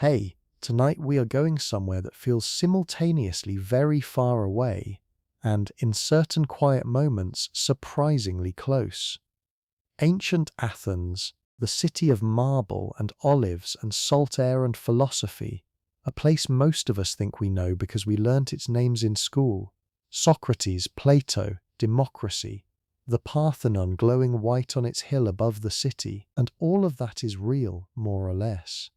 Hey, tonight we are going somewhere that feels simultaneously very far away and, in certain quiet moments, surprisingly close. Ancient Athens, the city of marble and olives and salt air and philosophy, a place most of us think we know because we learnt its names in school. Socrates, Plato, democracy, the Parthenon glowing white on its hill above the city, and all of that is real, more or less.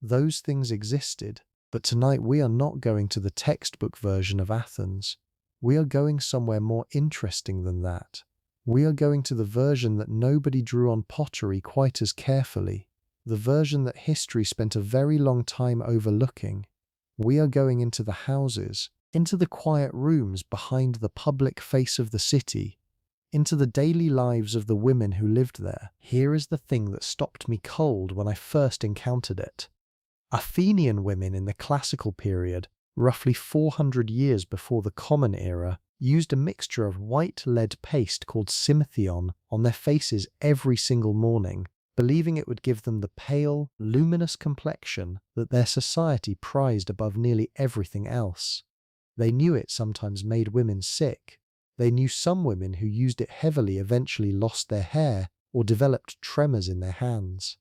Those things existed, but tonight we are not going to the textbook version of Athens. We are going somewhere more interesting than that. We are going to the version that nobody drew on pottery quite as carefully, the version that history spent a very long time overlooking. We are going into the houses, into the quiet rooms behind the public face of the city, into the daily lives of the women who lived there. Here is the thing that stopped me cold when I first encountered it. Athenian women in the classical period, roughly 400 years before the Common Era, used a mixture of white lead paste called psimythion on their faces every single morning, believing it would give them the pale, luminous complexion that their society prized above nearly everything else. They knew it sometimes made women sick. They knew some women who used it heavily eventually lost their hair or developed tremors in their hands.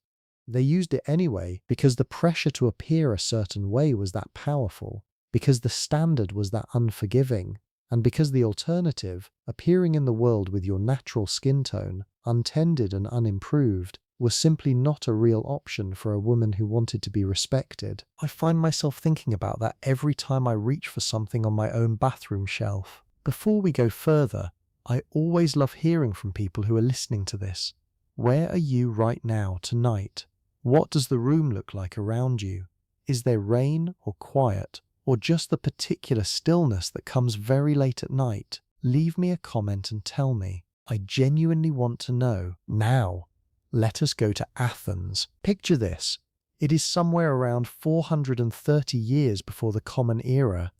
They used it anyway because the pressure to appear a certain way was that powerful, because the standard was that unforgiving, and because the alternative, appearing in the world with your natural skin tone, untended and unimproved, was simply not a real option for a woman who wanted to be respected. I find myself thinking about that every time I reach for something on my own bathroom shelf. Before we go further, I always love hearing from people who are listening to this. Where are you right now, tonight? What does the room look like around you? Is there rain or quiet, or just the particular stillness that comes very late at night? Leave me a comment and tell me. I genuinely want to know. Now, let us go to Athens. Picture this. It is somewhere around 430 years before the Common Era.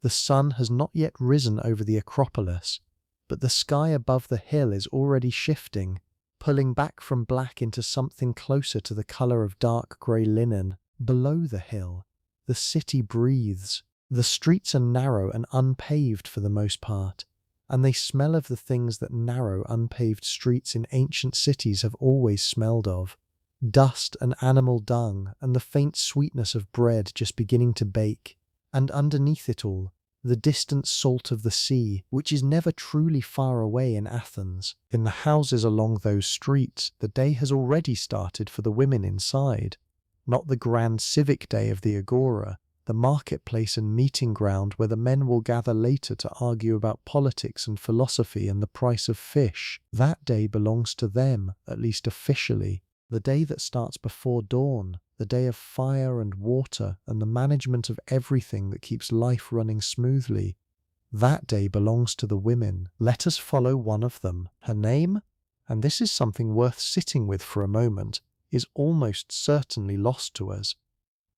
The sun has not yet risen over the Acropolis, but the sky above the hill is already shifting, pulling back from black into something closer to the color of dark grey linen. Below the hill, the city breathes. The streets are narrow and unpaved for the most part, and they smell of the things that narrow, unpaved streets in ancient cities have always smelled of. Dust and animal dung, and the faint sweetness of bread just beginning to bake. And underneath it all, the distant salt of the sea, which is never truly far away in Athens. In the houses along those streets, the day has already started for the women inside. Not the grand civic day of the agora, the marketplace and meeting ground where the men will gather later to argue about politics and philosophy and the price of fish. That day belongs to them, at least officially. The day that starts before dawn, the day of fire and water and the management of everything that keeps life running smoothly. That day belongs to the women. Let us follow one of them. Her name, and this is something worth sitting with for a moment, is almost certainly lost to us.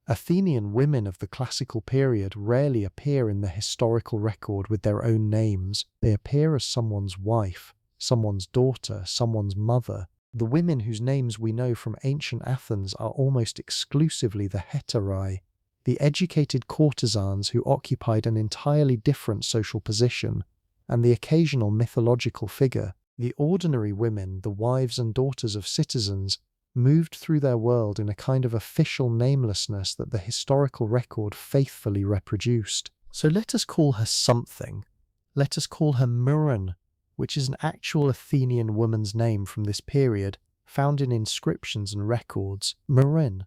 Athenian women of the classical period rarely appear in the historical record with their own names. They appear as someone's wife, someone's daughter, someone's mother. The women whose names we know from ancient Athens are almost exclusively the heterae, the educated courtesans who occupied an entirely different social position, and the occasional mythological figure. The ordinary women, the wives and daughters of citizens, moved through their world in a kind of official namelessness that the historical record faithfully reproduced. So let us call her something. Let us call her Muren, which is an actual Athenian woman's name from this period, found in inscriptions and records. Muren.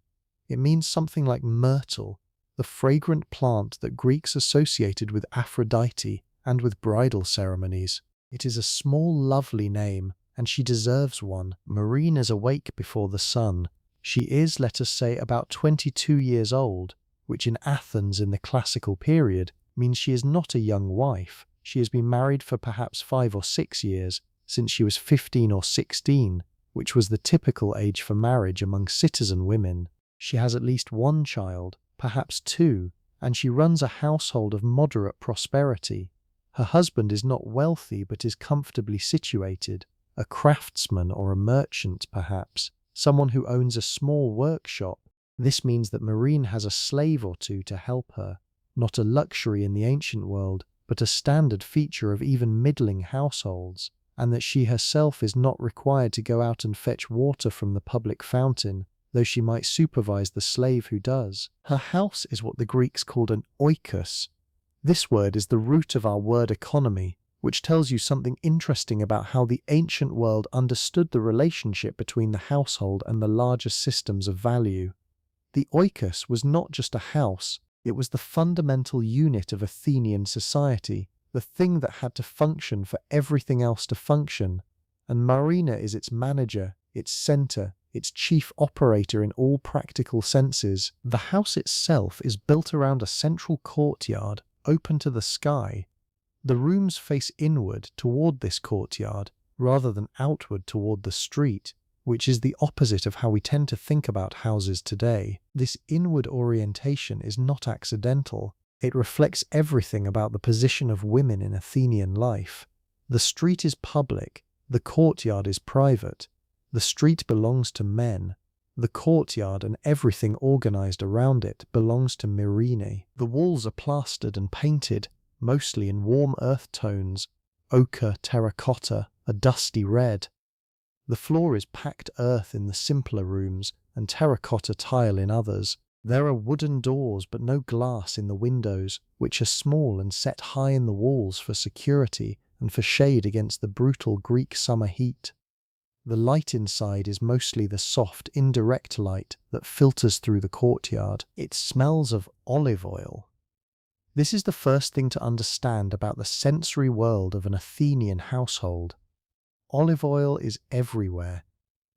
It means something like myrtle, the fragrant plant that Greeks associated with Aphrodite and with bridal ceremonies. It is a small, lovely name, and she deserves one. Marine is awake before the sun. She is, let us say, about 22 years old, which in Athens in the classical period means she is not a young wife. She has been married for perhaps 5 or 6 years, since she was 15 or 16, which was the typical age for marriage among citizen women. She has at least one child, perhaps 2, and she runs a household of moderate prosperity. Her husband is not wealthy but is comfortably situated, a craftsman or a merchant perhaps, someone who owns a small workshop, This means that Marine has a slave or two to help her, not a luxury in the ancient world, but a standard feature of even middling households, and that she herself is not required to go out and fetch water from the public fountain, though she might supervise the slave who does. Her house is what the Greeks called an oikos. This word is the root of our word economy, which tells you something interesting about how the ancient world understood the relationship between the household and the larger systems of value. The oikos was not just a house, it was the fundamental unit of Athenian society, the thing that had to function for everything else to function, and Marina is its manager, its centre, its chief operator in all practical senses. The house itself is built around a central courtyard, open to the sky. The rooms face inward toward this courtyard, rather than outward toward the street, which is the opposite of how we tend to think about houses today. This inward orientation is not accidental. It reflects everything about the position of women in Athenian life. The street is public, the courtyard is private. The street belongs to men. The courtyard and everything organized around it belongs to Myrine. The walls are plastered and painted, mostly in warm earth tones, ochre, terracotta, a dusty red. The floor is packed earth in the simpler rooms and terracotta tile in others. There are wooden doors but no glass in the windows, which are small and set high in the walls for security and for shade against the brutal Greek summer heat. The light inside is mostly the soft, indirect light that filters through the courtyard. It smells of olive oil. This is the first thing to understand about the sensory world of an Athenian household. Olive oil is everywhere.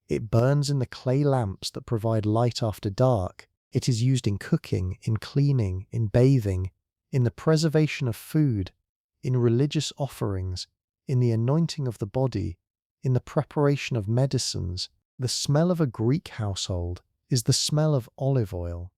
It burns in the clay lamps that provide light after dark. It is used in cooking, in cleaning, in bathing, in the preservation of food, in religious offerings, in the anointing of the body, in the preparation of medicines. The smell of a Greek household is the smell of olive oil,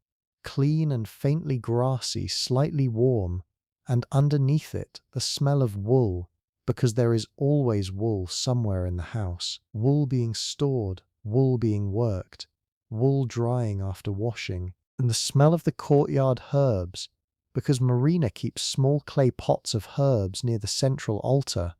clean and faintly grassy, slightly warm, and underneath it the smell of wool, because there is always wool somewhere in the house. Wool being stored, wool being worked, wool drying after washing, and the smell of the courtyard herbs, because Marina keeps small clay pots of herbs near the central altar.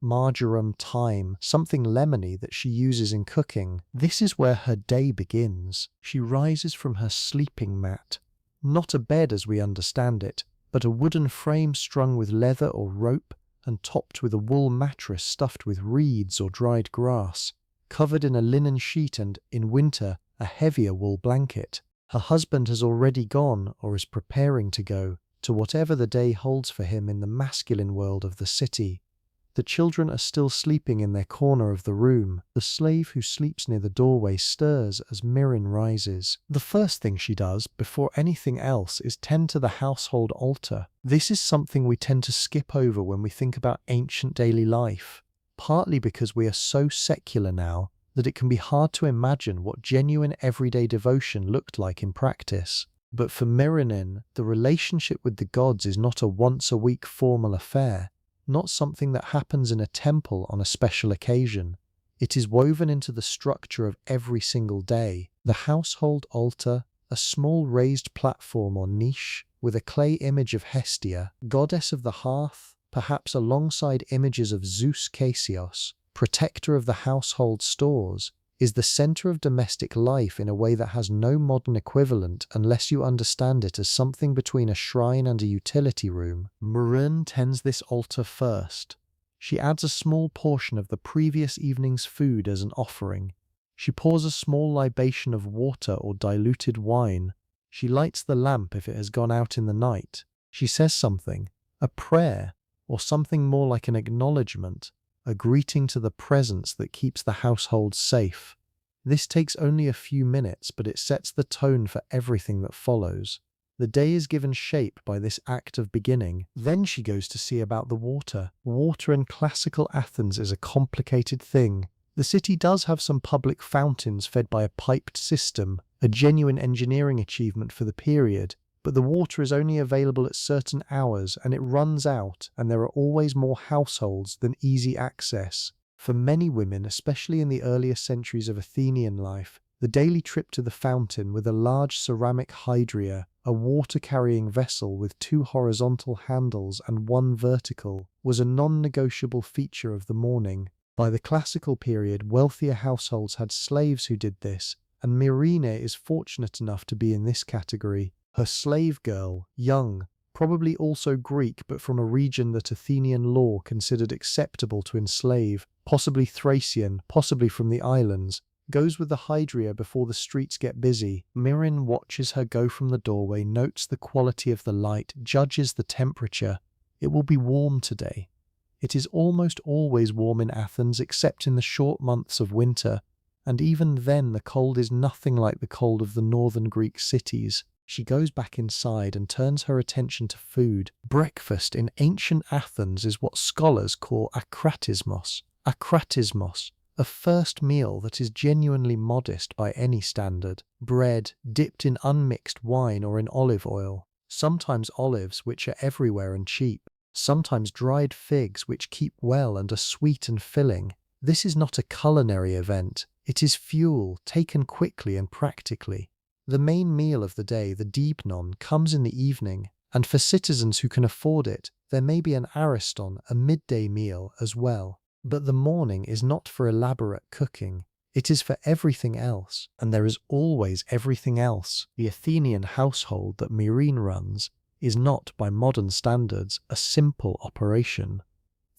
Marjoram, thyme, something lemony that she uses in cooking. This is where her day begins. She rises from her sleeping mat, not a bed as we understand it, but a wooden frame strung with leather or rope and topped with a wool mattress stuffed with reeds or dried grass, covered in a linen sheet and, in winter, a heavier wool blanket. Her husband has already gone, or is preparing to go, to whatever the day holds for him in the masculine world of the city. The children are still sleeping in their corner of the room. The slave who sleeps near the doorway stirs as Myrine rises. The first thing she does, before anything else, is tend to the household altar. This is something we tend to skip over when we think about ancient daily life, partly because we are so secular now that it can be hard to imagine what genuine everyday devotion looked like in practice. But for Myrine, the relationship with the gods is not a once-a-week formal affair, not something that happens in a temple on a special occasion. It is woven into the structure of every single day. The household altar, a small raised platform or niche with a clay image of Hestia, goddess of the hearth, perhaps alongside images of Zeus Chasios, protector of the household stores, is the center of domestic life in a way that has no modern equivalent unless you understand it as something between a shrine and a utility room. Myrine tends this altar first. She adds a small portion of the previous evening's food as an offering. She pours a small libation of water or diluted wine. She lights the lamp if it has gone out in the night. She says something, a prayer, or something more like an acknowledgement, a greeting to the presence that keeps the household safe. This takes only a few minutes, but it sets the tone for everything that follows. The day is given shape by this act of beginning. Then she goes to see about the water. Water in classical Athens is a complicated thing. The city does have some public fountains fed by a piped system, a genuine engineering achievement for the period, but the water is only available at certain hours and it runs out, and there are always more households than easy access. For many women, especially in the earlier centuries of Athenian life, The daily trip to the fountain with a large ceramic hydria, a water-carrying vessel with 2 horizontal handles and 1 vertical, was a non-negotiable feature of the morning. By the classical period, wealthier households had slaves who did this, and Myrine is fortunate enough to be in this category. Her slave girl, young, probably also Greek but from a region that Athenian law considered acceptable to enslave, possibly Thracian, possibly from the islands, goes with the hydria before the streets get busy. Myrine watches her go from the doorway, notes the quality of the light, judges the temperature. It will be warm today. It is almost always warm in Athens except in the short months of winter, and even then the cold is nothing like the cold of the northern Greek cities. She goes back inside and turns her attention to food. Breakfast in ancient Athens is what scholars call akratismos. Akratismos, a first meal that is genuinely modest by any standard. Bread dipped in unmixed wine or in olive oil. Sometimes olives, which are everywhere and cheap. Sometimes dried figs, which keep well and are sweet and filling. This is not a culinary event. It is fuel, taken quickly and practically. The main meal of the day, the deipnon, comes in the evening, and for citizens who can afford it, there may be an ariston, a midday meal, as well. But the morning is not for elaborate cooking. It is for everything else, and there is always everything else. The Athenian household that Myrine runs is not, by modern standards, a simple operation.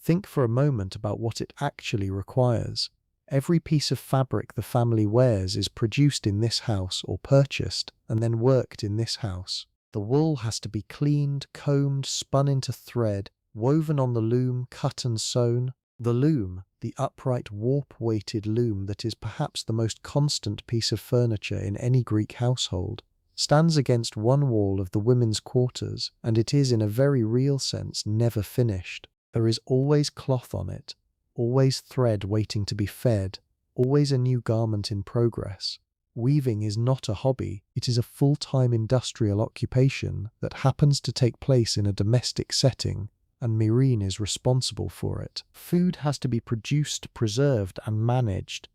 Think for a moment about what it actually requires. Every piece of fabric the family wears is produced in this house or purchased and then worked in this house. The wool has to be cleaned, combed, spun into thread, woven on the loom, cut and sewn. The loom, the upright warp-weighted loom that is perhaps the most constant piece of furniture in any Greek household, stands against one wall of the women's quarters, and it is in a very real sense never finished. There is always cloth on it, always thread waiting to be fed, always a new garment in progress. Weaving is not a hobby, it is a full-time industrial occupation that happens to take place in a domestic setting, and Myrine is responsible for it. Food has to be produced, preserved, and managed.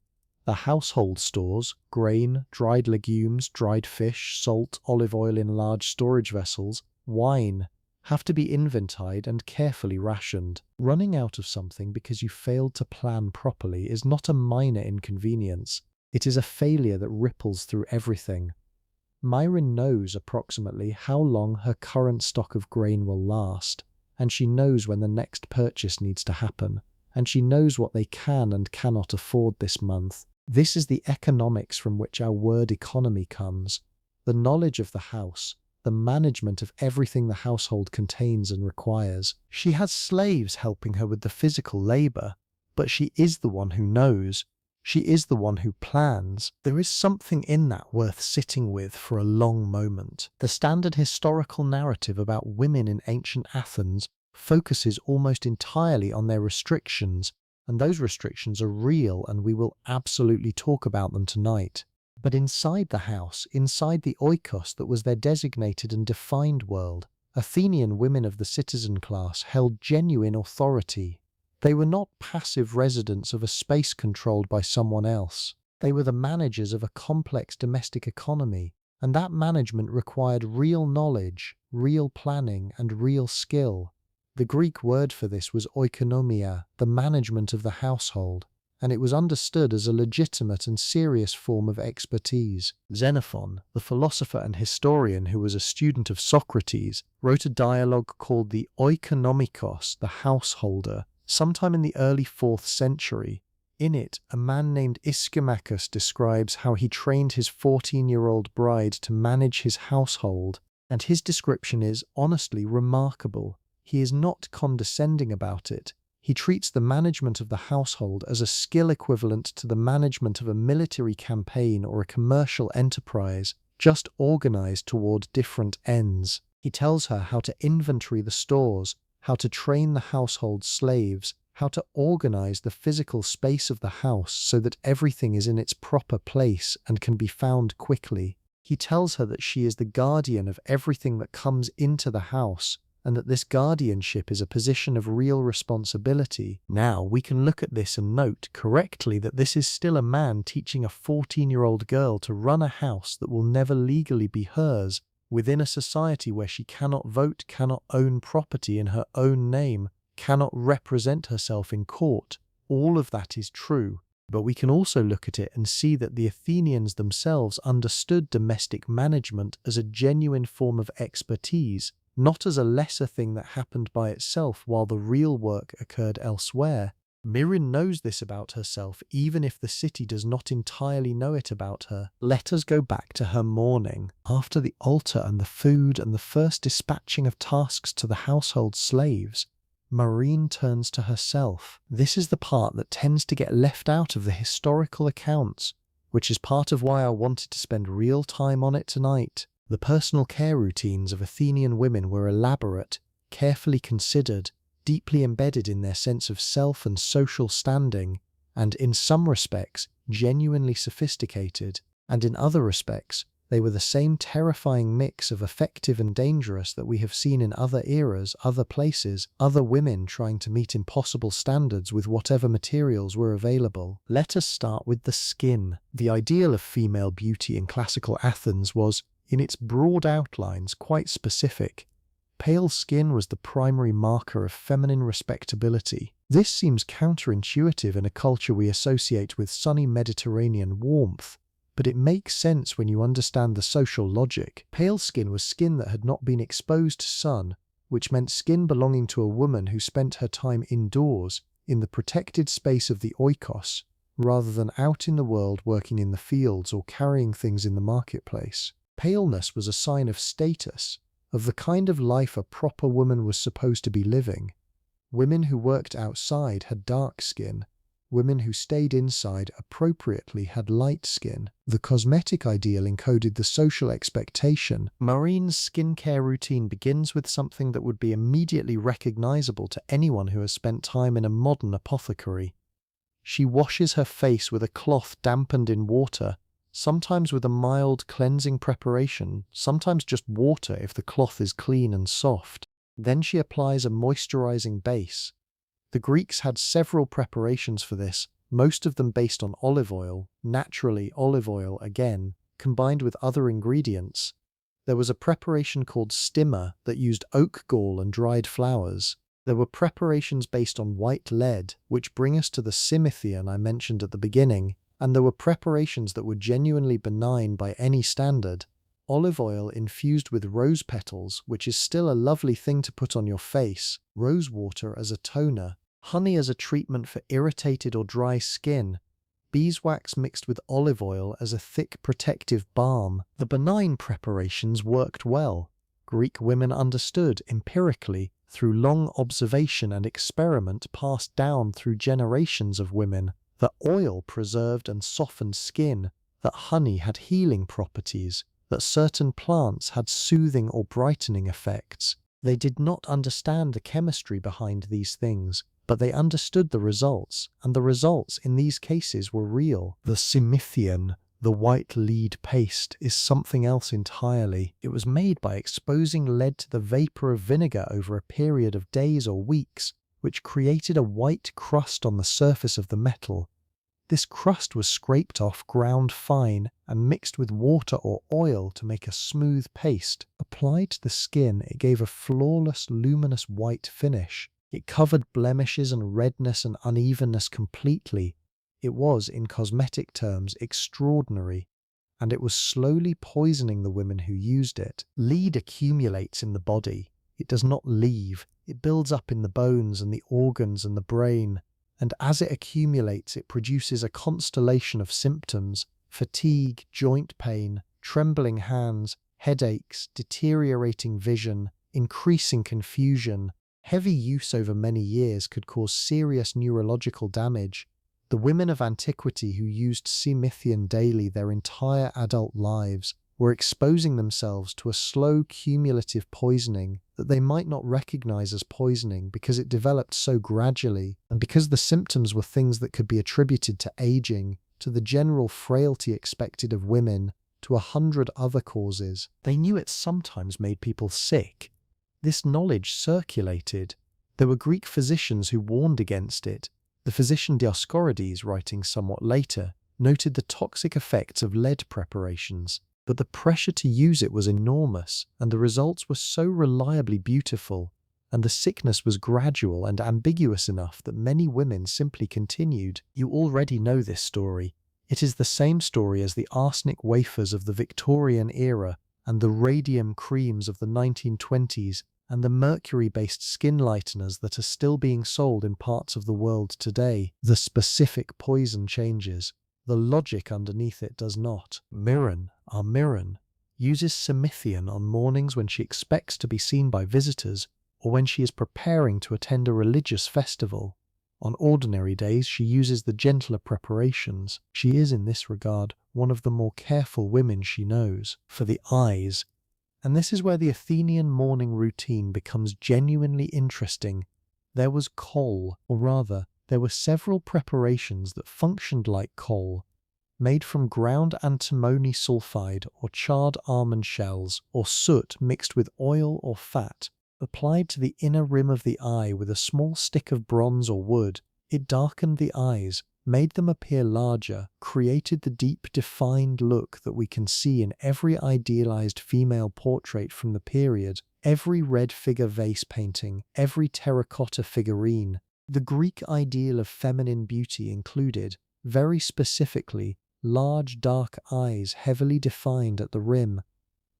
The household stores, grain, dried legumes, dried fish, salt, olive oil in large storage vessels, wine, have to be inventoried and carefully rationed. Running out of something because you failed to plan properly is not a minor inconvenience. It is a failure that ripples through everything. Myrine knows approximately how long her current stock of grain will last, and she knows when the next purchase needs to happen, and she knows what they can and cannot afford this month. This is the economics from which our word economy comes, the knowledge of the house, the management of everything the household contains and requires. She has slaves helping her with the physical labor, but she is the one who knows. She is the one who plans. There is something in that worth sitting with for a long moment. The standard historical narrative about women in ancient Athens focuses almost entirely on their restrictions, and those restrictions are real, and we will absolutely talk about them tonight. But inside the house, inside the oikos that was their designated and defined world, Athenian women of the citizen class held genuine authority. They were not passive residents of a space controlled by someone else. They were the managers of a complex domestic economy, and that management required real knowledge, real planning, and real skill. The Greek word for this was oikonomia, the management of the household, and it was understood as a legitimate and serious form of expertise. Xenophon, the philosopher and historian who was a student of Socrates, wrote a dialogue called the Oikonomikos, the householder, sometime in the early 4th century. In it, a man named Ischomachus describes how he trained his 14-year-old bride to manage his household, and his description is honestly remarkable. He is not condescending about it. He treats the management of the household as a skill equivalent to the management of a military campaign or a commercial enterprise, just organized toward different ends. He tells her how to inventory the stores, how to train the household slaves, how to organize the physical space of the house so that everything is in its proper place and can be found quickly. He tells her that she is the guardian of everything that comes into the house, and that this guardianship is a position of real responsibility. Now, we can look at this and note correctly that this is still a man teaching a 14-year-old girl to run a house that will never legally be hers, within a society where she cannot vote, cannot own property in her own name, cannot represent herself in court. All of that is true. But we can also look at it and see that the Athenians themselves understood domestic management as a genuine form of expertise, not as a lesser thing that happened by itself while the real work occurred elsewhere. Myrrhine knows this about herself, even if the city does not entirely know it about her. Let us go back to her morning. After the altar and the food and the first dispatching of tasks to the household slaves, Myrrhine turns to herself. This is the part that tends to get left out of the historical accounts, which is part of why I wanted to spend real time on it tonight. The personal care routines of Athenian women were elaborate, carefully considered, deeply embedded in their sense of self and social standing, and in some respects genuinely sophisticated, and in other respects they were the same terrifying mix of effective and dangerous that we have seen in other eras, other places, other women trying to meet impossible standards with whatever materials were available. Let us start with the skin. The ideal of female beauty in classical Athens was, in its broad outlines, quite specific. Pale skin was the primary marker of feminine respectability. This seems counterintuitive in a culture we associate with sunny Mediterranean warmth, but it makes sense when you understand the social logic. Pale skin was skin that had not been exposed to sun, which meant skin belonging to a woman who spent her time indoors, in the protected space of the oikos, rather than out in the world working in the fields or carrying things in the marketplace. Paleness was a sign of status, of the kind of life a proper woman was supposed to be living. Women who worked outside had dark skin. Women who stayed inside appropriately had light skin. The cosmetic ideal encoded the social expectation. Myrrhine's skincare routine begins with something that would be immediately recognizable to anyone who has spent time in a modern apothecary. She washes her face with a cloth dampened in water, sometimes with a mild cleansing preparation, sometimes just water if the cloth is clean and soft. Then she applies a moisturizing base. The Greeks had several preparations for this, most of them based on olive oil, naturally olive oil again, combined with other ingredients. There was a preparation called stimma that used oak gall and dried flowers. There were preparations based on white lead, which bring us to the psimythion I mentioned at the beginning, and there were preparations that were genuinely benign by any standard. Olive oil infused with rose petals, which is still a lovely thing to put on your face, rose water as a toner, honey as a treatment for irritated or dry skin, beeswax mixed with olive oil as a thick protective balm. The benign preparations worked well. Greek women understood empirically, through long observation and experiment passed down through generations of women, that oil preserved and softened skin, that honey had healing properties, that certain plants had soothing or brightening effects. They did not understand the chemistry behind these things, but they understood the results, and the results in these cases were real. The psimythion, the white lead paste, is something else entirely. It was made by exposing lead to the vapor of vinegar over a period of days or weeks, which created a white crust on the surface of the metal. This crust was scraped off, ground fine, and mixed with water or oil to make a smooth paste. Applied to the skin, it gave a flawless, luminous white finish. It covered blemishes and redness and unevenness completely. It was, in cosmetic terms, extraordinary, and it was slowly poisoning the women who used it. Lead accumulates in the body. It does not leave. It builds up in the bones and the organs and the brain, and as it accumulates, it produces a constellation of symptoms: fatigue, joint pain, trembling hands, headaches, deteriorating vision, increasing confusion. Heavy use over many years could cause serious neurological damage. The women of antiquity who used psimythion daily their entire adult lives were exposing themselves to a slow cumulative poisoning that they might not recognize as poisoning because it developed so gradually, and because the symptoms were things that could be attributed to aging, to the general frailty expected of women, to 100 other causes. They knew it sometimes made people sick. This knowledge circulated. There were Greek physicians who warned against it. The physician Dioscorides, writing somewhat later, noted the toxic effects of lead preparations, but the pressure to use it was enormous, and the results were so reliably beautiful, and the sickness was gradual and ambiguous enough that many women simply continued. You already know this story. It is the same story as the arsenic wafers of the Victorian era and the radium creams of the 1920s and the mercury-based skin lighteners that are still being sold in parts of the world today. The specific poison changes. The logic underneath it does not. Mirren, our Mirren, uses psimythion on mornings when she expects to be seen by visitors or when she is preparing to attend a religious festival. On ordinary days, she uses the gentler preparations. She is, in this regard, one of the more careful women she knows. For the eyes. And this is where the Athenian morning routine becomes genuinely interesting. There was kohl, or rather, there were several preparations that functioned like kohl, made from ground antimony sulfide or charred almond shells, or soot mixed with oil or fat, applied to the inner rim of the eye with a small stick of bronze or wood. It darkened the eyes, made them appear larger, created the deep, defined look that we can see in every idealized female portrait from the period, every red figure vase painting, every terracotta figurine. The Greek ideal of feminine beauty included, very specifically, large dark eyes heavily defined at the rim.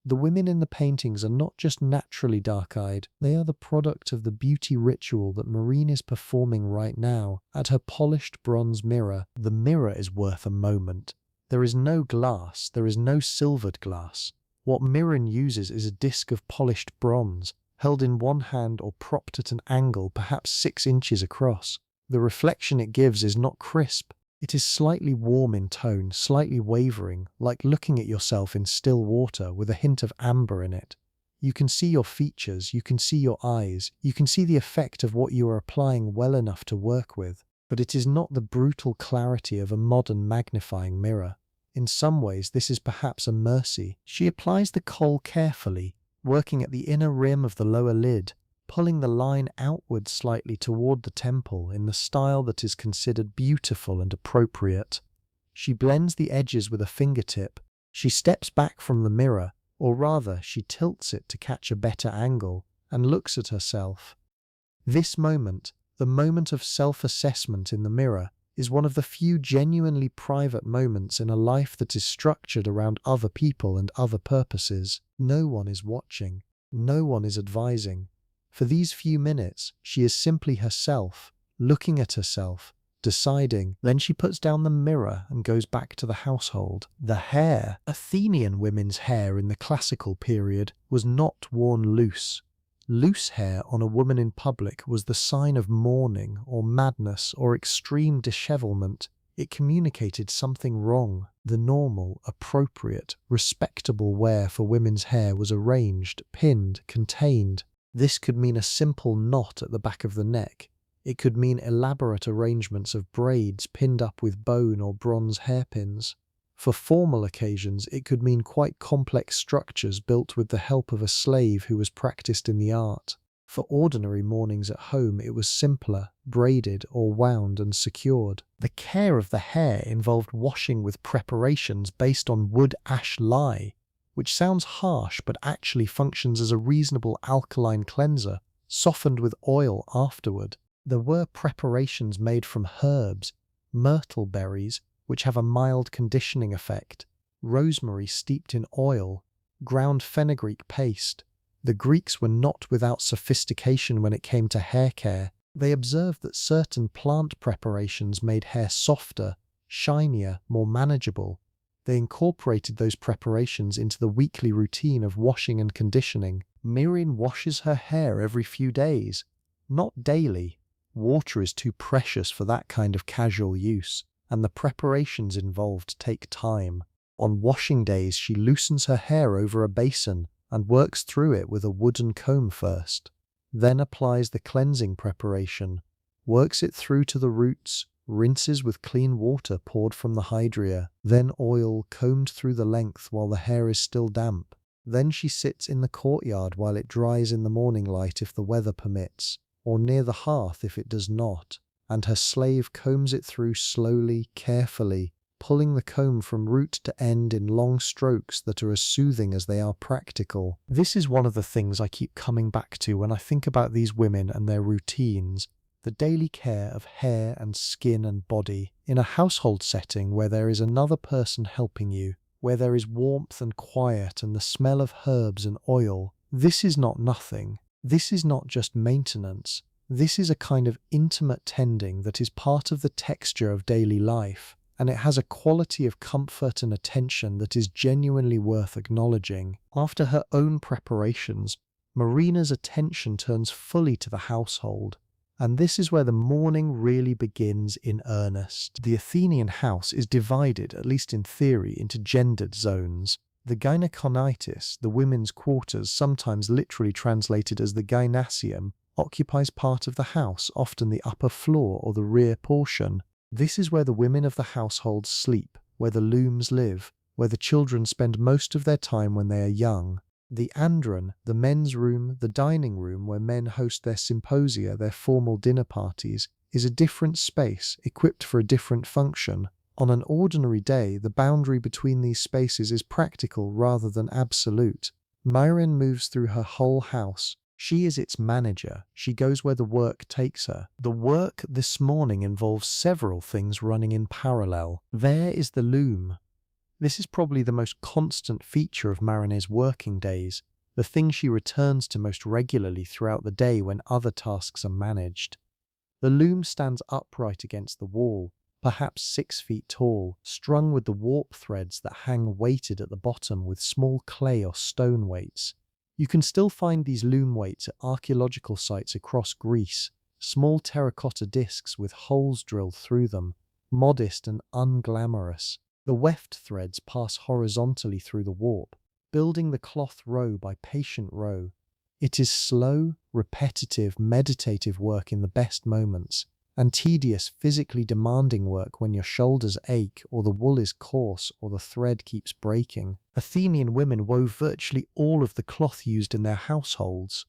The women in the paintings are not just naturally dark-eyed, they are the product of the beauty ritual that Marine is performing right now at her polished bronze mirror. The mirror is worth a moment. There is no glass, there is no silvered glass. What Mirren uses is a disc of polished bronze, held in one hand or propped at an angle perhaps 6 inches across. The reflection it gives is not crisp. It is slightly warm in tone, slightly wavering, like looking at yourself in still water with a hint of amber in it. You can see your features, you can see your eyes, you can see the effect of what you are applying well enough to work with, but it is not the brutal clarity of a modern magnifying mirror. In some ways, this is perhaps a mercy. She applies the kohl carefully, working at the inner rim of the lower lid, pulling the line outward slightly toward the temple in the style that is considered beautiful and appropriate. She blends the edges with a fingertip. She steps back from the mirror, or rather, she tilts it to catch a better angle, and looks at herself. This moment, the moment of self-assessment in the mirror, is one of the few genuinely private moments in a life that is structured around other people and other purposes. No one is watching. No one is advising. For these few minutes, she is simply herself, looking at herself, deciding. Then she puts down the mirror and goes back to the household. The hair. Athenian women's hair in the classical period was not worn loose. Loose hair on a woman in public was the sign of mourning or madness or extreme dishevelment. It communicated something wrong. The normal, appropriate, respectable wear for women's hair was arranged, pinned, contained. This could mean a simple knot at the back of the neck. It could mean elaborate arrangements of braids pinned up with bone or bronze hairpins. For formal occasions, it could mean quite complex structures built with the help of a slave who was practiced in the art. For ordinary mornings at home, it was simpler, braided or wound and secured. The care of the hair involved washing with preparations based on wood ash lye, which sounds harsh but actually functions as a reasonable alkaline cleanser, softened with oil afterward. There were preparations made from herbs, myrtle berries, which have a mild conditioning effect, rosemary steeped in oil, ground fenugreek paste. The Greeks were not without sophistication when it came to hair care. They observed that certain plant preparations made hair softer, shinier, more manageable. They incorporated those preparations into the weekly routine of washing and conditioning. Miriam washes her hair every few days, not daily. Water is too precious for that kind of casual use, and the preparations involved take time. On washing days, she loosens her hair over a basin and works through it with a wooden comb first, then applies the cleansing preparation, works it through to the roots, rinses with clean water poured from the hydria, then oil combed through the length while the hair is still damp. Then she sits in the courtyard while it dries in the morning light if the weather permits, or near the hearth if it does not, and her slave combs it through slowly, carefully, pulling the comb from root to end in long strokes that are as soothing as they are practical. This is one of the things I keep coming back to when I think about these women and their routines. The daily care of hair and skin and body in a household setting where there is another person helping you, where there is warmth and quiet and the smell of herbs and oil. This is not nothing. This is not just maintenance. This is a kind of intimate tending that is part of the texture of daily life, and it has a quality of comfort and attention that is genuinely worth acknowledging. After her own preparations, Marina's attention turns fully to the household. And this is where the morning really begins in earnest. The Athenian house is divided, at least in theory, into gendered zones. The gyneconitis, the women's quarters, sometimes literally translated as the gymnasium, occupies part of the house, often the upper floor or the rear portion. This is where the women of the household sleep, where the looms live, where the children spend most of their time when they are young. The andron, the men's room, the dining room where men host their symposia, their formal dinner parties, is a different space, equipped for a different function. On an ordinary day, the boundary between these spaces is practical rather than absolute. Myron moves through her whole house. She is its manager. She goes where the work takes her. The work this morning involves several things running in parallel. There is the loom. This is probably the most constant feature of Marine's working days, the thing she returns to most regularly throughout the day when other tasks are managed. The loom stands upright against the wall, perhaps 6 feet tall, strung with the warp threads that hang weighted at the bottom with small clay or stone weights. You can still find these loom weights at archaeological sites across Greece, small terracotta discs with holes drilled through them, modest and unglamorous. The weft threads pass horizontally through the warp, building the cloth row by patient row. It is slow, repetitive, meditative work in the best moments, and tedious, physically demanding work when your shoulders ache or the wool is coarse or the thread keeps breaking. Athenian women wove virtually all of the cloth used in their households.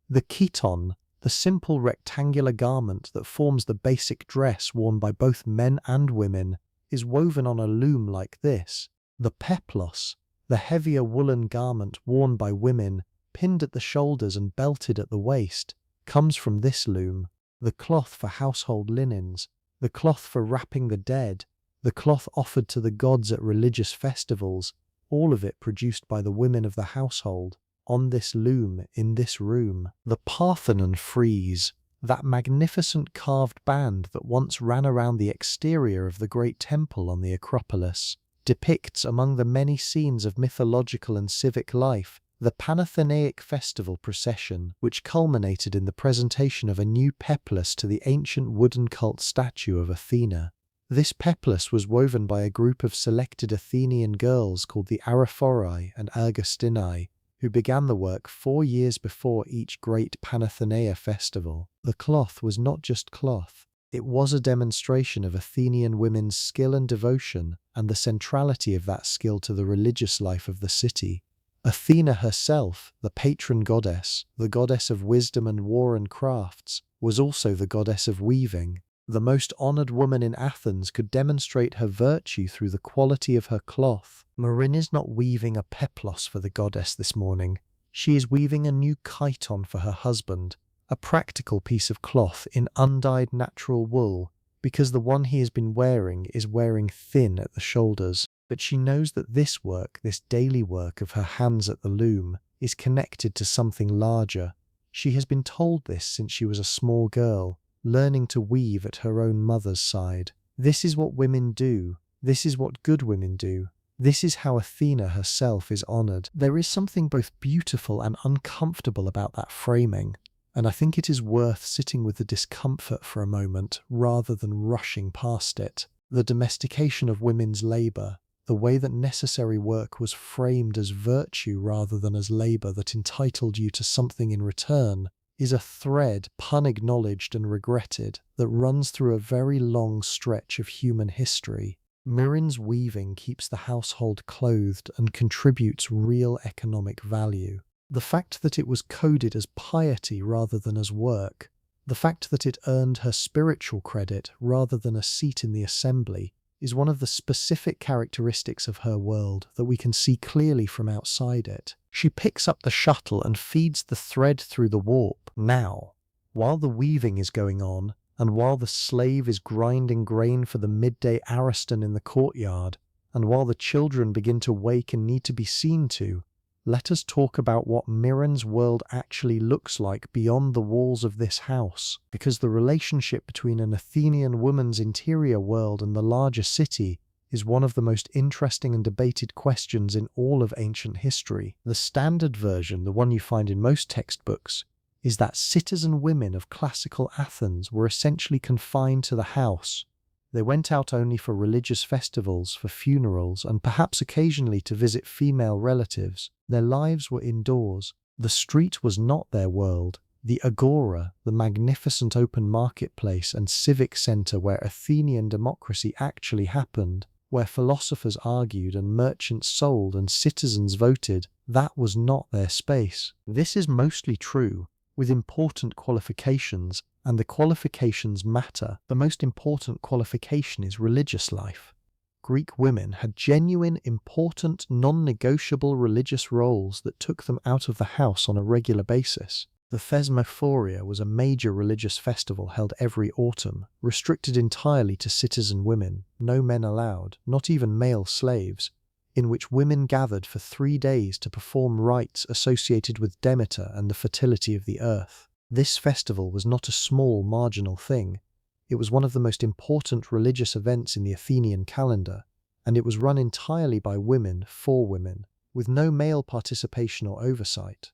The chiton, the simple rectangular garment that forms the basic dress worn by both men and women, is woven on a loom like this. The peplos, the heavier woolen garment worn by women, pinned at the shoulders and belted at the waist, comes from this loom. The cloth for household linens, the cloth for wrapping the dead, the cloth offered to the gods at religious festivals, all of it produced by the women of the household, on this loom, in this room. The Parthenon frieze, that magnificent carved band that once ran around the exterior of the great temple on the Acropolis, depicts, among the many scenes of mythological and civic life, the Panathenaic festival procession, which culminated in the presentation of a new peplos to the ancient wooden cult statue of Athena. This peplos was woven by a group of selected Athenian girls called the Araphori and Ergostini, who began the work 4 years before each great Panathenaea festival. The cloth was not just cloth. It was a demonstration of Athenian women's skill and devotion, and the centrality of that skill to the religious life of the city. Athena herself, the patron goddess, the goddess of wisdom and war and crafts, was also the goddess of weaving. The most honored woman in Athens could demonstrate her virtue through the quality of her cloth. Marin is not weaving a peplos for the goddess this morning. She is weaving a new chiton for her husband, a practical piece of cloth in undyed natural wool, because the one he has been wearing is wearing thin at the shoulders. But she knows that this work, this daily work of her hands at the loom, is connected to something larger. She has been told this since she was a small girl, learning to weave at her own mother's side. This is what women do. This is what good women do. This is how Athena herself is honored. There is something both beautiful and uncomfortable about that framing, and I think it is worth sitting with the discomfort for a moment rather than rushing past it. The domestication of women's labor, the way that necessary work was framed as virtue rather than as labor that entitled you to something in return, is a thread, pun acknowledged and regretted, that runs through a very long stretch of human history. Mirren's weaving keeps the household clothed and contributes real economic value. The fact that it was coded as piety rather than as work, the fact that it earned her spiritual credit rather than a seat in the assembly, is one of the specific characteristics of her world that we can see clearly from outside it. She picks up the shuttle and feeds the thread through the warp. Now, while the weaving is going on, and while the slave is grinding grain for the midday ariston in the courtyard, and while the children begin to wake and need to be seen to, let us talk about what Mirren's world actually looks like beyond the walls of this house, because the relationship between an Athenian woman's interior world and the larger city is one of the most interesting and debated questions in all of ancient history. The standard version, the one you find in most textbooks, is that citizen women of classical Athens were essentially confined to the house. They went out only for religious festivals, for funerals, and perhaps occasionally to visit female relatives. Their lives were indoors. The street was not their world. The agora, the magnificent open marketplace and civic centre where Athenian democracy actually happened, where philosophers argued and merchants sold and citizens voted, that was not their space. This is mostly true, with important qualifications, and the qualifications matter. The most important qualification is religious life. Greek women had genuine, important, non-negotiable religious roles that took them out of the house on a regular basis. The Thesmophoria was a major religious festival held every autumn, restricted entirely to citizen women, no men allowed, not even male slaves, in which women gathered for 3 days to perform rites associated with Demeter and the fertility of the earth. This festival was not a small, marginal thing. It was one of the most important religious events in the Athenian calendar, and it was run entirely by women for women, with no male participation or oversight.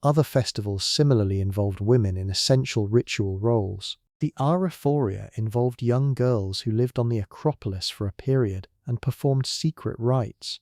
Other festivals similarly involved women in essential ritual roles. The Arrephoria involved young girls who lived on the Acropolis for a period and performed secret rites.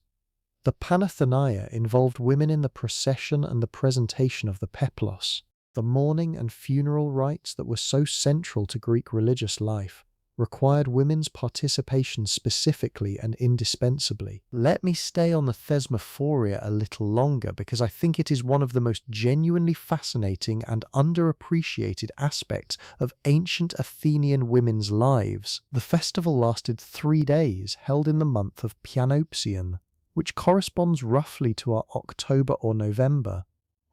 The Panathenaia involved women in the procession and the presentation of the peplos. The mourning and funeral rites that were so central to Greek religious life required women's participation specifically and indispensably. Let me stay on the Thesmophoria a little longer because I think it is one of the most genuinely fascinating and underappreciated aspects of ancient Athenian women's lives. The festival lasted 3 days, held in the month of Pianopsion, which corresponds roughly to our October or November.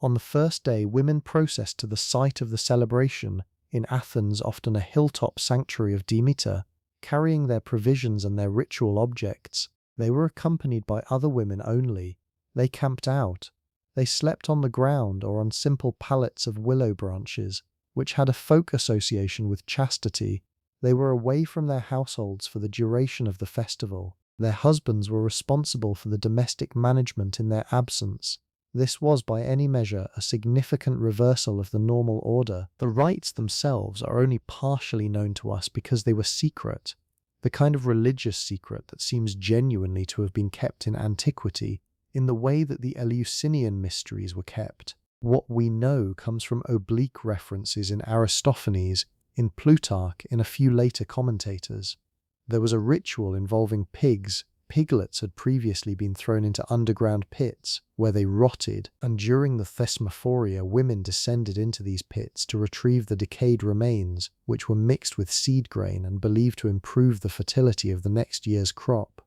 On the first day, women processed to the site of the celebration, in Athens often a hilltop sanctuary of Demeter, carrying their provisions and their ritual objects. They were accompanied by other women only. They camped out. They slept on the ground or on simple pallets of willow branches, which had a folk association with chastity. They were away from their households for the duration of the festival. Their husbands were responsible for the domestic management in their absence. This was, by any measure, a significant reversal of the normal order. The rites themselves are only partially known to us because they were secret, the kind of religious secret that seems genuinely to have been kept in antiquity, in the way that the Eleusinian mysteries were kept. What we know comes from oblique references in Aristophanes, in Plutarch, in a few later commentators. There was a ritual involving pigs. Piglets had previously been thrown into underground pits, where they rotted, and during the Thesmophoria women descended into these pits to retrieve the decayed remains, which were mixed with seed grain and believed to improve the fertility of the next year's crop.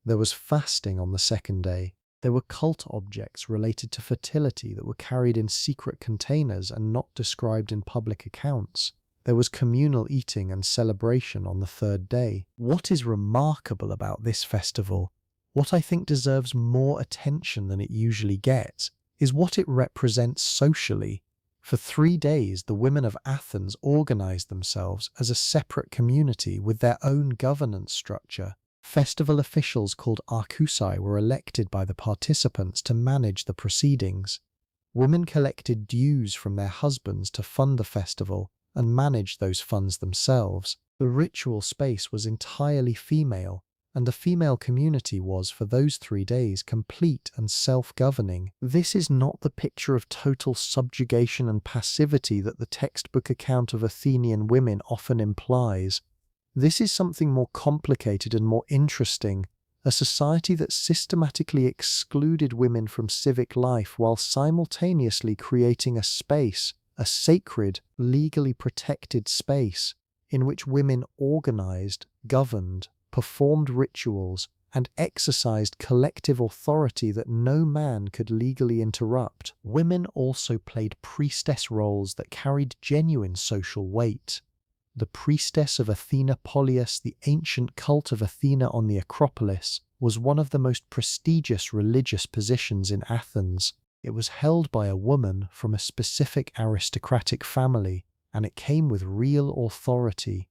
There was fasting on the second day. There were cult objects related to fertility that were carried in secret containers and not described in public accounts. There was communal eating and celebration on the third day. What is remarkable about this festival, what I think deserves more attention than it usually gets, is what it represents socially. For 3 days, the women of Athens organized themselves as a separate community with their own governance structure. Festival officials called archousai were elected by the participants to manage the proceedings. Women collected dues from their husbands to fund the festival and managed those funds themselves. The ritual space was entirely female, and the female community was, for those 3 days, complete and self-governing. This is not the picture of total subjugation and passivity that the textbook account of Athenian women often implies. This is something more complicated and more interesting, a society that systematically excluded women from civic life while simultaneously creating a space, a sacred, legally protected space, in which women organized, governed, performed rituals, and exercised collective authority that no man could legally interrupt. Women also played priestess roles that carried genuine social weight. The priestess of Athena Polias, the ancient cult of Athena on the Acropolis, was one of the most prestigious religious positions in Athens. It was held by a woman from a specific aristocratic family, and it came with real authority.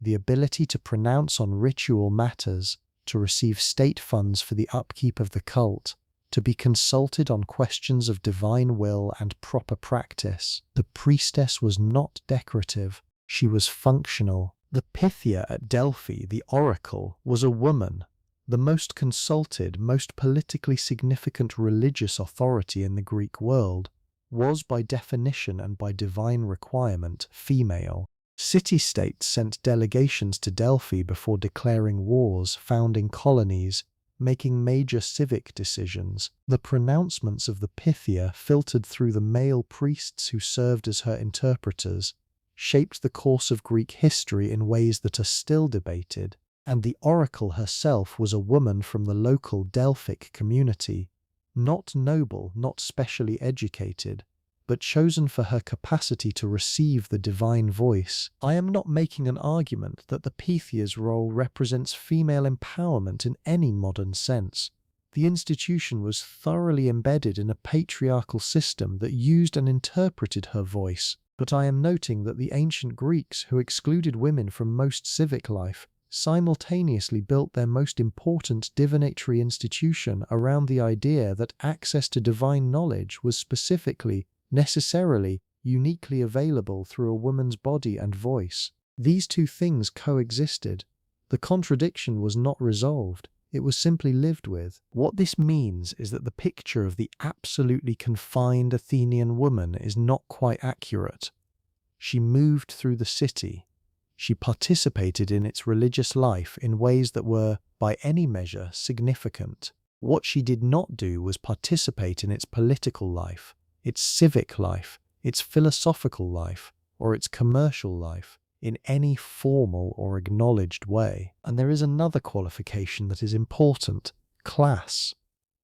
The ability to pronounce on ritual matters, to receive state funds for the upkeep of the cult, to be consulted on questions of divine will and proper practice. The priestess was not decorative. She was functional. The Pythia at Delphi, the oracle, was a woman, the most consulted, most politically significant religious authority in the Greek world, was by definition and by divine requirement female. City-states sent delegations to Delphi before declaring wars, founding colonies, making major civic decisions. The pronouncements of the Pythia filtered through the male priests who served as her interpreters, shaped the course of Greek history in ways that are still debated, and the oracle herself was a woman from the local Delphic community, not noble, not specially educated, but chosen for her capacity to receive the divine voice. I am not making an argument that the Pythia's role represents female empowerment in any modern sense. The institution was thoroughly embedded in a patriarchal system that used and interpreted her voice. But I am noting that the ancient Greeks, who excluded women from most civic life, simultaneously built their most important divinatory institution around the idea that access to divine knowledge was specifically, necessarily, uniquely available through a woman's body and voice. These two things coexisted. The contradiction was not resolved. It was simply lived with. What this means is that the picture of the absolutely confined Athenian woman is not quite accurate. She moved through the city. She participated in its religious life in ways that were, by any measure, significant. What she did not do was participate in its political life, its civic life, its philosophical life, or its commercial life, in any formal or acknowledged way. And there is another qualification that is important: class.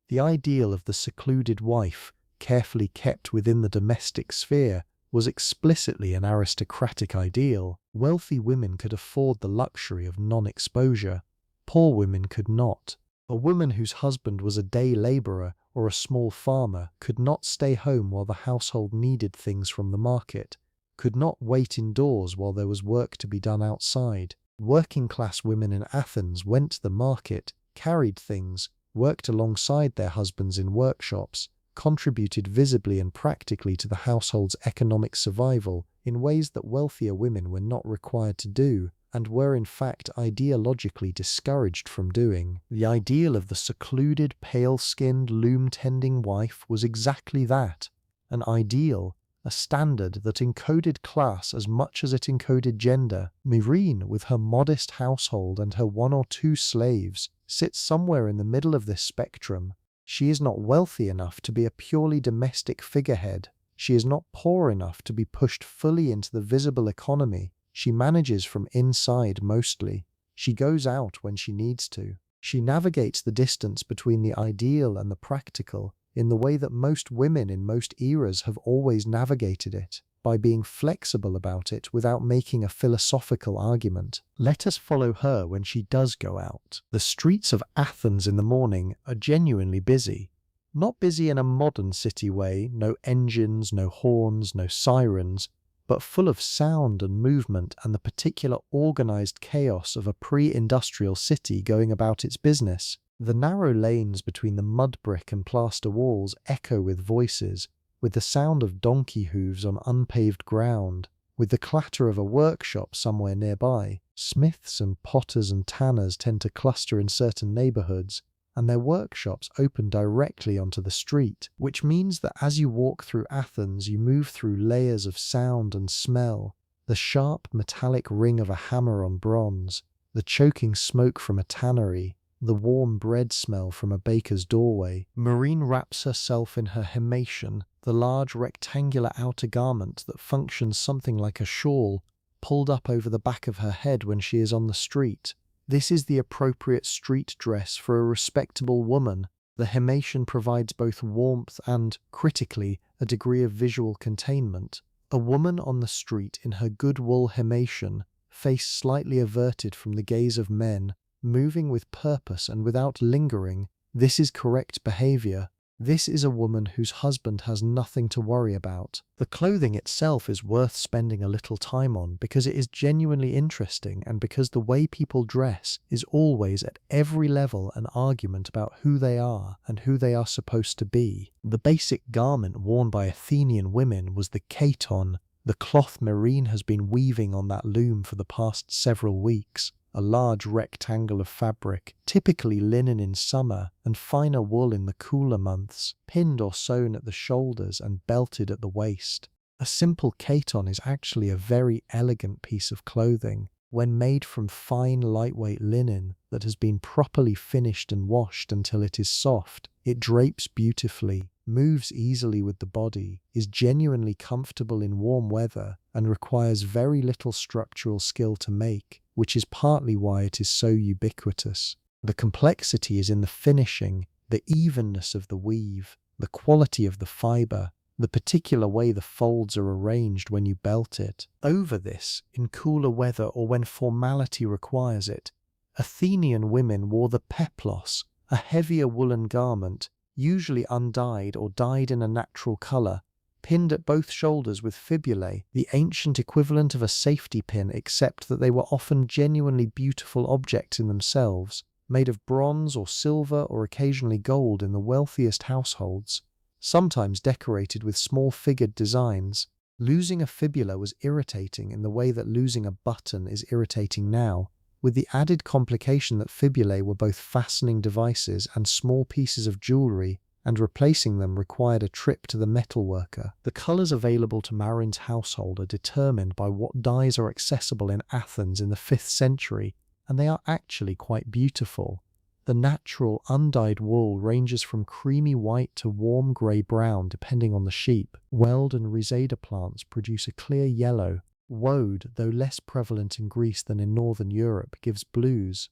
The ideal of the secluded wife, carefully kept within the domestic sphere, was explicitly an aristocratic ideal. Wealthy women could afford the luxury of non-exposure. Poor women could not. A woman whose husband was a day labourer or a small farmer could not stay home while the household needed things from the market, could not wait indoors while there was work to be done outside. Working-class women in Athens went to the market, carried things, worked alongside their husbands in workshops, contributed visibly and practically to the household's economic survival in ways that wealthier women were not required to do, and were in fact ideologically discouraged from doing. The ideal of the secluded, pale-skinned, loom-tending wife was exactly that, an ideal, a standard that encoded class as much as it encoded gender. Myrrhine, with her modest household and her one or two slaves, sits somewhere in the middle of this spectrum. She is not wealthy enough to be a purely domestic figurehead. She is not poor enough to be pushed fully into the visible economy. She manages from inside mostly. She goes out when she needs to. She navigates the distance between the ideal and the practical in the way that most women in most eras have always navigated it, by being flexible about it without making a philosophical argument. Let us follow her when she does go out. The streets of Athens in the morning are genuinely busy. Not busy in a modern city way, no engines, no horns, no sirens, but full of sound and movement and the particular organized chaos of a pre-industrial city going about its business. The narrow lanes between the mud brick and plaster walls echo with voices, with the sound of donkey hooves on unpaved ground, with the clatter of a workshop somewhere nearby. Smiths and potters and tanners tend to cluster in certain neighborhoods, and their workshops open directly onto the street, which means that as you walk through Athens, you move through layers of sound and smell. The sharp metallic ring of a hammer on bronze, the choking smoke from a tannery, the warm bread smell from a baker's doorway. Marine wraps herself in her himation, the large rectangular outer garment that functions something like a shawl, pulled up over the back of her head when she is on the street. This is the appropriate street dress for a respectable woman. The himation provides both warmth and, critically, a degree of visual containment. A woman on the street in her good wool himation, face slightly averted from the gaze of men, moving with purpose and without lingering, this is correct behavior. This is a woman whose husband has nothing to worry about. The clothing itself is worth spending a little time on because it is genuinely interesting and because the way people dress is always at every level an argument about who they are and who they are supposed to be. The basic garment worn by Athenian women was the chiton, the cloth Marine has been weaving on that loom for the past several weeks. A large rectangle of fabric, typically linen in summer and finer wool in the cooler months, pinned or sewn at the shoulders and belted at the waist. A simple chiton is actually a very elegant piece of clothing. When made from fine, lightweight linen that has been properly finished and washed until it is soft, it drapes beautifully, moves easily with the body, is genuinely comfortable in warm weather, and requires very little structural skill to make, which is partly why it is so ubiquitous. The complexity is in the finishing, the evenness of the weave, the quality of the fibre, the particular way the folds are arranged when you belt it. Over this, in cooler weather or when formality requires it, Athenian women wore the peplos, a heavier woolen garment, usually undyed or dyed in a natural colour, pinned at both shoulders with fibulae, the ancient equivalent of a safety pin, except that they were often genuinely beautiful objects in themselves, made of bronze or silver or occasionally gold in the wealthiest households, sometimes decorated with small figured designs. Losing a fibula was irritating in the way that losing a button is irritating now, with the added complication that fibulae were both fastening devices and small pieces of jewellery, and replacing them required a trip to the metalworker. The colours available to Marine's household are determined by what dyes are accessible in Athens in the 5th century, and they are actually quite beautiful. The natural, undyed wool ranges from creamy white to warm grey-brown depending on the sheep. Weld and reseda plants produce a clear yellow. Woad, though less prevalent in Greece than in northern Europe, gives blues.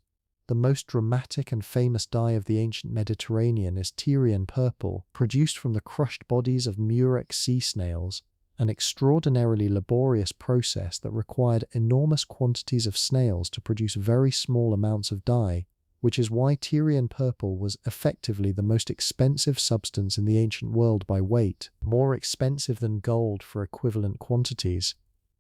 The most dramatic and famous dye of the ancient Mediterranean is Tyrian purple, produced from the crushed bodies of murex sea snails, an extraordinarily laborious process that required enormous quantities of snails to produce very small amounts of dye, which is why Tyrian purple was effectively the most expensive substance in the ancient world by weight, more expensive than gold for equivalent quantities.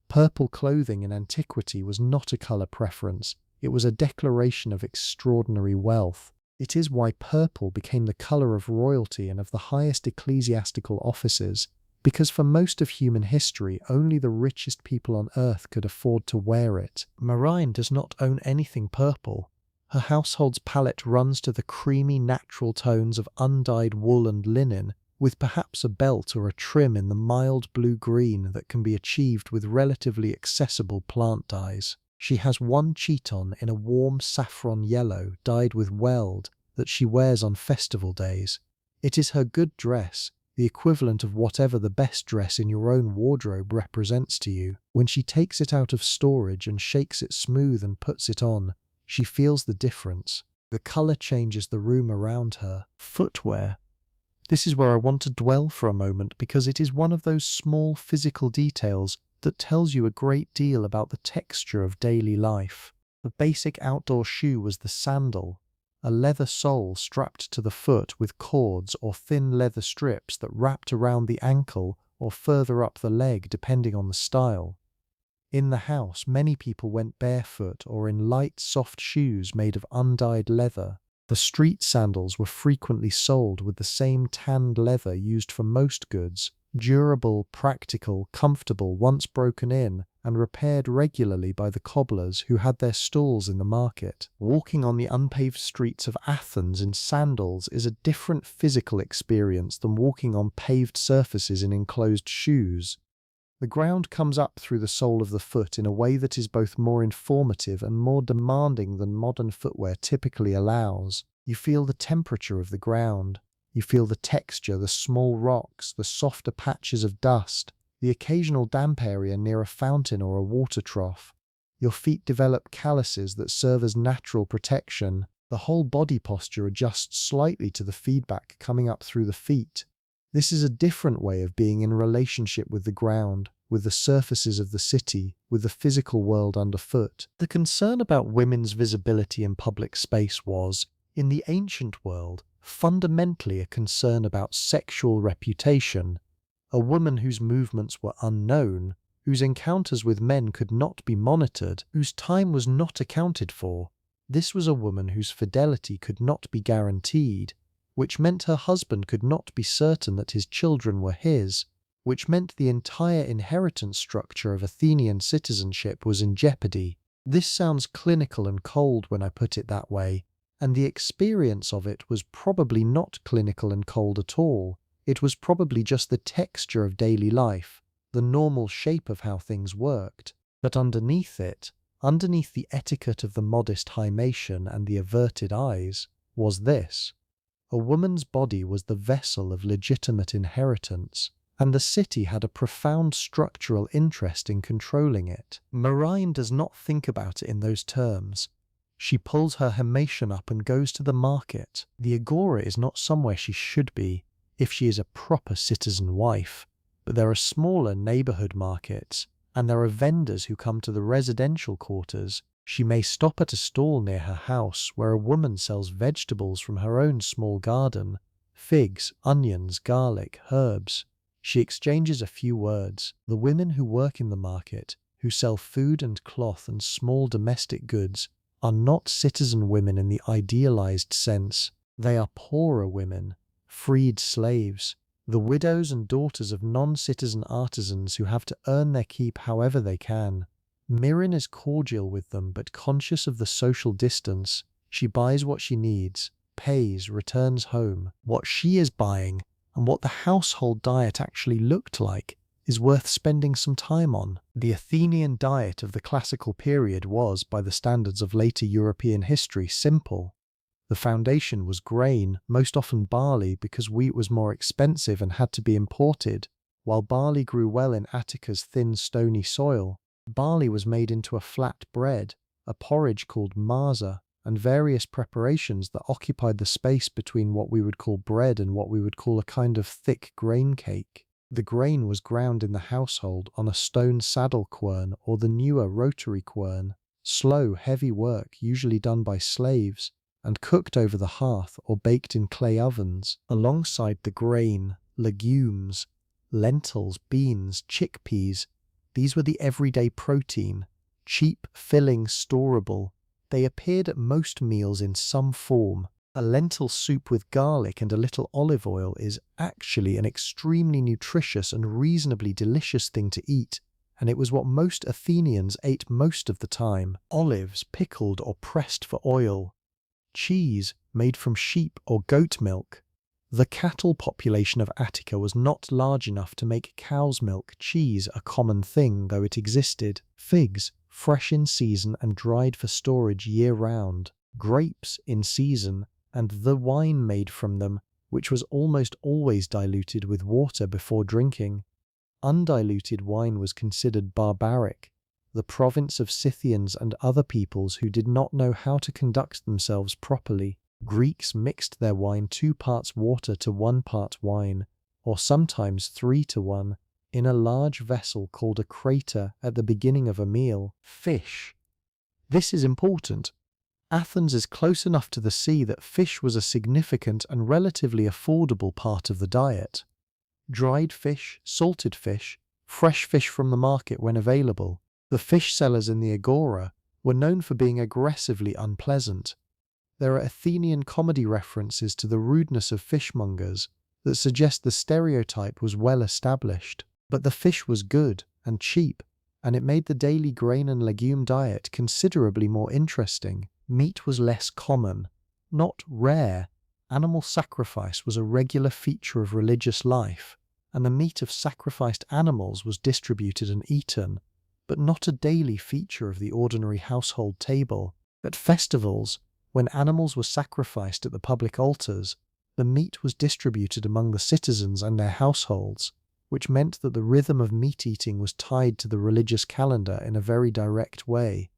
Purple clothing in antiquity was not a colour preference, it was a declaration of extraordinary wealth. It is why purple became the colour of royalty and of the highest ecclesiastical offices, because for most of human history only the richest people on earth could afford to wear it. Marine does not own anything purple. Her household's palette runs to the creamy natural tones of undyed wool and linen, with perhaps a belt or a trim in the mild blue-green that can be achieved with relatively accessible plant dyes. She has one chiton in a warm saffron yellow dyed with weld that she wears on festival days. It is her good dress, the equivalent of whatever the best dress in your own wardrobe represents to you. When she takes it out of storage and shakes it smooth and puts it on, she feels the difference. The colour changes the room around her. Footwear. This is where I want to dwell for a moment because it is one of those small physical details that tells you a great deal about the texture of daily life. The basic outdoor shoe was the sandal, a leather sole strapped to the foot with cords or thin leather strips that wrapped around the ankle or further up the leg depending on the style. In the house, many people went barefoot or in light, soft shoes made of undyed leather. The street sandals were frequently sold with the same tanned leather used for most goods, durable, practical, comfortable once broken in, and repaired regularly by the cobblers who had their stalls in the market. Walking on the unpaved streets of Athens in sandals is a different physical experience than walking on paved surfaces in enclosed shoes. The ground comes up through the sole of the foot in a way that is both more informative and more demanding than modern footwear typically allows. You feel the temperature of the ground. You feel the texture, the small rocks, the softer patches of dust, the occasional damp area near a fountain or a water trough. Your feet develop calluses that serve as natural protection. The whole body posture adjusts slightly to the feedback coming up through the feet. This is a different way of being in relationship with the ground, with the surfaces of the city, with the physical world underfoot. The concern about women's visibility in public space was, in the ancient world, fundamentally a concern about sexual reputation. A woman whose movements were unknown, whose encounters with men could not be monitored, whose time was not accounted for. This was a woman whose fidelity could not be guaranteed, which meant her husband could not be certain that his children were his, which meant the entire inheritance structure of Athenian citizenship was in jeopardy. This sounds clinical and cold when I put it that way, and the experience of it was probably not clinical and cold at all. It was probably just the texture of daily life, the normal shape of how things worked. But underneath it, underneath the etiquette of the modest hymation and the averted eyes, was this. A woman's body was the vessel of legitimate inheritance, and the city had a profound structural interest in controlling it. Marine does not think about it in those terms. She pulls her hymation up and goes to the market. The agora is not somewhere she should be, if she is a proper citizen wife, but there are smaller neighborhood markets, and there are vendors who come to the residential quarters. She may stop at a stall near her house where a woman sells vegetables from her own small garden, figs, onions, garlic, herbs. She exchanges a few words. The women who work in the market, who sell food and cloth and small domestic goods, are not citizen women in the idealized sense. They are poorer women, freed slaves, the widows and daughters of non-citizen artisans who have to earn their keep however they can. Mirren is cordial with them, but conscious of the social distance. She buys what she needs, pays, returns home. What she is buying, and what the household diet actually looked like, is worth spending some time on. The Athenian diet of the classical period was, by the standards of later European history, simple. The foundation was grain, most often barley because wheat was more expensive and had to be imported. While barley grew well in Attica's thin, stony soil, barley was made into a flat bread, a porridge called marza, and various preparations that occupied the space between what we would call bread and what we would call a kind of thick grain cake. The grain was ground in the household on a stone saddle quern or the newer rotary quern, slow, heavy work usually done by slaves, and cooked over the hearth or baked in clay ovens. Alongside the grain, legumes, lentils, beans, chickpeas. These were the everyday protein, cheap, filling, storable. They appeared at most meals in some form. A lentil soup with garlic and a little olive oil is actually an extremely nutritious and reasonably delicious thing to eat, and it was what most Athenians ate most of the time. Olives pickled or pressed for oil. Cheese made from sheep or goat milk. The cattle population of Attica was not large enough to make cow's milk cheese a common thing, though it existed. Figs, fresh in season and dried for storage year-round. Grapes in season, and the wine made from them, which was almost always diluted with water before drinking. Undiluted wine was considered barbaric, the province of Scythians and other peoples who did not know how to conduct themselves properly. Greeks mixed their wine 2 parts water to 1 part wine, or sometimes 3 to 1, in a large vessel called a crater at the beginning of a meal. Fish. This is important. Athens is close enough to the sea that fish was a significant and relatively affordable part of the diet. Dried fish, salted fish, fresh fish from the market when available. The fish sellers in the agora were known for being aggressively unpleasant. There are Athenian comedy references to the rudeness of fishmongers that suggest the stereotype was well established. But the fish was good and cheap, and it made the daily grain and legume diet considerably more interesting. Meat was less common, not rare. Animal sacrifice was a regular feature of religious life. and the meat of sacrificed animals was distributed and eaten, but not a daily feature of the ordinary household table. At festivals, when animals were sacrificed at the public altars, the meat was distributed among the citizens and their households, which meant that the rhythm of meat-eating was tied to the religious calendar in a very direct way.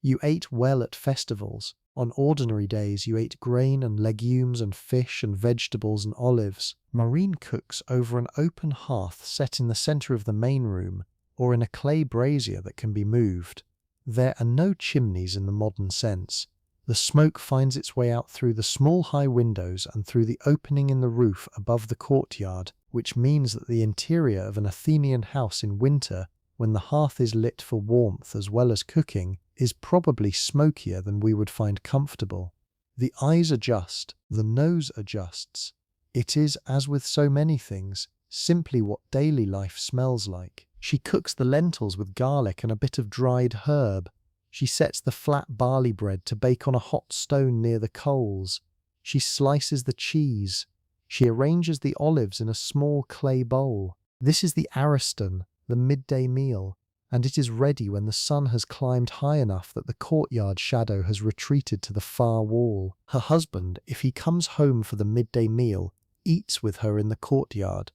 You ate well at festivals. On ordinary days you ate grain and legumes and fish and vegetables and olives. Marine cooks over an open hearth set in the centre of the main room, or in a clay brazier that can be moved. There are no chimneys in the modern sense. The smoke finds its way out through the small high windows and through the opening in the roof above the courtyard, which means that the interior of an Athenian house in winter, when the hearth is lit for warmth as well as cooking, is probably smokier than we would find comfortable. The eyes adjust, the nose adjusts. It is, as with so many things, simply what daily life smells like. She cooks the lentils with garlic and a bit of dried herb. She sets the flat barley bread to bake on a hot stone near the coals. She slices the cheese. She arranges the olives in a small clay bowl. This is the ariston, the midday meal, and it is ready when the sun has climbed high enough that the courtyard shadow has retreated to the far wall. Her husband, if he comes home for the midday meal, eats with her in the courtyard.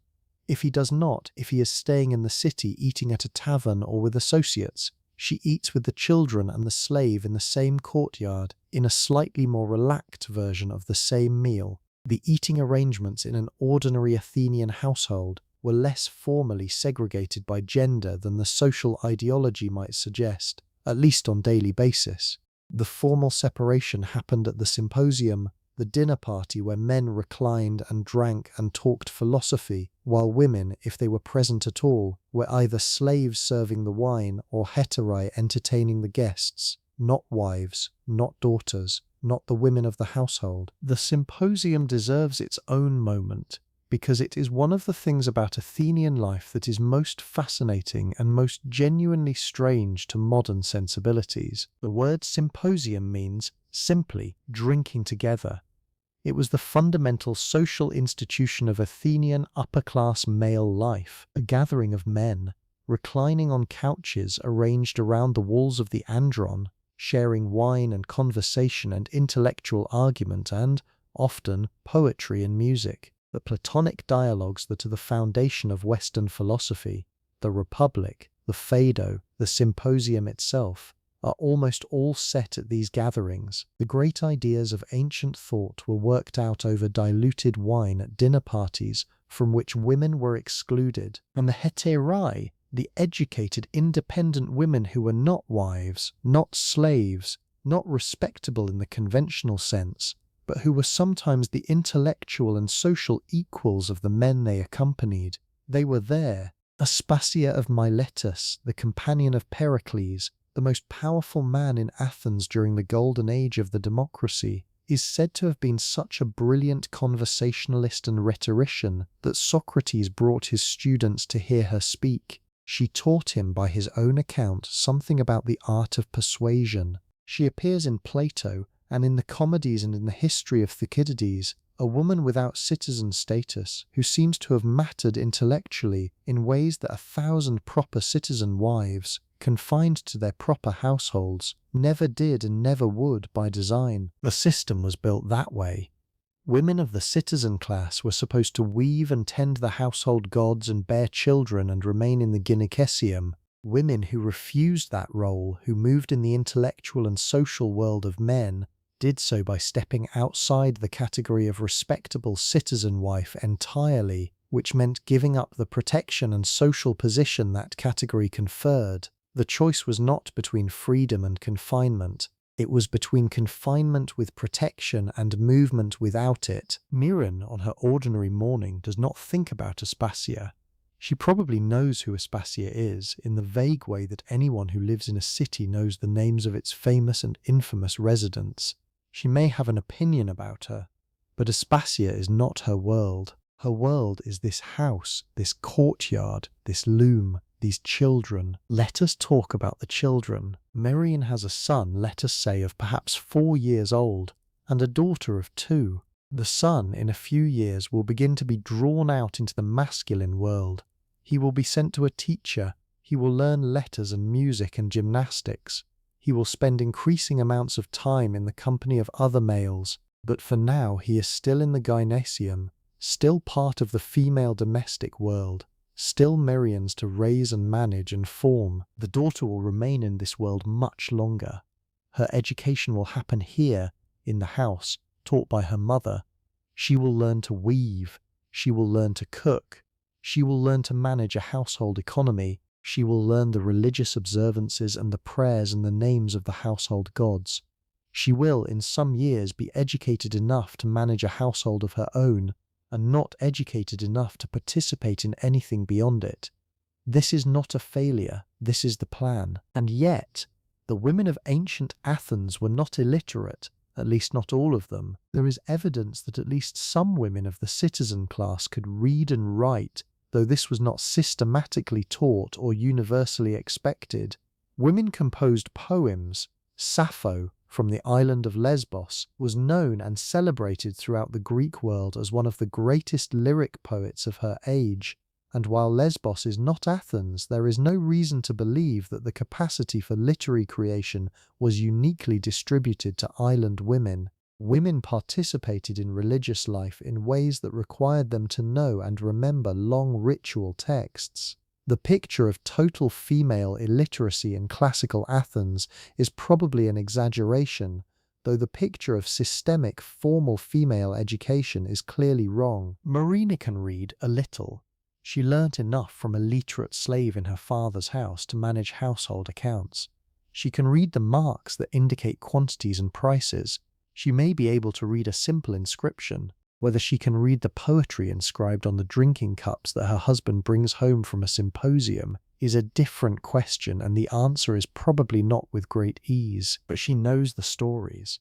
If he does not, if he is staying in the city eating at a tavern or with associates, she eats with the children and the slave in the same courtyard, in a slightly more relaxed version of the same meal. The eating arrangements in an ordinary Athenian household were less formally segregated by gender than the social ideology might suggest, at least on daily basis. The formal separation happened at the symposium, the dinner party where men reclined and drank and talked philosophy, while women, if they were present at all, were either slaves serving the wine or heterae entertaining the guests, not wives, not daughters, not the women of the household. The symposium deserves its own moment, because it is one of the things about Athenian life that is most fascinating and most genuinely strange to modern sensibilities. The word symposium means simply drinking together. It was the fundamental social institution of Athenian upper-class male life, a gathering of men, reclining on couches arranged around the walls of the andron, sharing wine and conversation and intellectual argument and, often, poetry and music. The Platonic dialogues that are the foundation of Western philosophy, the Republic, the Phaedo, the Symposium itself, are almost all set at these gatherings. The great ideas of ancient thought were worked out over diluted wine at dinner parties from which women were excluded, and the heterae, the educated, independent women who were not wives, not slaves, not respectable in the conventional sense, but who were sometimes the intellectual and social equals of the men they accompanied. They were there. Aspasia of Miletus, the companion of Pericles, the most powerful man in Athens during the golden age of the democracy, is said to have been such a brilliant conversationalist and rhetorician that Socrates brought his students to hear her speak. She taught him, by his own account, something about the art of persuasion. She appears in Plato, and in the comedies and in the history of Thucydides, a woman without citizen status who seems to have mattered intellectually in ways that 1,000 proper citizen wives, confined to their proper households, never did and never would by design. The system was built that way. Women of the citizen class were supposed to weave and tend the household gods and bear children and remain in the gynececium. Women who refused that role, who moved in the intellectual and social world of men, did so by stepping outside the category of respectable citizen wife entirely, which meant giving up the protection and social position that category conferred. The choice was not between freedom and confinement. It was between confinement with protection and movement without it. Myrrhine, on her ordinary morning, does not think about Aspasia. She probably knows who Aspasia is, in the vague way that anyone who lives in a city knows the names of its famous and infamous residents. She may have an opinion about her, but Aspasia is not her world. Her world is this house, this courtyard, this loom, these children. Let us talk about the children. Myrrhine has a son, let us say, of perhaps 4 years old, and a daughter of 2. The son, in a few years, will begin to be drawn out into the masculine world. He will be sent to a teacher. He will learn letters and music and gymnastics. He will spend increasing amounts of time in the company of other males. But for now, he is still in the gynecium, still part of the female domestic world, still Miriam's to raise and manage and form. The daughter will remain in this world much longer. Her education will happen here, in the house, taught by her mother. She will learn to weave. She will learn to cook. She will learn to manage a household economy. She will learn the religious observances and the prayers and the names of the household gods. She will, in some years, be educated enough to manage a household of her own, and not educated enough to participate in anything beyond it. This is not a failure, this is the plan. And yet, the women of ancient Athens were not illiterate, at least not all of them. There is evidence that at least some women of the citizen class could read and write, though this was not systematically taught or universally expected. Women composed poems. Sappho, from the island of Lesbos, was known and celebrated throughout the Greek world as one of the greatest lyric poets of her age. And while Lesbos is not Athens, there is no reason to believe that the capacity for literary creation was uniquely distributed to island women. Women participated in religious life in ways that required them to know and remember long ritual texts. The picture of total female illiteracy in classical Athens is probably an exaggeration, though the picture of systemic, formal female education is clearly wrong. Marina can read a little. She learnt enough from a literate slave in her father's house to manage household accounts. She can read the marks that indicate quantities and prices. She may be able to read a simple inscription. Whether she can read the poetry inscribed on the drinking cups that her husband brings home from a symposium is a different question, and the answer is probably not with great ease, but she knows the stories.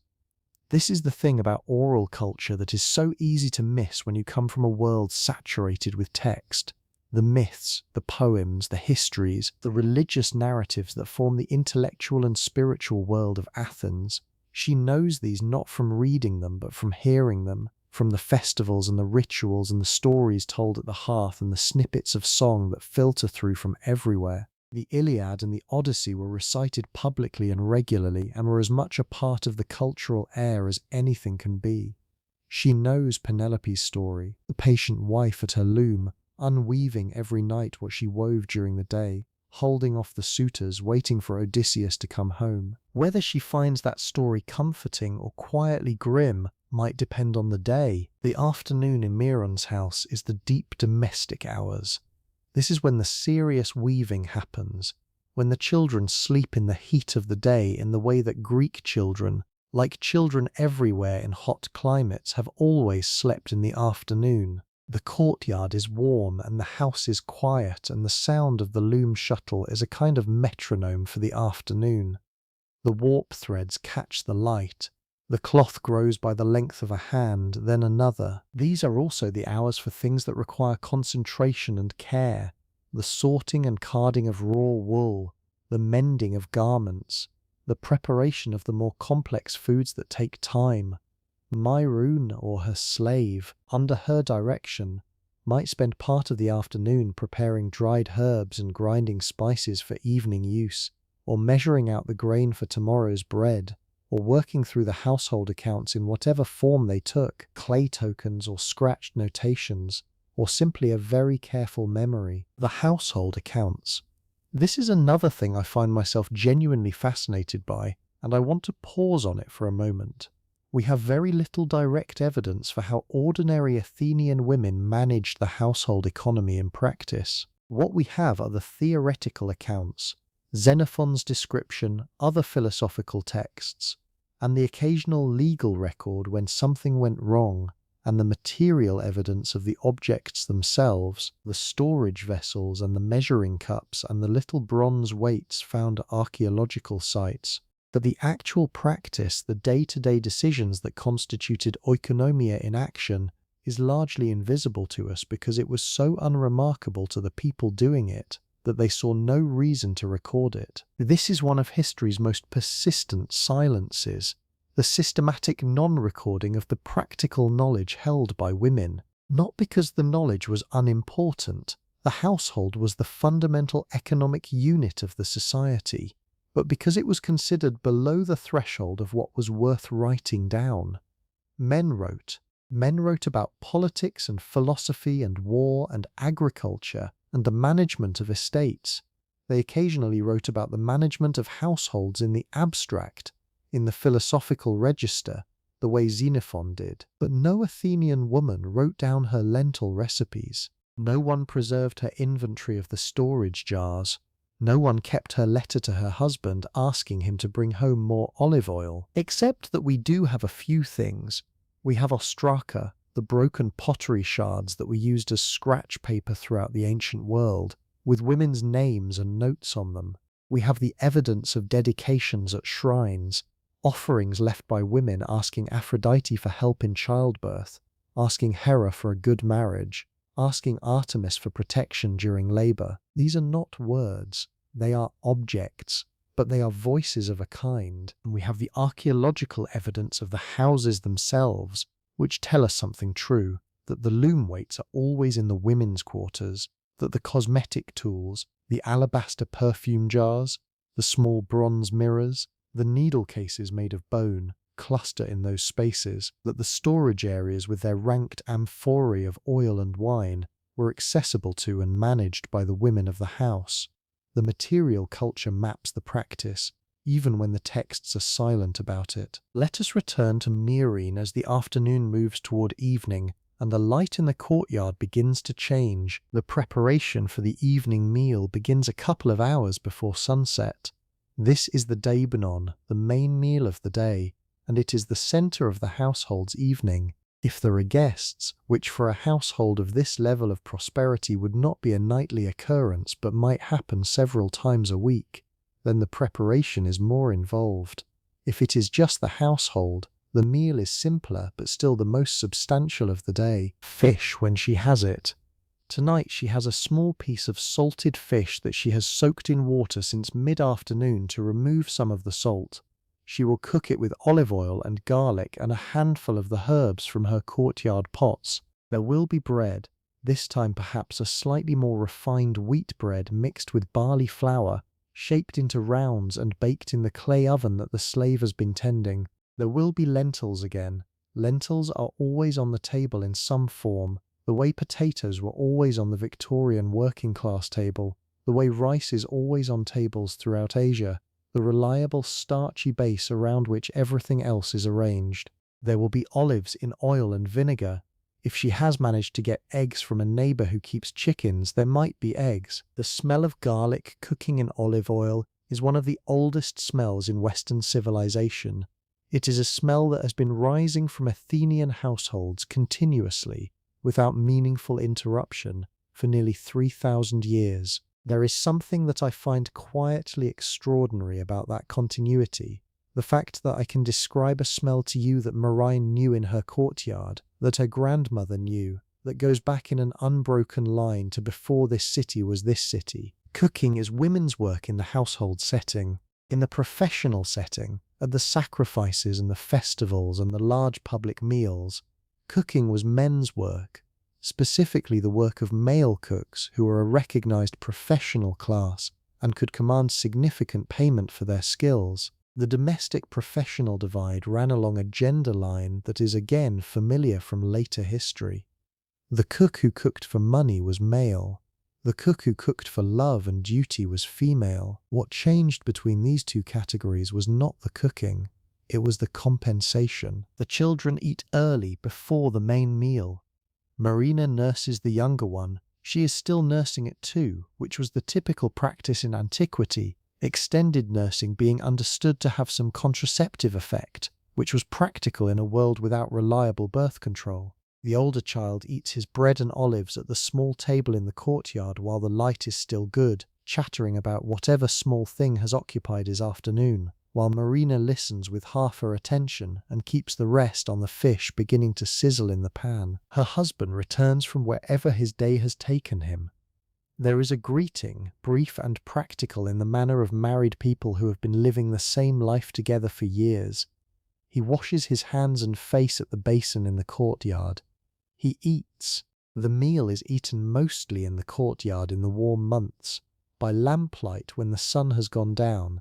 This is the thing about oral culture that is so easy to miss when you come from a world saturated with text. The myths, the poems, the histories, the religious narratives that form the intellectual and spiritual world of Athens. She knows these not from reading them, but from hearing them, from the festivals and the rituals and the stories told at the hearth and the snippets of song that filter through from everywhere. The Iliad and the Odyssey were recited publicly and regularly and were as much a part of the cultural air as anything can be. She knows Penelope's story, the patient wife at her loom, unweaving every night what she wove during the day, holding off the suitors, waiting for Odysseus to come home. Whether she finds that story comforting or quietly grim might depend on the day. The afternoon in Myrron's house is the deep domestic hours. This is when the serious weaving happens, when the children sleep in the heat of the day in the way that Greek children, like children everywhere in hot climates, have always slept in the afternoon. The courtyard is warm and the house is quiet, and the sound of the loom shuttle is a kind of metronome for the afternoon. The warp threads catch the light. The cloth grows by the length of a hand, then another. These are also the hours for things that require concentration and care. The sorting and carding of raw wool, the mending of garments, the preparation of the more complex foods that take time. Myrrhine, or her slave, under her direction, might spend part of the afternoon preparing dried herbs and grinding spices for evening use, or measuring out the grain for tomorrow's bread, or working through the household accounts in whatever form they took, clay tokens or scratched notations, or simply a very careful memory. The household accounts. This is another thing I find myself genuinely fascinated by, and I want to pause on it for a moment. We have very little direct evidence for how ordinary Athenian women managed the household economy in practice. What we have are the theoretical accounts, Xenophon's description, other philosophical texts, and the occasional legal record when something went wrong, and the material evidence of the objects themselves, the storage vessels and the measuring cups and the little bronze weights found at archaeological sites. But the actual practice, the day-to-day decisions that constituted oikonomia in action, is largely invisible to us because it was so unremarkable to the people doing it that they saw no reason to record it. This is one of history's most persistent silences. the systematic non-recording of the practical knowledge held by women. Not because the knowledge was unimportant, the household was the fundamental economic unit of the society, but because it was considered below the threshold of what was worth writing down. Men wrote. Men wrote about politics and philosophy and war and agriculture and the management of estates. They occasionally wrote about the management of households in the abstract, in the philosophical register, the way Xenophon did. But no Athenian woman wrote down her lentil recipes. No one preserved her inventory of the storage jars. No one kept her letter to her husband asking him to bring home more olive oil. Except that we do have a few things. We have ostraka, the broken pottery shards that were used as scratch paper throughout the ancient world, with women's names and notes on them. We have the evidence of dedications at shrines, offerings left by women asking Aphrodite for help in childbirth, asking Hera for a good marriage, asking Artemis for protection during labor. These are not words, they are objects, but they are voices of a kind. And we have the archaeological evidence of the houses themselves, which tell us something true, that the loom weights are always in the women's quarters, that the cosmetic tools, the alabaster perfume jars, the small bronze mirrors, the needle cases made of bone, cluster in those spaces, that the storage areas with their ranked amphorae of oil and wine were accessible to and managed by the women of the house. The material culture maps the practice, even when the texts are silent about it. Let us return to Myrine as the afternoon moves toward evening and the light in the courtyard begins to change. The preparation for the evening meal begins a couple of hours before sunset. This is the deibonon, the main meal of the day, and it is the center of the household's evening. If there are guests, which for a household of this level of prosperity would not be a nightly occurrence but might happen several times a week, then the preparation is more involved. If it is just the household, the meal is simpler but still the most substantial of the day. Fish when she has it. Tonight she has a small piece of salted fish that she has soaked in water since mid-afternoon to remove some of the salt. She will cook it with olive oil and garlic and a handful of the herbs from her courtyard pots. There will be bread, this time perhaps a slightly more refined wheat bread mixed with barley flour, shaped into rounds and baked in the clay oven that the slave has been tending. There will be lentils again. Lentils are always on the table in some form, the way potatoes were always on the Victorian working class table, the way rice is always on tables throughout Asia, the reliable starchy base around which everything else is arranged. There will be olives in oil and vinegar. If she has managed to get eggs from a neighbor who keeps chickens, there might be eggs. The smell of garlic cooking in olive oil is one of the oldest smells in Western civilization. It is a smell that has been rising from Athenian households continuously, without meaningful interruption, for nearly 3,000 years. There is something that I find quietly extraordinary about that continuity, the fact that I can describe a smell to you that Myrine knew in her courtyard, that her grandmother knew, that goes back in an unbroken line to before this city was this city. Cooking is women's work in the household setting. In the professional setting, at the sacrifices and the festivals and the large public meals, cooking was men's work. Specifically the work of male cooks who were a recognized professional class and could command significant payment for their skills. The domestic professional divide ran along a gender line that is again familiar from later history. The cook who cooked for money was male. The cook who cooked for love and duty was female. What changed between these two categories was not the cooking, it was the compensation. The children eat early before the main meal. Marina nurses the younger one. She is still nursing it too, which was the typical practice in antiquity, extended nursing being understood to have some contraceptive effect, which was practical in a world without reliable birth control. The older child eats his bread and olives at the small table in the courtyard while the light is still good, chattering about whatever small thing has occupied his afternoon, while Marina listens with half her attention and keeps the rest on the fish beginning to sizzle in the pan. Her husband returns from wherever his day has taken him. There is a greeting, brief and practical in the manner of married people who have been living the same life together for years. He washes his hands and face at the basin in the courtyard. He eats. The meal is eaten mostly in the courtyard in the warm months, by lamplight when the sun has gone down,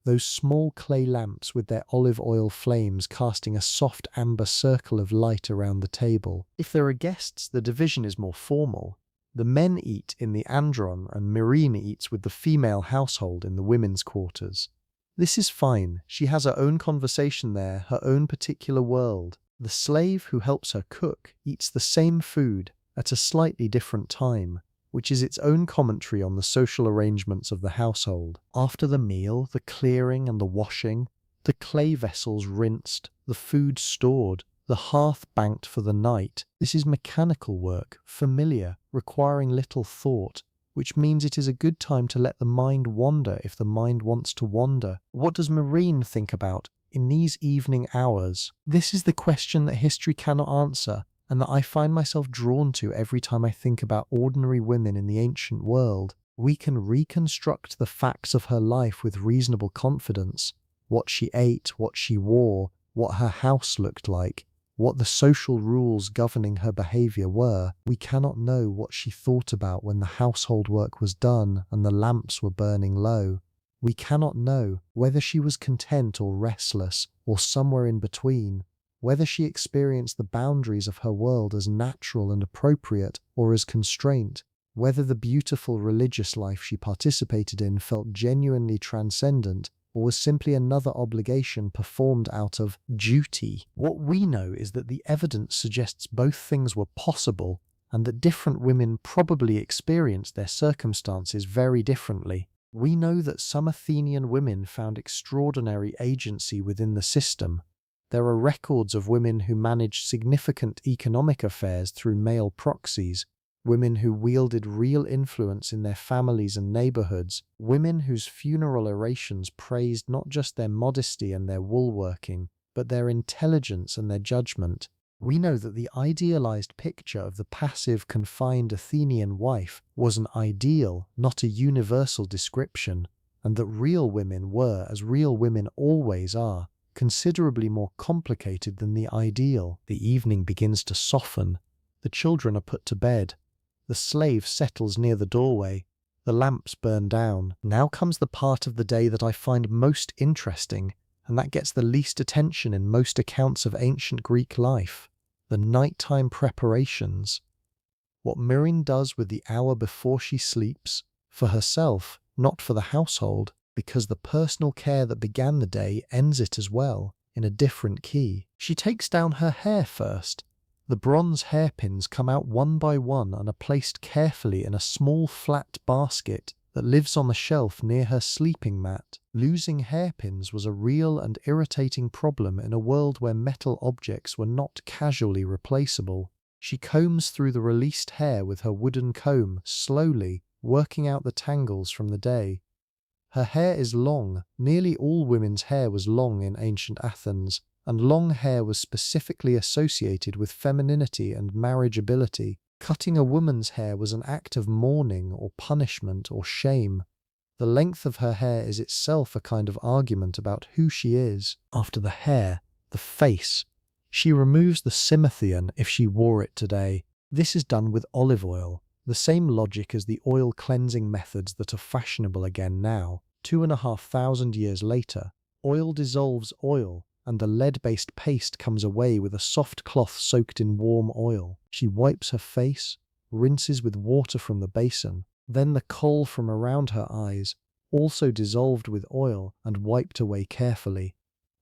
those small clay lamps with their olive oil flames casting a soft amber circle of light around the table. If there are guests, the division is more formal. The men eat in the andron and Myrrhine eats with the female household in the women's quarters. This is fine. She has her own conversation there, her own particular world. The slave who helps her cook eats the same food at a slightly different time, which is its own commentary on the social arrangements of the household. After the meal, the clearing and the washing, the clay vessels rinsed, the food stored, the hearth banked for the night. This is mechanical work, familiar, requiring little thought, which means it is a good time to let the mind wander if the mind wants to wander. What does Myrrhine think about in these evening hours? This is the question that history cannot answer, and that I find myself drawn to every time I think about ordinary women in the ancient world. We can reconstruct the facts of her life with reasonable confidence. What she ate, what she wore, what her house looked like, what the social rules governing her behaviour were. We cannot know what she thought about when the household work was done and the lamps were burning low. We cannot know whether she was content or restless, or somewhere in between, whether she experienced the boundaries of her world as natural and appropriate or as constraint, whether the beautiful religious life she participated in felt genuinely transcendent or was simply another obligation performed out of duty. What we know is that the evidence suggests both things were possible and that different women probably experienced their circumstances very differently. We know that some Athenian women found extraordinary agency within the system. There are records of women who managed significant economic affairs through male proxies, women who wielded real influence in their families and neighborhoods, women whose funeral orations praised not just their modesty and their woolworking, but their intelligence and their judgment. We know that the idealized picture of the passive, confined Athenian wife was an ideal, not a universal description, and that real women were, as real women always are, considerably more complicated than the ideal. The evening begins to soften. The children are put to bed. The slave settles near the doorway. The lamps burn down. Now comes the part of the day that I find most interesting, and that gets the least attention in most accounts of ancient Greek life: the nighttime preparations. What Myrrhine does with the hour before she sleeps, for herself, not for the household, because the personal care that began the day ends it as well, in a different key. She takes down her hair first. The bronze hairpins come out one by one and are placed carefully in a small flat basket that lives on the shelf near her sleeping mat. Losing hairpins was a real and irritating problem in a world where metal objects were not casually replaceable. She combs through the released hair with her wooden comb, slowly, working out the tangles from the day. Her hair is long. Nearly all women's hair was long in ancient Athens, and long hair was specifically associated with femininity and marriageability. Cutting a woman's hair was an act of mourning or punishment or shame. The length of her hair is itself a kind of argument about who she is. After the hair, the face. She removes the psimythion if she wore it today. This is done with olive oil, the same logic as the oil cleansing methods that are fashionable again now. 2,500 years later, oil dissolves oil, and the lead-based paste comes away with a soft cloth soaked in warm oil. She wipes her face, rinses with water from the basin, then the kohl from around her eyes, also dissolved with oil and wiped away carefully.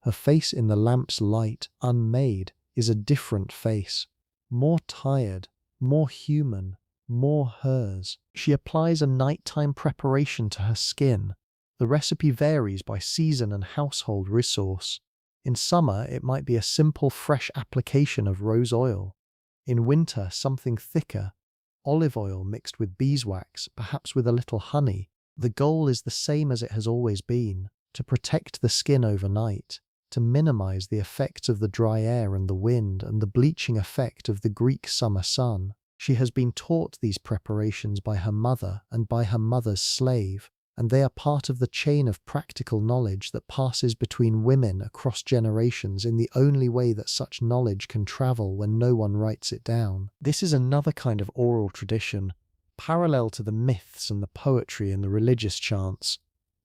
Her face in the lamp's light, unmade, is a different face, more tired, more human, more hers. She applies a nighttime preparation to her skin. The recipe varies by season and household resource. In summer, it might be a simple fresh application of rose oil. In winter, something thicker, olive oil mixed with beeswax, perhaps with a little honey. The goal is the same as it has always been: to protect the skin overnight, to minimize the effects of the dry air and the wind and the bleaching effect of the Greek summer sun. She has been taught these preparations by her mother and by her mother's slave. and they are part of the chain of practical knowledge that passes between women across generations in the only way that such knowledge can travel when no one writes it down. This is another kind of oral tradition, parallel to the myths and the poetry and the religious chants.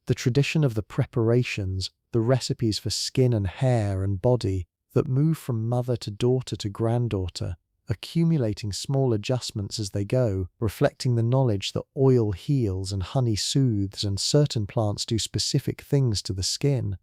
The tradition of the preparations, the recipes for skin and hair and body that move from mother to granddaughter, accumulating small adjustments as they go, reflecting the knowledge that oil heals and honey soothes and certain plants do specific things to the skin.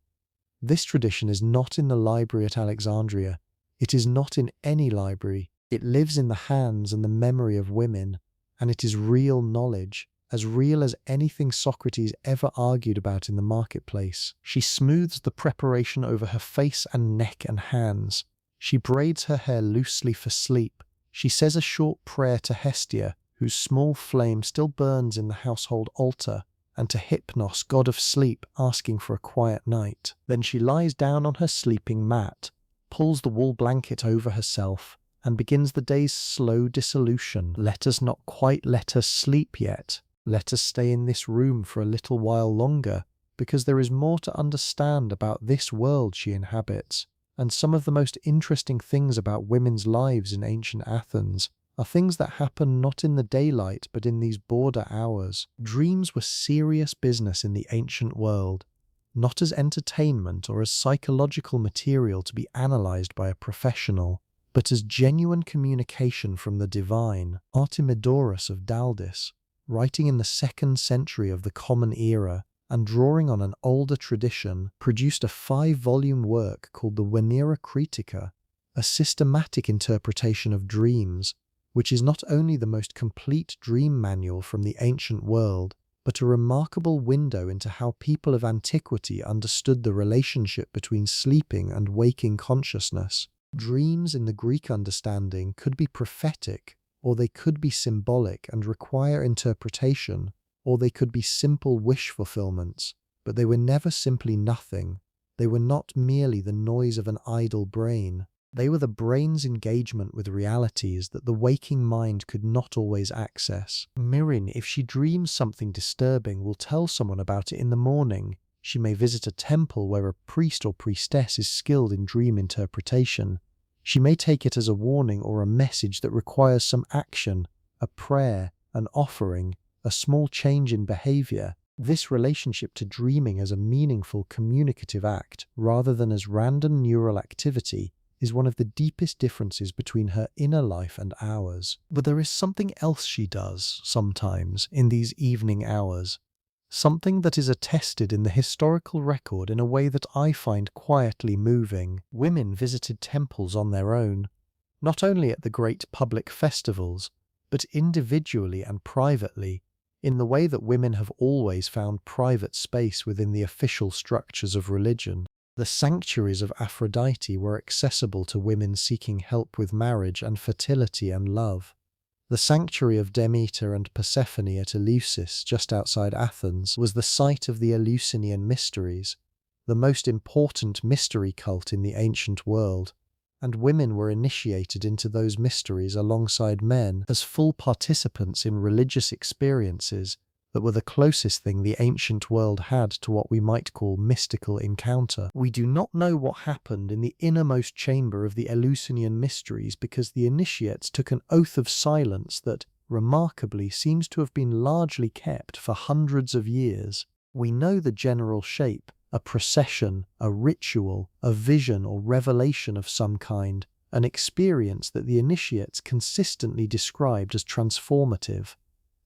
This tradition is not in the library at Alexandria. It is not in any library. It lives in the hands and the memory of women, and it is real knowledge, as real as anything Socrates ever argued about in the marketplace. She smooths the preparation over her face and neck and hands. She braids her hair loosely for sleep. She says a short prayer to Hestia, whose small flame still burns in the household altar, and to Hypnos, god of sleep, asking for a quiet night. Then she lies down on her sleeping mat, pulls the wool blanket over herself, and begins the day's slow dissolution. Let us not quite let her sleep yet. Let us stay in this room for a little while longer, because there is more to understand about this world she inhabits. And some of the most interesting things about women's lives in ancient Athens are things that happen not in the daylight but in these border hours. Dreams were serious business in the ancient world, not as entertainment or as psychological material to be analyzed by a professional, but as genuine communication from the divine. Artemidorus of Daldis, writing in the 2nd century of the Common Era, and drawing on an older tradition, produced a 5-volume work called the Venera Critica, a systematic interpretation of dreams, which is not only the most complete dream manual from the ancient world, but a remarkable window into how people of antiquity understood the relationship between sleeping and waking consciousness. Dreams in the Greek understanding could be prophetic, or they could be symbolic and require interpretation, or they could be simple wish fulfillments, but they were never simply nothing. They were not merely the noise of an idle brain. They were the brain's engagement with realities that the waking mind could not always access. Myrrhine, if she dreams something disturbing, will tell someone about it in the morning. She may visit a temple where a priest or priestess is skilled in dream interpretation. She may take it as a warning or a message that requires some action, a prayer, an offering, a small change in behavior. This relationship to dreaming as a meaningful communicative act rather than as random neural activity is one of the deepest differences between her inner life and ours. But there is something else she does sometimes in these evening hours, something that is attested in the historical record in a way that I find quietly moving. Women visited temples on their own, not only at the great public festivals, but individually and privately, in the way that women have always found private space within the official structures of religion. The sanctuaries of Aphrodite were accessible to women seeking help with marriage and fertility and love. The sanctuary of Demeter and Persephone at Eleusis, just outside Athens, was the site of the Eleusinian mysteries, the most important mystery cult in the ancient world, and women were initiated into those mysteries alongside men as full participants in religious experiences that were the closest thing the ancient world had to what we might call mystical encounter. We do not know what happened in the innermost chamber of the Eleusinian mysteries because the initiates took an oath of silence that, remarkably, seems to have been largely kept for hundreds of years. We know the general shape, a procession, a ritual, a vision or revelation of some kind, an experience that the initiates consistently described as transformative.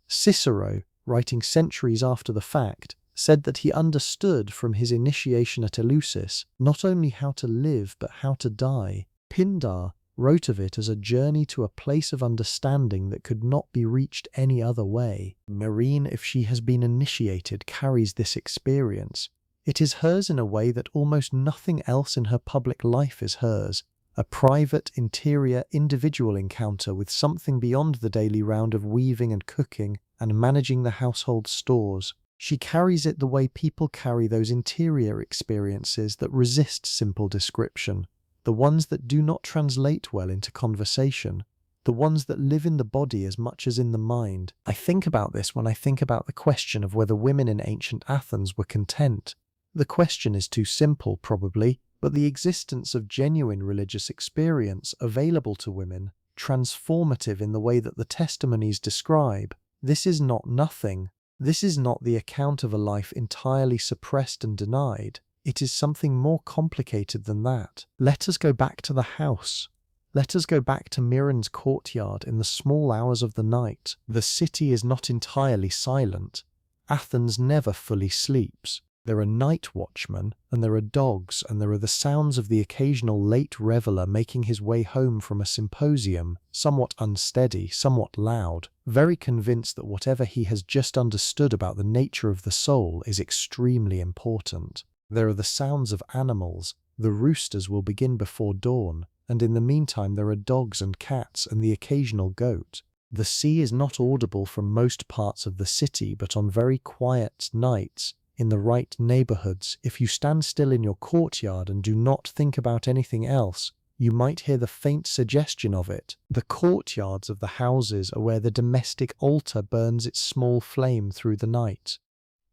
Cicero, writing centuries after the fact, said that he understood from his initiation at Eleusis not only how to live but how to die. Pindar wrote of it as a journey to a place of understanding that could not be reached any other way. Myrrhine, if she has been initiated, carries this experience. It is hers in a way that almost nothing else in her public life is hers, a private, interior, individual encounter with something beyond the daily round of weaving and cooking and managing the household stores. She carries it the way people carry those interior experiences that resist simple description, the ones that do not translate well into conversation. the ones that live in the body as much as in the mind. I think about this when I think about the question of whether women in ancient Athens were content. The question is too simple, probably, but the existence of genuine religious experience available to women, transformative in the way that the testimonies describe, this is not nothing. This is not the account of a life entirely suppressed and denied. It is something more complicated than that. Let us go back to the house. Let us go back to Myrrhon's courtyard in the small hours of the night. The city is not entirely silent. Athens never fully sleeps. There are night watchmen, and there are dogs, and there are the sounds of the occasional late reveller making his way home from a symposium, somewhat unsteady, somewhat loud, very convinced that whatever he has just understood about the nature of the soul is extremely important. There are the sounds of animals. The roosters will begin before dawn, and in the meantime there are dogs and cats and the occasional goat. The sea is not audible from most parts of the city, but on very quiet nights, in the right neighborhoods, if you stand still in your courtyard and do not think about anything else, you might hear the faint suggestion of it. The courtyards of the houses are where the domestic altar burns its small flame through the night.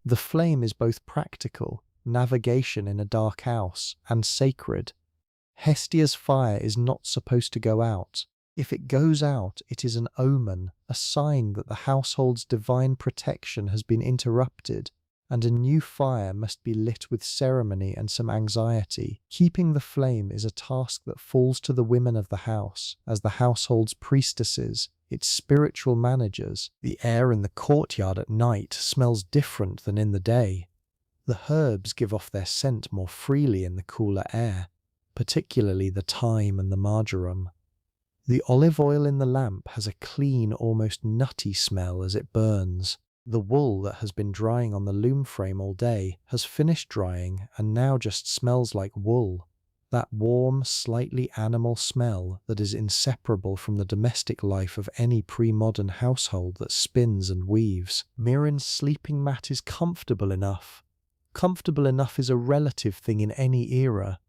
The flame is both practical, navigation in a dark house, and sacred. Hestia's fire is not supposed to go out. If it goes out, it is an omen, a sign that the household's divine protection has been interrupted, and a new fire must be lit with ceremony and some anxiety. Keeping the flame is a task that falls to the women of the house, as the household's priestesses, its spiritual managers. The air in the courtyard at night smells different than in the day. The herbs give off their scent more freely in the cooler air, particularly the thyme and the marjoram. The olive oil in the lamp has a clean, almost nutty smell as it burns. The wool that has been drying on the loom frame all day has finished drying and now just smells like wool. That warm, slightly animal smell that is inseparable from the domestic life of any pre-modern household that spins and weaves. Myrrhon's sleeping mat is comfortable enough. Comfortable enough is a relative thing in any era.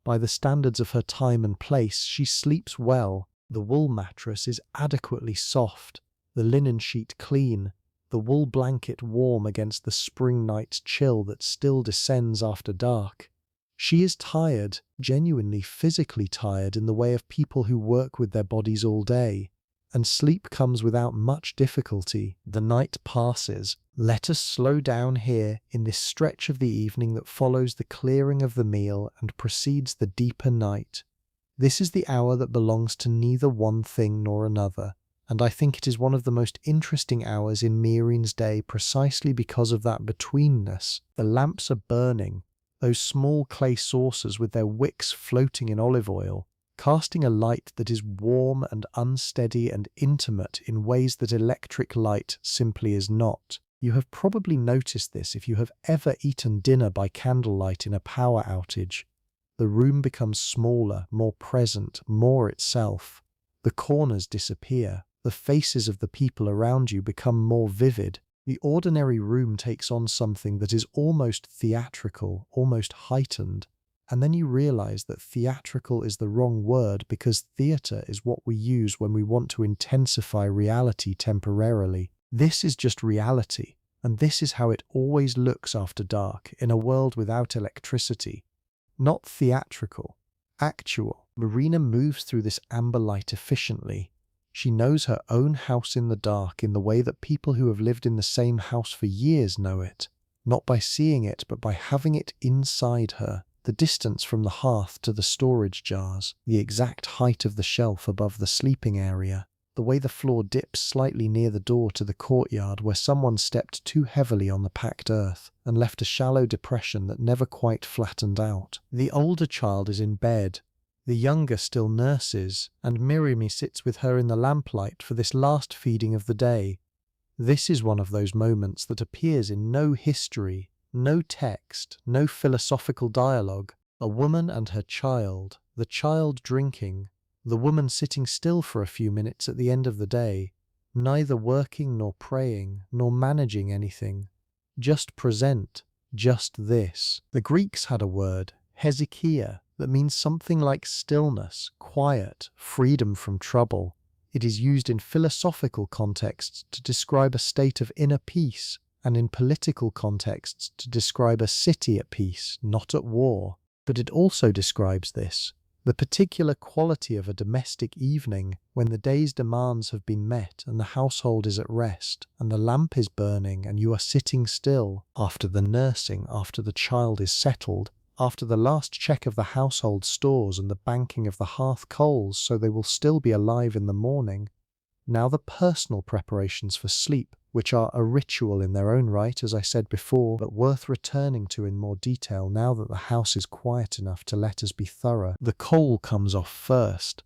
By the standards of her time and place, she sleeps well. The wool mattress is adequately soft, the linen sheet clean, the wool blanket warm against the spring night chill that still descends after dark. She is tired, genuinely physically tired in the way of people who work with their bodies all day, and sleep comes without much difficulty. The night passes. Let us slow down here in this stretch of the evening that follows the clearing of the meal and precedes the deeper night. This is the hour that belongs to neither one thing nor another, and I think it is one of the most interesting hours in Myrrhone's day precisely because of that betweenness. The lamps are burning, those small clay saucers with their wicks floating in olive oil, casting a light that is warm and unsteady and intimate in ways that electric light simply is not. You have probably noticed this if you have ever eaten dinner by candlelight in a power outage. The room becomes smaller, more present, more itself. The corners disappear. The faces of the people around you become more vivid. The ordinary room takes on something that is almost theatrical, almost heightened. And then you realize that theatrical is the wrong word because theatre is what we use when we want to intensify reality temporarily. This is just reality, and this is how it always looks after dark in a world without electricity. Not theatrical, actual. Marina moves through this amber light efficiently. She knows her own house in the dark in the way that people who have lived in the same house for years know it, not by seeing it but by having it inside her. The distance from the hearth to the storage jars, the exact height of the shelf above the sleeping area, the way the floor dips slightly near the door to the courtyard where someone stepped too heavily on the packed earth and left a shallow depression that never quite flattened out. The older child is in bed. The younger still nurses, and Miriam sits with her in the lamplight for this last feeding of the day. This is one of those moments that appears in no history, no text, no philosophical dialogue. A woman and her child, the child drinking, the woman sitting still for a few minutes at the end of the day, neither working nor praying, nor managing anything. Just present, just this. The Greeks had a word, hesychia, that means something like stillness, quiet, freedom from trouble. It is used in philosophical contexts to describe a state of inner peace, and in political contexts to describe a city at peace, not at war. But it also describes this, the particular quality of a domestic evening when the day's demands have been met and the household is at rest and the lamp is burning and you are sitting still after the nursing, after the child is settled, after the last check of the household stores and the banking of the hearth coals so they will still be alive in the morning. Now the personal preparations for sleep, which are a ritual in their own right, as I said before, but worth returning to in more detail now that the house is quiet enough to let us be thorough. The coal comes off first.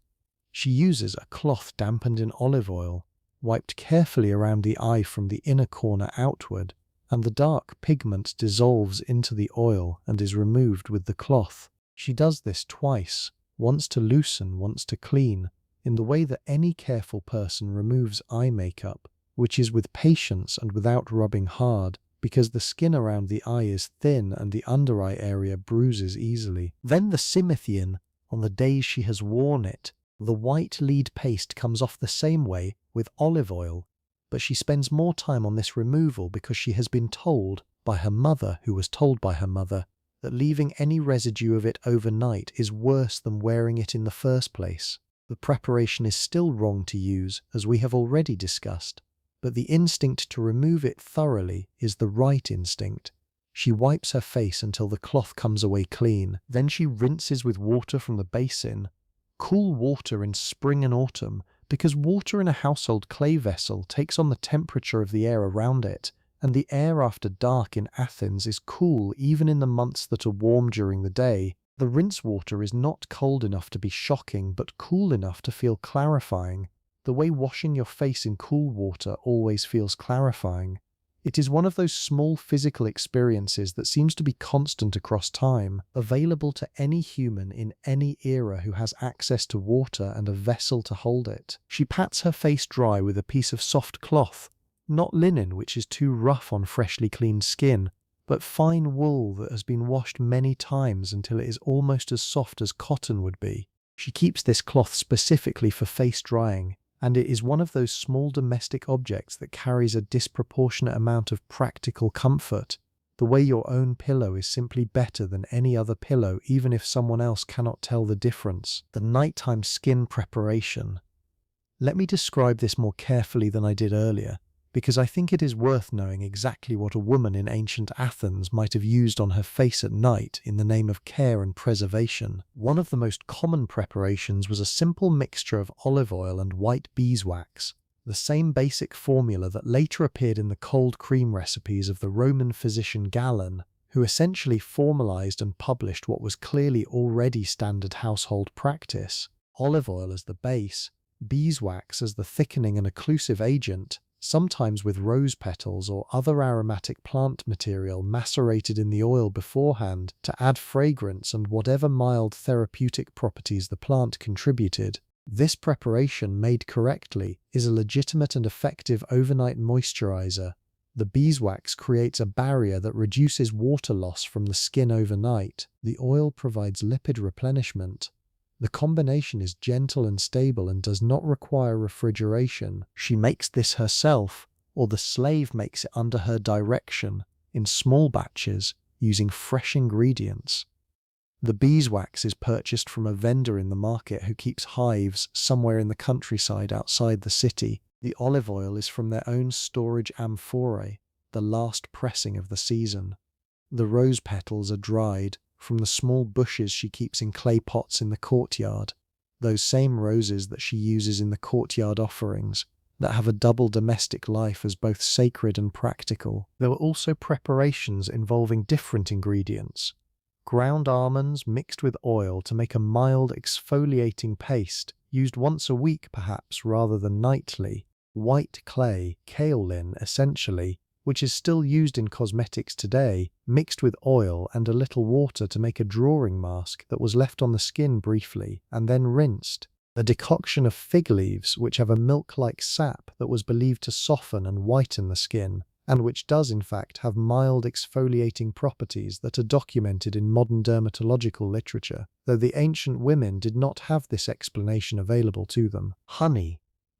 She uses a cloth dampened in olive oil, wiped carefully around the eye from the inner corner outward, and the dark pigment dissolves into the oil and is removed with the cloth. She does this twice, once to loosen, once to clean, in the way that any careful person removes eye makeup, which is with patience and without rubbing hard, because the skin around the eye is thin and the under eye area bruises easily. Then the psimythion, on the days she has worn it, the white lead paste comes off the same way with olive oil, but she spends more time on this removal because she has been told by her mother, who was told by her mother, that leaving any residue of it overnight is worse than wearing it in the first place. The preparation is still wrong to use, as we have already discussed, but the instinct to remove it thoroughly is the right instinct. She wipes her face until the cloth comes away clean. Then she rinses with water from the basin. Cool water in spring and autumn, because water in a household clay vessel takes on the temperature of the air around it, and the air after dark in Athens is cool even in the months that are warm during the day. The rinse water is not cold enough to be shocking, but cool enough to feel clarifying, the way washing your face in cool water always feels clarifying. It is one of those small physical experiences that seems to be constant across time, available to any human in any era who has access to water and a vessel to hold it. She pats her face dry with a piece of soft cloth, not linen, which is too rough on freshly cleaned skin, but fine wool that has been washed many times until it is almost as soft as cotton would be. She keeps this cloth specifically for face drying, and it is one of those small domestic objects that carries a disproportionate amount of practical comfort, the way your own pillow is simply better than any other pillow even if someone else cannot tell the difference. The nighttime skin preparation. Let me describe this more carefully than I did earlier, because I think it is worth knowing exactly what a woman in ancient Athens might have used on her face at night in the name of care and preservation. One of the most common preparations was a simple mixture of olive oil and white beeswax, the same basic formula that later appeared in the cold cream recipes of the Roman physician Galen, who essentially formalized and published what was clearly already standard household practice. Olive oil as the base, beeswax as the thickening and occlusive agent, sometimes with rose petals or other aromatic plant material macerated in the oil beforehand to add fragrance and whatever mild therapeutic properties the plant contributed. This preparation, made correctly, is a legitimate and effective overnight moisturizer. The beeswax creates a barrier that reduces water loss from the skin overnight. The oil provides lipid replenishment. The combination is gentle and stable and does not require refrigeration. She makes this herself, or the slave makes it under her direction, in small batches, using fresh ingredients. The beeswax is purchased from a vendor in the market who keeps hives somewhere in the countryside outside the city. The olive oil is from their own storage amphorae, the last pressing of the season. The rose petals are dried from the small bushes she keeps in clay pots in the courtyard, those same roses that she uses in the courtyard offerings, that have a double domestic life as both sacred and practical. There were also preparations involving different ingredients. Ground almonds mixed with oil to make a mild exfoliating paste, used once a week perhaps rather than nightly. White clay, kaolin essentially, which is still used in cosmetics today, mixed with oil and a little water to make a drawing mask that was left on the skin briefly and then rinsed. A decoction of fig leaves which have a milk-like sap that was believed to soften and whiten the skin, and which does in fact have mild exfoliating properties that are documented in modern dermatological literature, though the ancient women did not have this explanation available to them. Honey.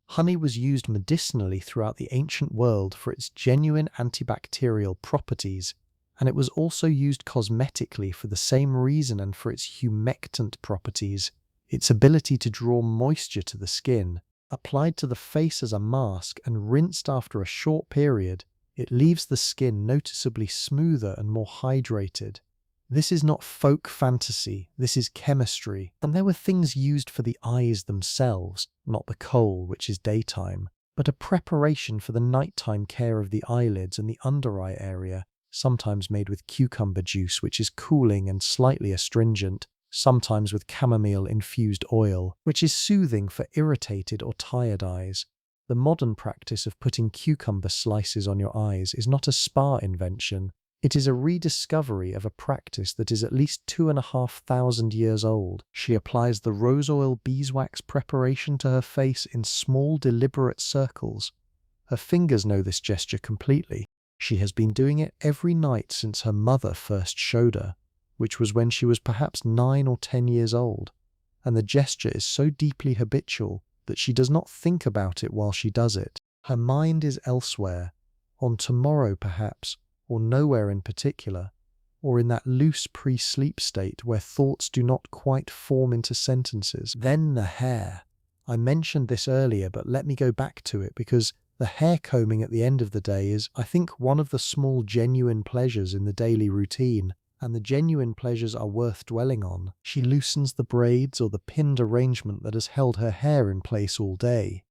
Honey was used medicinally throughout the ancient world for its genuine antibacterial properties, and it was also used cosmetically for the same reason and for its humectant properties, its ability to draw moisture to the skin. Applied to the face as a mask and rinsed after a short period, it leaves the skin noticeably smoother and more hydrated. This is not folk fantasy, this is chemistry. And there were things used for the eyes themselves, not the kohl, which is daytime, but a preparation for the nighttime care of the eyelids and the under-eye area, sometimes made with cucumber juice, which is cooling and slightly astringent, sometimes with chamomile-infused oil, which is soothing for irritated or tired eyes. The modern practice of putting cucumber slices on your eyes is not a spa invention. It is a rediscovery of a practice that is at least 2,500 years old. She applies the rose oil beeswax preparation to her face in small, deliberate circles. Her fingers know this gesture completely. She has been doing it every night since her mother first showed her, which was when she was perhaps 9 or 10 years old, and the gesture is so deeply habitual that she does not think about it while she does it. Her mind is elsewhere, on tomorrow perhaps, or nowhere in particular, or in that loose pre-sleep state where thoughts do not quite form into sentences. Then the hair. I mentioned this earlier, but let me go back to it because the hair combing at the end of the day is, I think, one of the small genuine pleasures in the daily routine, and the genuine pleasures are worth dwelling on. She loosens the braids or the pinned arrangement that has held her hair in place all day.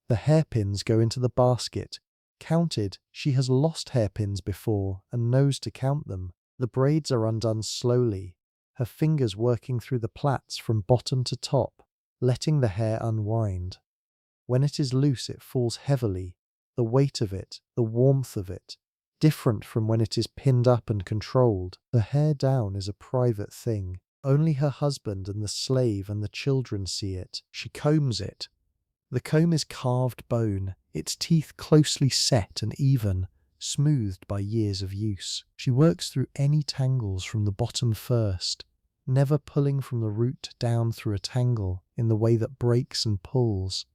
The hairpins go into the basket. Counted, she has lost hairpins before and knows to count them. The braids are undone slowly, her fingers working through the plaits from bottom to top, letting the hair unwind. When it is loose, it falls heavily, the weight of it, the warmth of it, different from when it is pinned up and controlled. The hair down is a private thing. Only her husband and the slave and the children see it. She combs it. The comb is carved bone, its teeth closely set and even, smoothed by years of use. She works through any tangles from the bottom first, never pulling from the root down through a tangle in the way that breaks and pulls.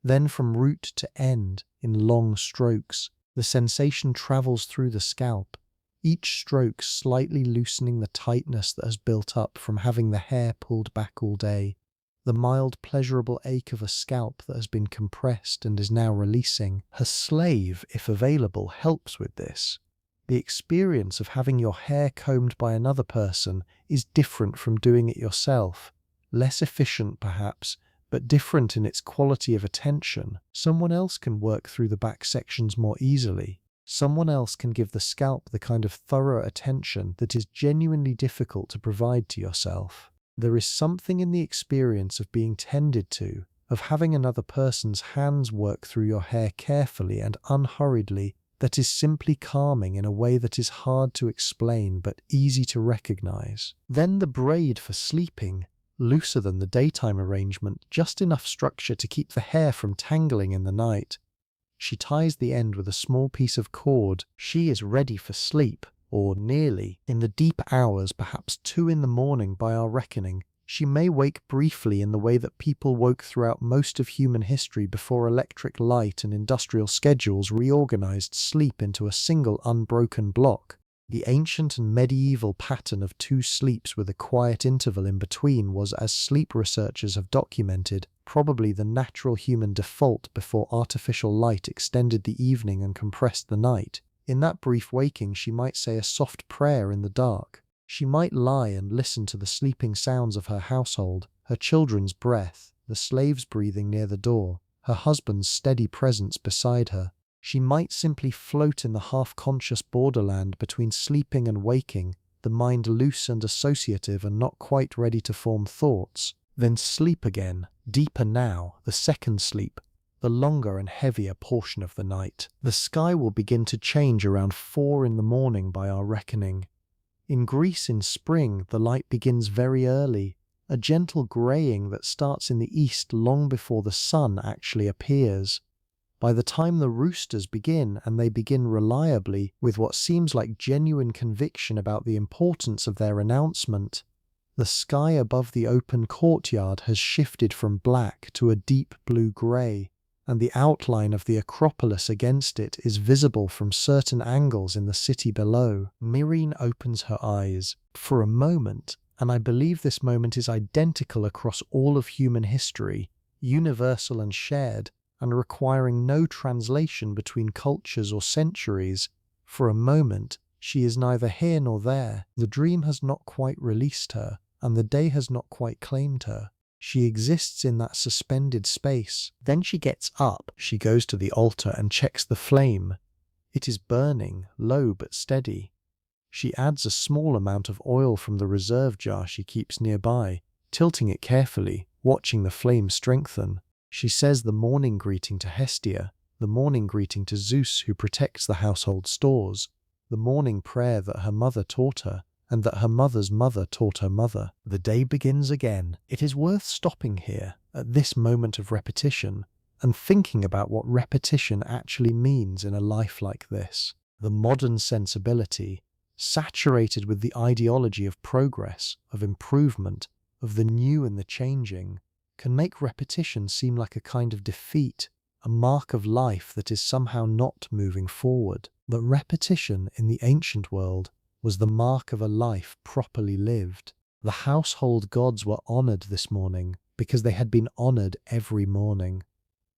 Then from root to end, in long strokes, the sensation travels through the scalp, each stroke slightly loosening the tightness that has built up from having the hair pulled back all day. The mild, pleasurable ache of a scalp that has been compressed and is now releasing. Her slave, if available, helps with this. The experience of having your hair combed by another person is different from doing it yourself. Less efficient, perhaps, but different in its quality of attention. Someone else can work through the back sections more easily. Someone else can give the scalp the kind of thorough attention that is genuinely difficult to provide to yourself. There is something in the experience of being tended to, of having another person's hands work through your hair carefully and unhurriedly, that is simply calming in a way that is hard to explain but easy to recognize. Then the braid for sleeping, looser than the daytime arrangement, just enough structure to keep the hair from tangling in the night. She ties the end with a small piece of cord. She is ready for sleep, or nearly. In the deep hours, perhaps 2 in the morning by our reckoning, she may wake briefly in the way that people woke throughout most of human history before electric light and industrial schedules reorganized sleep into a single unbroken block. The ancient and medieval pattern of 2 sleeps with a quiet interval in between was, as sleep researchers have documented, probably the natural human default before artificial light extended the evening and compressed the night. In that brief waking, she might say a soft prayer in the dark. She might lie and listen to the sleeping sounds of her household, her children's breath, the slave's breathing near the door, her husband's steady presence beside her. She might simply float in the half-conscious borderland between sleeping and waking, the mind loose and associative and not quite ready to form thoughts. Then sleep again, deeper now, the second sleep, the longer and heavier portion of the night. The sky will begin to change around 4 in the morning by our reckoning. In Greece in spring, the light begins very early, a gentle greying that starts in the east long before the sun actually appears. By the time the roosters begin, and they begin reliably, with what seems like genuine conviction about the importance of their announcement, the sky above the open courtyard has shifted from black to a deep blue grey, and the outline of the Acropolis against it is visible from certain angles in the city below. Myrrhine opens her eyes. For a moment, and I believe this moment is identical across all of human history, universal and shared, and requiring no translation between cultures or centuries, for a moment, she is neither here nor there. The dream has not quite released her, and the day has not quite claimed her. She exists in that suspended space. Then she gets up. She goes to the altar and checks the flame. It is burning, low but steady. She adds a small amount of oil from the reserve jar she keeps nearby, tilting it carefully, watching the flame strengthen. She says the morning greeting to Hestia, the morning greeting to Zeus who protects the household stores, the morning prayer that her mother taught her, and that her mother's mother taught her mother. The day begins again. It is worth stopping here, at this moment of repetition, and thinking about what repetition actually means in a life like this. The modern sensibility, saturated with the ideology of progress, of improvement, of the new and the changing, can make repetition seem like a kind of defeat, a mark of life that is somehow not moving forward. But repetition in the ancient world was the mark of a life properly lived. The household gods were honored this morning because they had been honored every morning.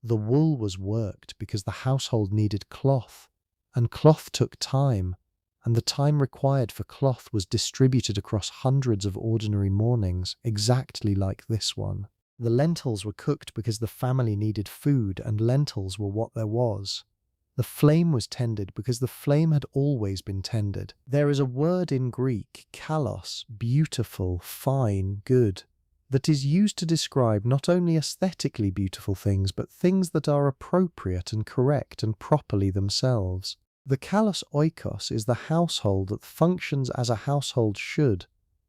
The wool was worked because the household needed cloth, and cloth took time, and the time required for cloth was distributed across hundreds of ordinary mornings, exactly like this one. The lentils were cooked because the family needed food, and lentils were what there was. The flame was tended because the flame had always been tended. There is a word in Greek, kalos, beautiful, fine, good, that is used to describe not only aesthetically beautiful things, but things that are appropriate and correct and properly themselves. The kalos oikos is the household that functions as a household should,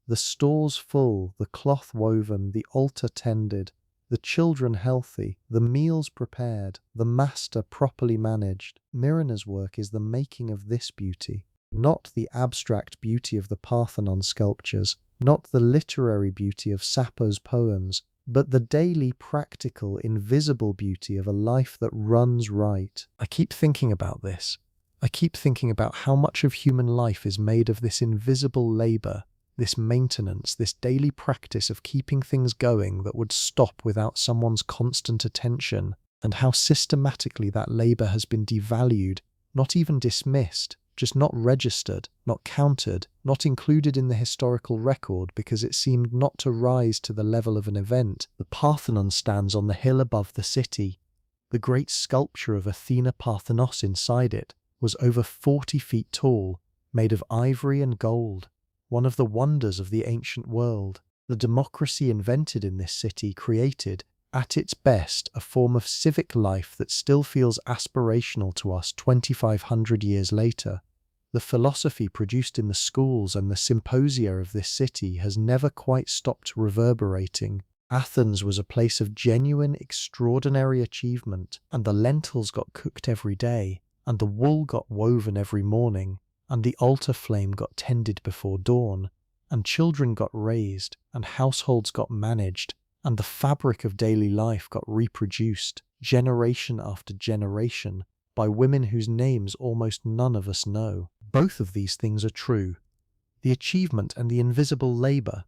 the stores full, the cloth woven, the altar tended, the children healthy, the meals prepared, the master properly managed. Myrrhine's work is the making of this beauty, not the abstract beauty of the Parthenon sculptures, not the literary beauty of Sappho's poems, but the daily, practical, invisible beauty of a life that runs right. I keep thinking about this. I keep thinking about how much of human life is made of this invisible labor, this maintenance, this daily practice of keeping things going that would stop without someone's constant attention, and how systematically that labor has been devalued, not even dismissed, just not registered, not counted, not included in the historical record because it seemed not to rise to the level of an event. The Parthenon stands on the hill above the city. The great sculpture of Athena Parthenos inside it was over 40 feet tall, made of ivory and gold, one of the wonders of the ancient world. The democracy invented in this city created, at its best, a form of civic life that still feels aspirational to us 2,500 years later. The philosophy produced in the schools and the symposia of this city has never quite stopped reverberating. Athens was a place of genuine, extraordinary achievement, and the lentils got cooked every day, and the wool got woven every morning, and the altar flame got tended before dawn, and children got raised, and households got managed, and the fabric of daily life got reproduced, generation after generation, by women whose names almost none of us know. Both of these things are true. The achievement and the invisible labor,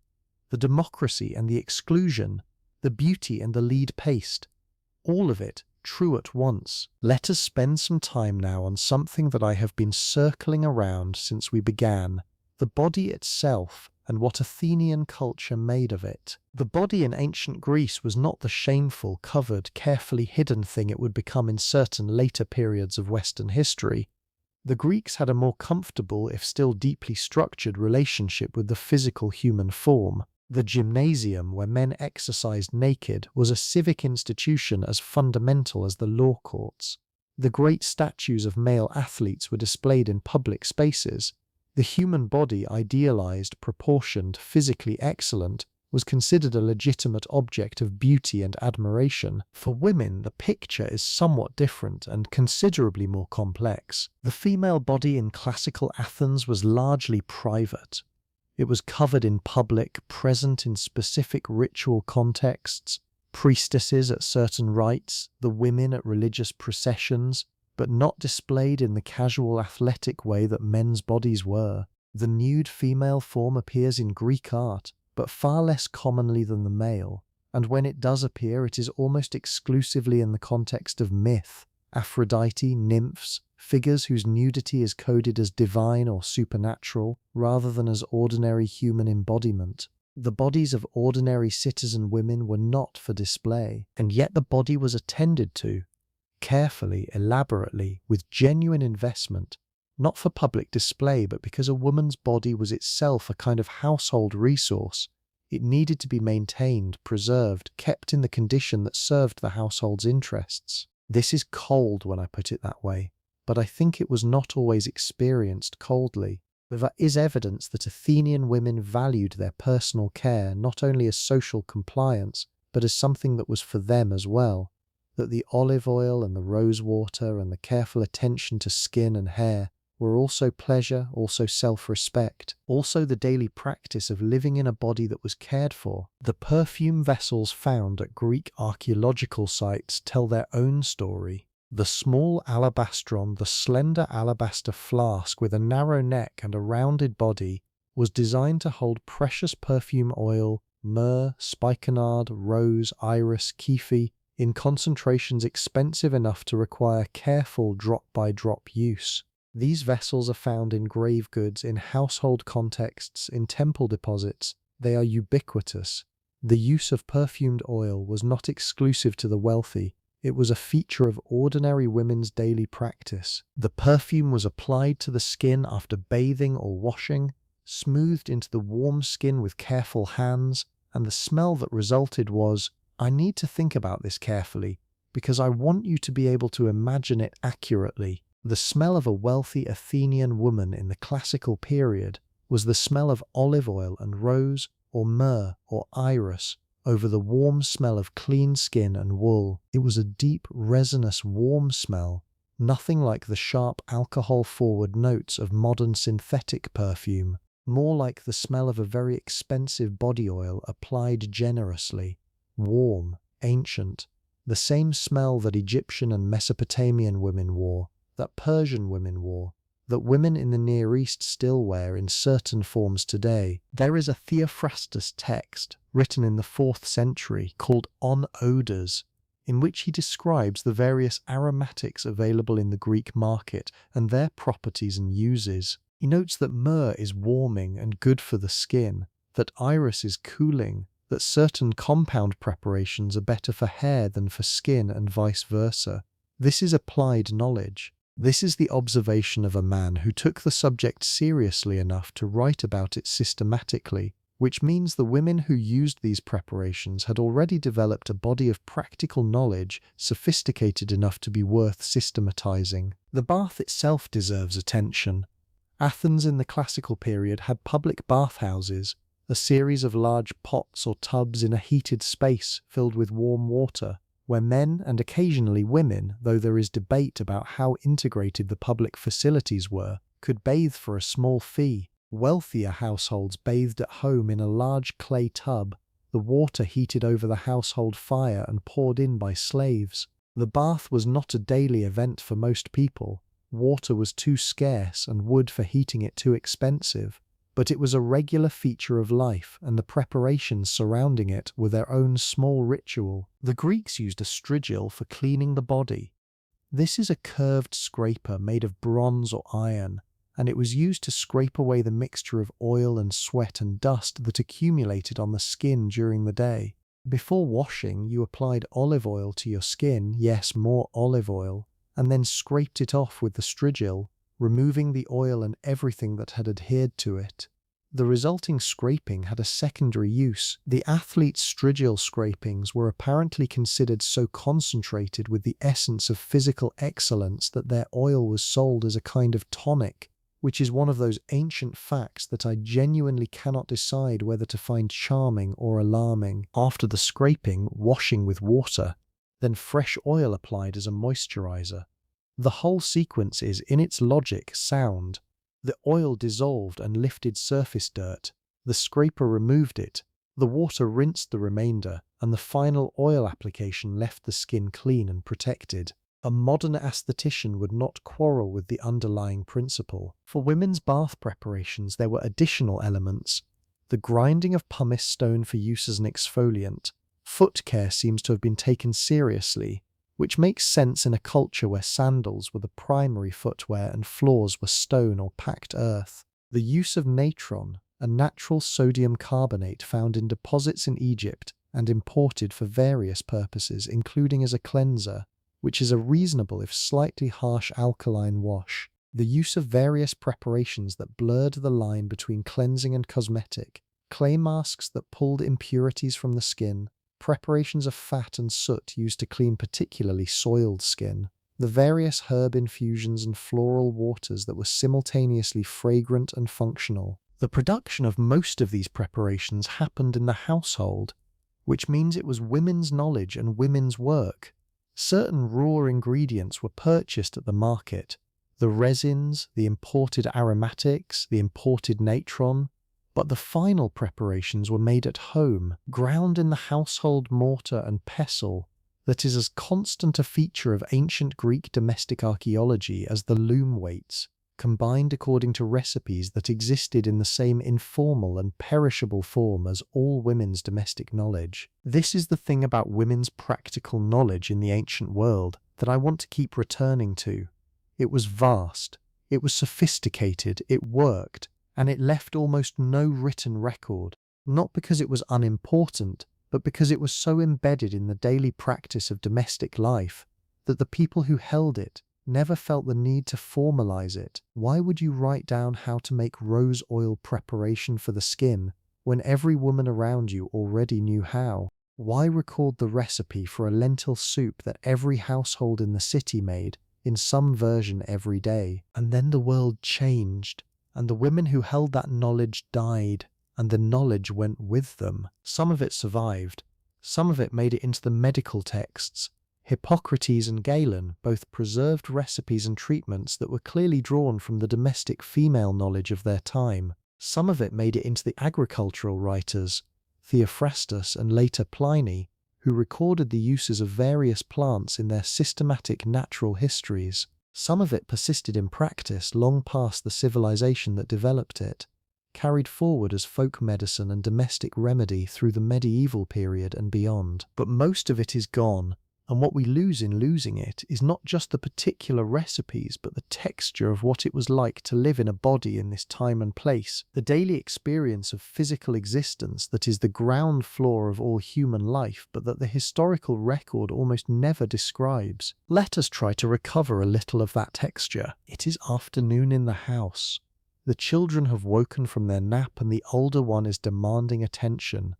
the democracy and the exclusion, the beauty and the lead paste, all of it true at once. Let us spend some time now on something that I have been circling around since we began, the body itself and what Athenian culture made of it. The body in ancient Greece was not the shameful, covered, carefully hidden thing it would become in certain later periods of Western history. The Greeks had a more comfortable, if still deeply structured, relationship with the physical human form. The gymnasium, where men exercised naked, was a civic institution as fundamental as the law courts. The great statues of male athletes were displayed in public spaces. The human body, idealized, proportioned, physically excellent, was considered a legitimate object of beauty and admiration. For women, the picture is somewhat different and considerably more complex. The female body in classical Athens was largely private. It was covered in public, present in specific ritual contexts, priestesses at certain rites, the women at religious processions, but not displayed in the casual athletic way that men's bodies were. The nude female form appears in Greek art, but far less commonly than the male, and when it does appear, it is almost exclusively in the context of myth. Aphrodite, nymphs, figures whose nudity is coded as divine or supernatural, rather than as ordinary human embodiment. The bodies of ordinary citizen women were not for display, and yet the body was attended to, carefully, elaborately, with genuine investment, not for public display, but because a woman's body was itself a kind of household resource. It needed to be maintained, preserved, kept in the condition that served the household's interests. This is cold when I put it that way, but I think it was not always experienced coldly. There is evidence that Athenian women valued their personal care not only as social compliance, but as something that was for them as well, that the olive oil and the rose water and the careful attention to skin and hair were also pleasure, also self-respect, also the daily practice of living in a body that was cared for. The perfume vessels found at Greek archaeological sites tell their own story. The small alabastron, the slender alabaster flask with a narrow neck and a rounded body, was designed to hold precious perfume oil, myrrh, spikenard, rose, iris, képhi, in concentrations expensive enough to require careful drop-by-drop use. These vessels are found in grave goods, in household contexts, in temple deposits. They are ubiquitous. The use of perfumed oil was not exclusive to the wealthy. It was a feature of ordinary women's daily practice. The perfume was applied to the skin after bathing or washing, smoothed into the warm skin with careful hands, and the smell that resulted was, I need to think about this carefully, because I want you to be able to imagine it accurately. The smell of a wealthy Athenian woman in the classical period was the smell of olive oil and rose, or myrrh, or iris, over the warm smell of clean skin and wool. It was a deep, resinous, warm smell, nothing like the sharp alcohol-forward notes of modern synthetic perfume, more like the smell of a very expensive body oil applied generously, warm, ancient, the same smell that Egyptian and Mesopotamian women wore, that Persian women wore, that women in the Near East still wear in certain forms today. There is a Theophrastus text, written in the 4th century, called On Odours, in which he describes the various aromatics available in the Greek market and their properties and uses. He notes that myrrh is warming and good for the skin, that iris is cooling, that certain compound preparations are better for hair than for skin, and vice versa. This is applied knowledge. This is the observation of a man who took the subject seriously enough to write about it systematically, which means the women who used these preparations had already developed a body of practical knowledge sophisticated enough to be worth systematizing. The bath itself deserves attention. Athens in the classical period had public bathhouses, a series of large pots or tubs in a heated space filled with warm water, where men and occasionally women, though there is debate about how integrated the public facilities were, could bathe for a small fee. Wealthier households bathed at home in a large clay tub, the water heated over the household fire and poured in by slaves. The bath was not a daily event for most people. Water was too scarce and wood for heating it too expensive, but it was a regular feature of life, and the preparations surrounding it were their own small ritual. The Greeks used a strigil for cleaning the body. This is a curved scraper made of bronze or iron, and it was used to scrape away the mixture of oil and sweat and dust that accumulated on the skin during the day. Before washing, you applied olive oil to your skin, yes, more olive oil, and then scraped it off with the strigil, removing the oil and everything that had adhered to it. The resulting scraping had a secondary use. The athletes' strigil scrapings were apparently considered so concentrated with the essence of physical excellence that their oil was sold as a kind of tonic, which is one of those ancient facts that I genuinely cannot decide whether to find charming or alarming. After the scraping, washing with water, then fresh oil applied as a moisturizer. The whole sequence is, in its logic, sound. The oil dissolved and lifted surface dirt. The scraper removed it. The water rinsed the remainder, and the final oil application left the skin clean and protected. A modern aesthetician would not quarrel with the underlying principle. For women's bath preparations, there were additional elements. The grinding of pumice stone for use as an exfoliant. Foot care seems to have been taken seriously, which makes sense in a culture where sandals were the primary footwear and floors were stone or packed earth. The use of natron, a natural sodium carbonate found in deposits in Egypt and imported for various purposes, including as a cleanser, which is a reasonable if slightly harsh alkaline wash. The use of various preparations that blurred the line between cleansing and cosmetic, clay masks that pulled impurities from the skin, preparations of fat and soot used to clean particularly soiled skin, the various herb infusions and floral waters that were simultaneously fragrant and functional. The production of most of these preparations happened in the household, which means it was women's knowledge and women's work. Certain raw ingredients were purchased at the market, the resins, the imported aromatics, the imported natron, but the final preparations were made at home, ground in the household mortar and pestle that is as constant a feature of ancient Greek domestic archaeology as the loom weights, combined according to recipes that existed in the same informal and perishable form as all women's domestic knowledge. This is the thing about women's practical knowledge in the ancient world that I want to keep returning to. It was vast, it was sophisticated, it worked, and it left almost no written record, not because it was unimportant, but because it was so embedded in the daily practice of domestic life that the people who held it never felt the need to formalize it. Why would you write down how to make rose oil preparation for the skin when every woman around you already knew how? Why record the recipe for a lentil soup that every household in the city made in some version every day? And then the world changed, and the women who held that knowledge died, and the knowledge went with them. Some of it survived, some of it made it into the medical texts. Hippocrates and Galen both preserved recipes and treatments that were clearly drawn from the domestic female knowledge of their time. Some of it made it into the agricultural writers, Theophrastus and later Pliny, who recorded the uses of various plants in their systematic natural histories. Some of it persisted in practice long past the civilization that developed it, carried forward as folk medicine and domestic remedy through the medieval period and beyond. But most of it is gone, and what we lose in losing it is not just the particular recipes, but the texture of what it was like to live in a body in this time and place, the daily experience of physical existence that is the ground floor of all human life, but that the historical record almost never describes. Let us try to recover a little of that texture. It is afternoon in the house. The children have woken from their nap and the older one is demanding attention.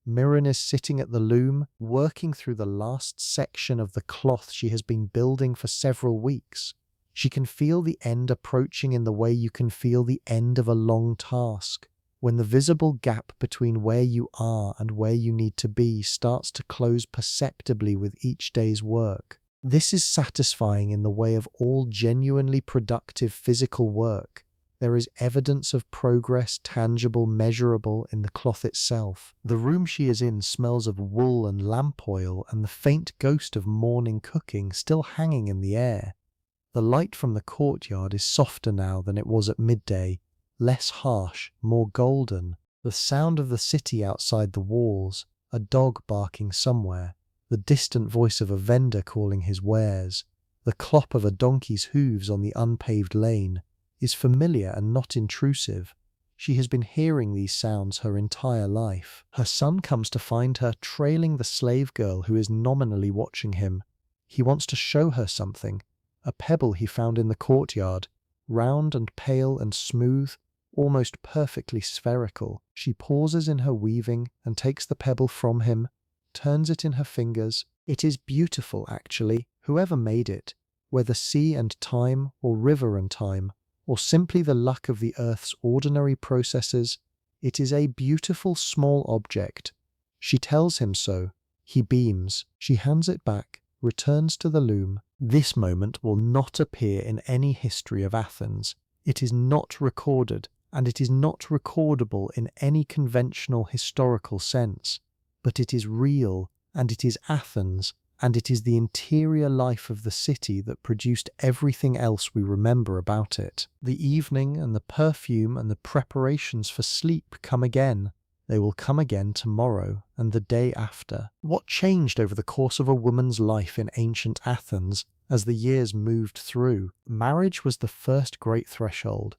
Mirren is sitting at the loom, working through the last section of the cloth she has been building for several weeks. She can feel the end approaching in the way you can feel the end of a long task, when the visible gap between where you are and where you need to be starts to close perceptibly with each day's work. This is satisfying in the way of all genuinely productive physical work. There is evidence of progress, tangible, measurable, in the cloth itself. The room she is in smells of wool and lamp oil, and the faint ghost of morning cooking still hanging in the air. The light from the courtyard is softer now than it was at midday, less harsh, more golden. The sound of the city outside the walls, a dog barking somewhere, the distant voice of a vendor calling his wares, the clop of a donkey's hooves on the unpaved lane, is familiar and not intrusive. She has been hearing these sounds her entire life. Her son comes to find her trailing the slave girl who is nominally watching him. He wants to show her something, a pebble he found in the courtyard, round and pale and smooth, almost perfectly spherical. She pauses in her weaving and takes the pebble from him, turns it in her fingers. It is beautiful, actually, whoever made it, whether sea and time or river and time, or simply the luck of the earth's ordinary processes. It is a beautiful small object. She tells him so. He beams. She hands it back, returns to the loom. This moment will not appear in any history of Athens. It is not recorded, and it is not recordable in any conventional historical sense. But it is real, and it is Athens, and it is the interior life of the city that produced everything else we remember about it. The evening and the perfume and the preparations for sleep come again. They will come again tomorrow and the day after. What changed over the course of a woman's life in ancient Athens as the years moved through? Marriage was the first great threshold.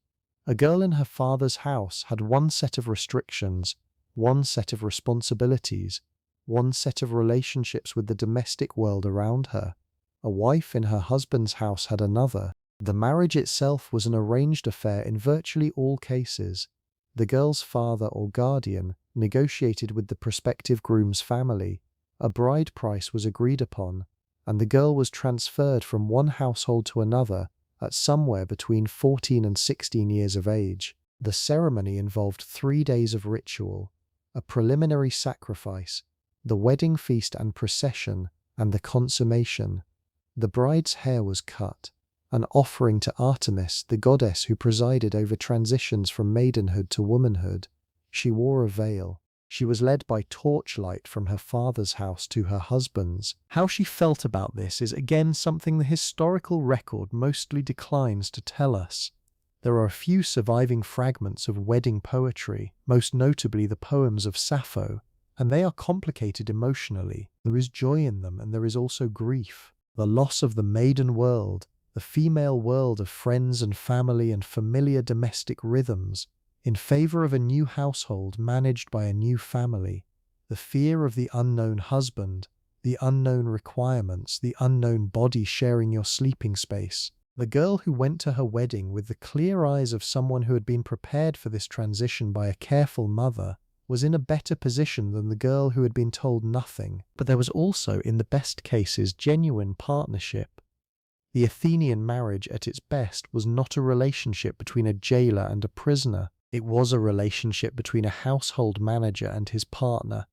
A girl in her father's house had one set of restrictions, one set of responsibilities, one set of relationships with the domestic world around her. A wife in her husband's house had another. The marriage itself was an arranged affair in virtually all cases. The girl's father or guardian negotiated with the prospective groom's family. A bride price was agreed upon, and the girl was transferred from one household to another at somewhere between 14 and 16 years of age. The ceremony involved 3 days of ritual, a preliminary sacrifice, the wedding feast and procession, and the consummation. The bride's hair was cut, an offering to Artemis, the goddess who presided over transitions from maidenhood to womanhood. She wore a veil. She was led by torchlight from her father's house to her husband's. How she felt about this is again something the historical record mostly declines to tell us. There are a few surviving fragments of wedding poetry, most notably the poems of Sappho, and they are complicated emotionally. There is joy in them, and there is also grief. The loss of the maiden world, the female world of friends and family and familiar domestic rhythms, in favor of a new household managed by a new family, the fear of the unknown husband, the unknown requirements, the unknown body sharing your sleeping space. The girl who went to her wedding with the clear eyes of someone who had been prepared for this transition by a careful mother was in a better position than the girl who had been told nothing. But there was also, in the best cases, genuine partnership. The Athenian marriage at its best was not a relationship between a jailer and a prisoner. It was a relationship between a household manager and his partner,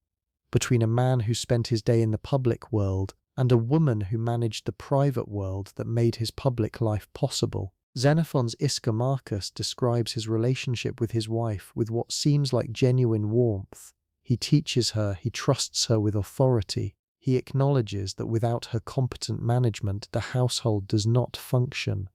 between a man who spent his day in the public world and a woman who managed the private world that made his public life possible. Xenophon's Ischomachus describes his relationship with his wife with what seems like genuine warmth. He teaches her, he trusts her with authority. He acknowledges that without her competent management, the household does not function.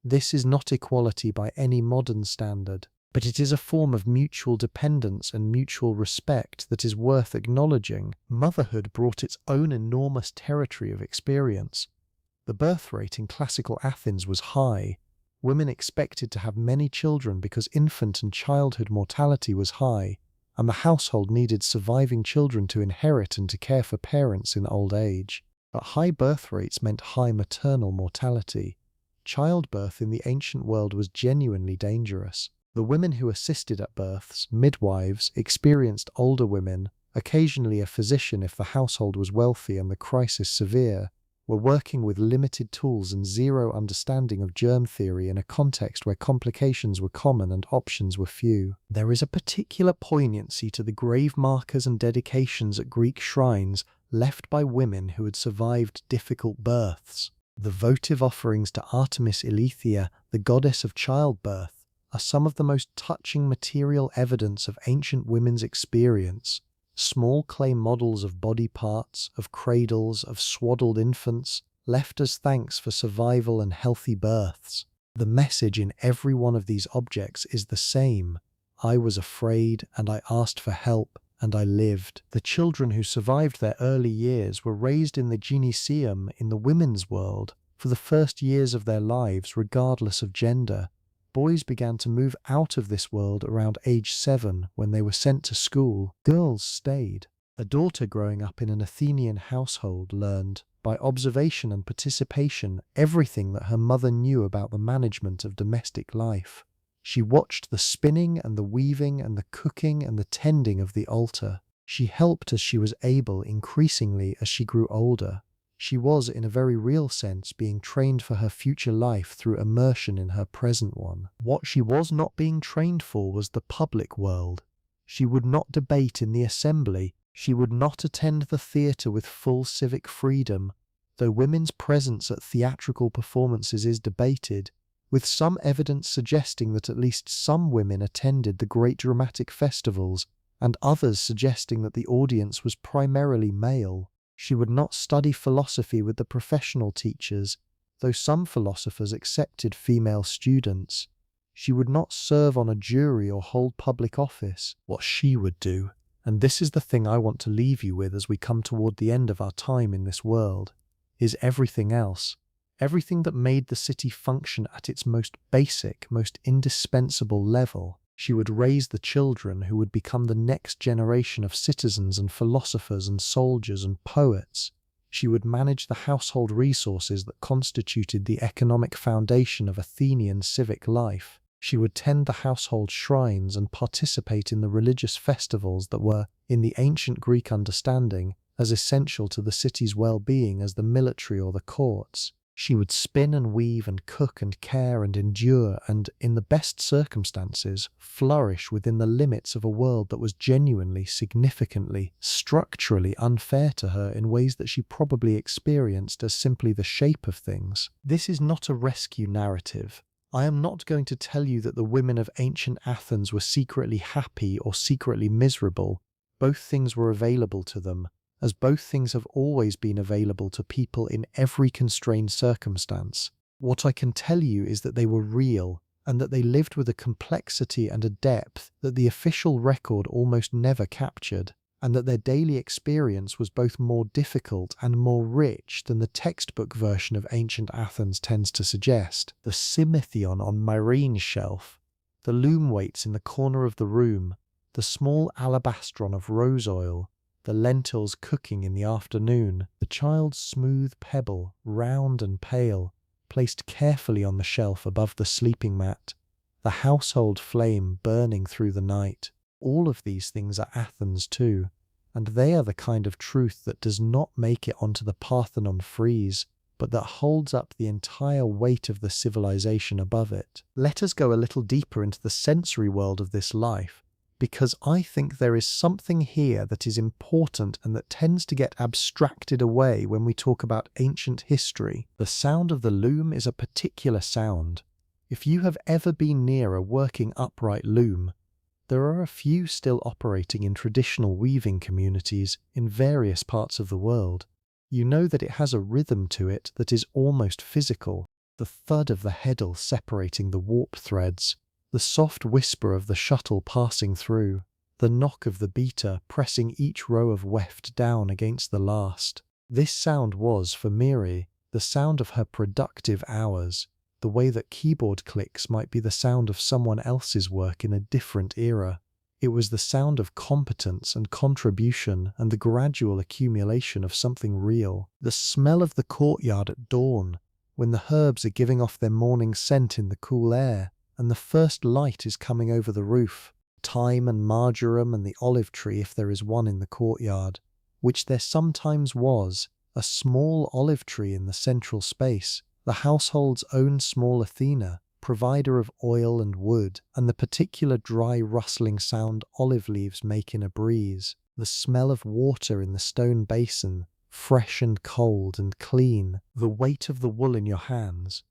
This is not equality by any modern standard, but it is a form of mutual dependence and mutual respect that is worth acknowledging. Motherhood brought its own enormous territory of experience. The birth rate in classical Athens was high. Women expected to have many children because infant and childhood mortality was high, and the household needed surviving children to inherit and to care for parents in old age. But high birth rates meant high maternal mortality. Childbirth in the ancient world was genuinely dangerous. The women who assisted at births, midwives, experienced older women, occasionally a physician if the household was wealthy and the crisis severe, were working with limited tools and zero understanding of germ theory in a context where complications were common and options were few. There is a particular poignancy to the grave markers and dedications at Greek shrines left by women who had survived difficult births. The votive offerings to Artemis Ilethia, the goddess of childbirth, are some of the most touching material evidence of ancient women's experience. Small clay models of body parts, of cradles, of swaddled infants, left as thanks for survival and healthy births. The message in every one of these objects is the same. I was afraid, and I asked for help, and I lived. The children who survived their early years were raised in the gyneceum, in the women's world, for the first years of their lives, regardless of gender. Boys began to move out of this world around age 7 when they were sent to school. Girls stayed. A daughter growing up in an Athenian household learned, by observation and participation, everything that her mother knew about the management of domestic life. She watched the spinning and the weaving and the cooking and the tending of the altar. She helped as she was able increasingly as she grew older. She was, in a very real sense, being trained for her future life through immersion in her present one. What she was not being trained for was the public world. She would not debate in the assembly. She would not attend the theatre with full civic freedom, though women's presence at theatrical performances is debated, with some evidence suggesting that at least some women attended the great dramatic festivals, and others suggesting that the audience was primarily male. She would not study philosophy with the professional teachers, though some philosophers accepted female students. She would not serve on a jury or hold public office. What she would do, and this is the thing I want to leave you with as we come toward the end of our time in this world, is everything else. Everything that made the city function at its most basic, most indispensable level. She would raise the children who would become the next generation of citizens and philosophers and soldiers and poets. She would manage the household resources that constituted the economic foundation of Athenian civic life. She would tend the household shrines and participate in the religious festivals that were, in the ancient Greek understanding, as essential to the city's well-being as the military or the courts. She would spin and weave and cook and care and endure and, in the best circumstances, flourish within the limits of a world that was genuinely, significantly, structurally unfair to her in ways that she probably experienced as simply the shape of things. This is not a rescue narrative. I am not going to tell you that the women of ancient Athens were secretly happy or secretly miserable. Both things were available to them, as both things have always been available to people in every constrained circumstance. What I can tell you is that they were real, and that they lived with a complexity and a depth that the official record almost never captured, and that their daily experience was both more difficult and more rich than the textbook version of ancient Athens tends to suggest. The psimythion on Myrene's shelf, the loom weights in the corner of the room, the small alabastron of rose oil, the lentils cooking in the afternoon, the child's smooth pebble, round and pale, placed carefully on the shelf above the sleeping mat, the household flame burning through the night. All of these things are Athens too, and they are the kind of truth that does not make it onto the Parthenon frieze, but that holds up the entire weight of the civilization above it. Let us go a little deeper into the sensory world of this life, because I think there is something here that is important and that tends to get abstracted away when we talk about ancient history. The sound of the loom is a particular sound. If you have ever been near a working upright loom, there are a few still operating in traditional weaving communities in various parts of the world. You know that it has a rhythm to it that is almost physical, the thud of the heddle separating the warp threads, the soft whisper of the shuttle passing through, the knock of the beater pressing each row of weft down against the last. This sound was, for Miri, the sound of her productive hours, the way that keyboard clicks might be the sound of someone else's work in a different era. It was the sound of competence and contribution and the gradual accumulation of something real. The smell of the courtyard at dawn, when the herbs are giving off their morning scent in the cool air, and the first light is coming over the roof, thyme and marjoram and the olive tree if there is one in the courtyard, which there sometimes was, a small olive tree in the central space, the household's own small Athena, provider of oil and wood, and the particular dry rustling sound olive leaves make in a breeze, the smell of water in the stone basin, fresh and cold and clean, the weight of the wool in your hands.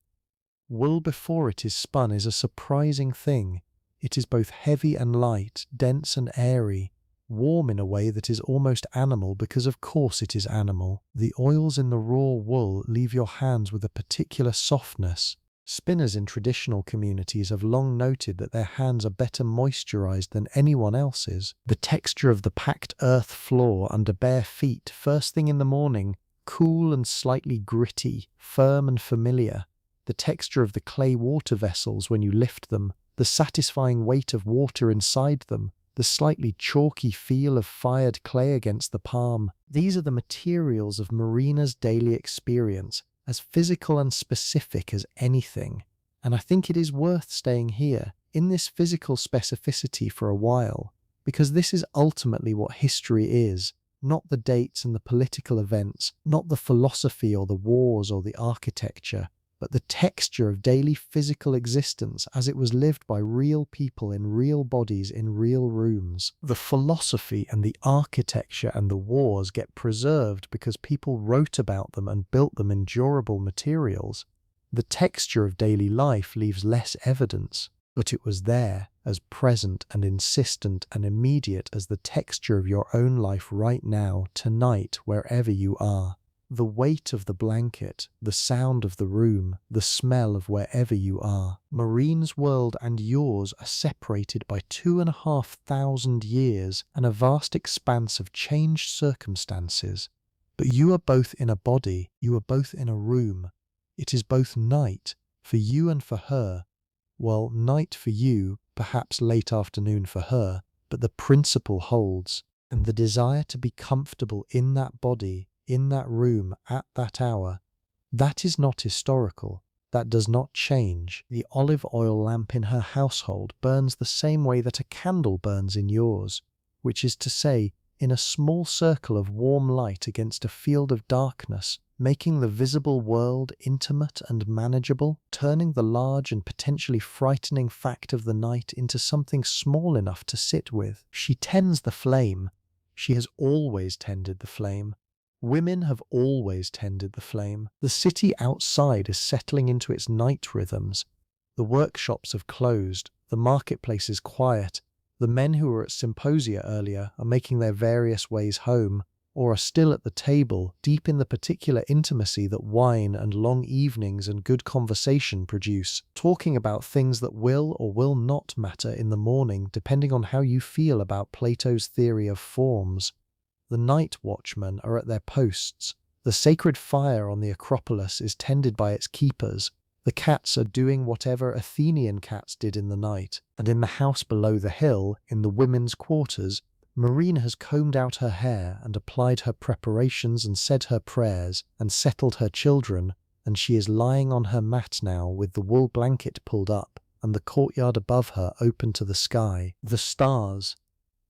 Wool before it is spun is a surprising thing. It is both heavy and light, dense and airy, warm in a way that is almost animal because of course it is animal. The oils in the raw wool leave your hands with a particular softness. Spinners in traditional communities have long noted that their hands are better moisturized than anyone else's. The texture of the packed earth floor under bare feet first thing in the morning, cool and slightly gritty, firm and familiar. The texture of the clay water vessels when you lift them, the satisfying weight of water inside them, the slightly chalky feel of fired clay against the palm. These are the materials of Marina's daily experience, as physical and specific as anything. And I think it is worth staying here, in this physical specificity for a while, because this is ultimately what history is, not the dates and the political events, not the philosophy or the wars or the architecture, but the texture of daily physical existence as it was lived by real people in real bodies in real rooms. The philosophy and the architecture and the wars get preserved because people wrote about them and built them in durable materials. The texture of daily life leaves less evidence, but it was there, as present and insistent and immediate as the texture of your own life right now, tonight, wherever you are. The weight of the blanket, the sound of the room, the smell of wherever you are. Marine's world and yours are separated by 2,500 years and a vast expanse of changed circumstances. But you are both in a body, you are both in a room. It is both night, for you and for her. Well, night for you, perhaps late afternoon for her, but the principle holds. And the desire to be comfortable in that body, in that room, at that hour, that is not historical. That does not change. The olive oil lamp in her household burns the same way that a candle burns in yours, which is to say, in a small circle of warm light against a field of darkness, making the visible world intimate and manageable, turning the large and potentially frightening fact of the night into something small enough to sit with. She tends the flame. She has always tended the flame. Women have always tended the flame. The city outside is settling into its night rhythms. The workshops have closed. The marketplace is quiet. The men who were at symposia earlier are making their various ways home, or are still at the table, deep in the particular intimacy that wine and long evenings and good conversation produce, talking about things that will or will not matter in the morning, depending on how you feel about Plato's theory of forms. The night watchmen are at their posts. The sacred fire on the Acropolis is tended by its keepers. The cats are doing whatever Athenian cats did in the night. And in the house below the hill, in the women's quarters, Marina has combed out her hair and applied her preparations and said her prayers and settled her children, and she is lying on her mat now with the wool blanket pulled up and the courtyard above her open to the sky. The stars.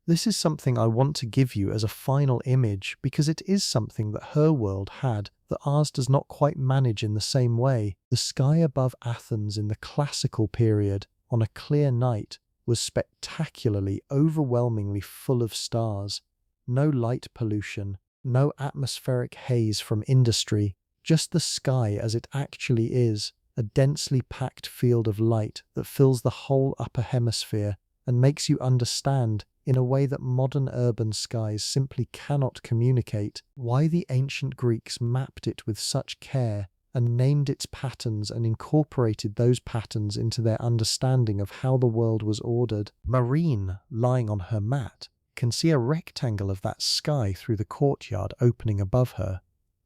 This is something I want to give you as a final image because it is something that her world had that ours does not quite manage in the same way. The sky above Athens in the classical period on a clear night was spectacularly, overwhelmingly full of stars. No light pollution, no atmospheric haze from industry, just the sky as it actually is, a densely packed field of light that fills the whole upper hemisphere and makes you understand, in a way that modern urban skies simply cannot communicate, why the ancient Greeks mapped it with such care and named its patterns and incorporated those patterns into their understanding of how the world was ordered. Marine, lying on her mat, can see a rectangle of that sky through the courtyard opening above her.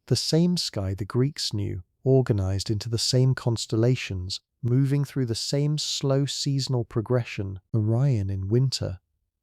The same sky the Greeks knew, organized into the same constellations, moving through the same slow seasonal progression, Orion in winter,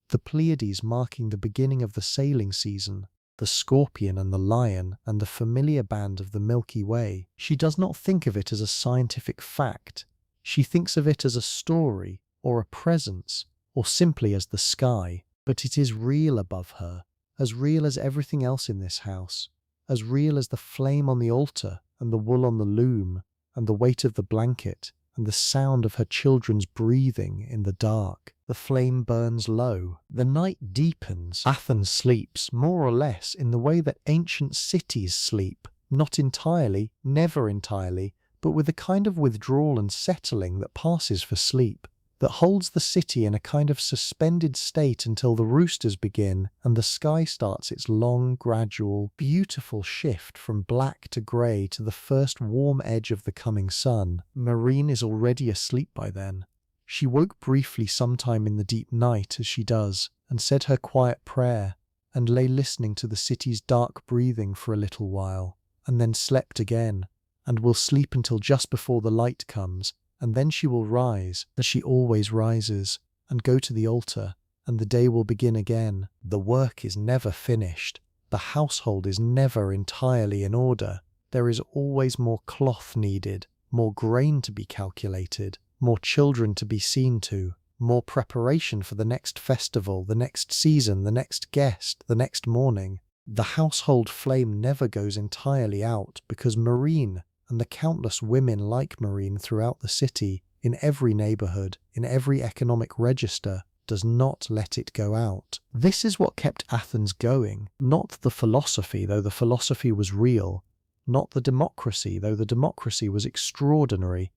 the Pleiades marking the beginning of the sailing season, the Scorpion and the Lion and the familiar band of the Milky Way. She does not think of it as a scientific fact. She thinks of it as a story, or a presence, or simply as the sky. But it is real above her, as real as everything else in this house, as real as the flame on the altar and the wool on the loom and the weight of the blanket and the sound of her children's breathing in the dark. The flame burns low. The night deepens. Athens sleeps, more or less, in the way that ancient cities sleep. Not entirely, never entirely, but with a kind of withdrawal and settling that passes for sleep, that holds the city in a kind of suspended state until the roosters begin and the sky starts its long, gradual, beautiful shift from black to grey to the first warm edge of the coming sun. Marine is already asleep by then. She woke briefly sometime in the deep night, as she does, and said her quiet prayer, and lay listening to the city's dark breathing for a little while, and then slept again, and will sleep until just before the light comes, and then she will rise, as she always rises, and go to the altar, and the day will begin again. The work is never finished. The household is never entirely in order. There is always more cloth needed, more grain to be calculated, more children to be seen to, more preparation for the next festival, the next season, the next guest, the next morning. The household flame never goes entirely out because Marine, and the countless women like Marine throughout the city, in every neighbourhood, in every economic register, does not let it go out. This is what kept Athens going, not the philosophy, though the philosophy was real, not the democracy, though the democracy was extraordinary,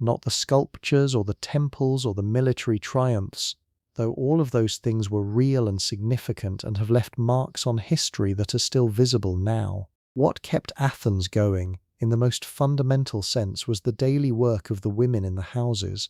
not the sculptures or the temples or the military triumphs, though all of those things were real and significant and have left marks on history that are still visible now. What kept Athens going, in the most fundamental sense, was the daily work of the women in the houses,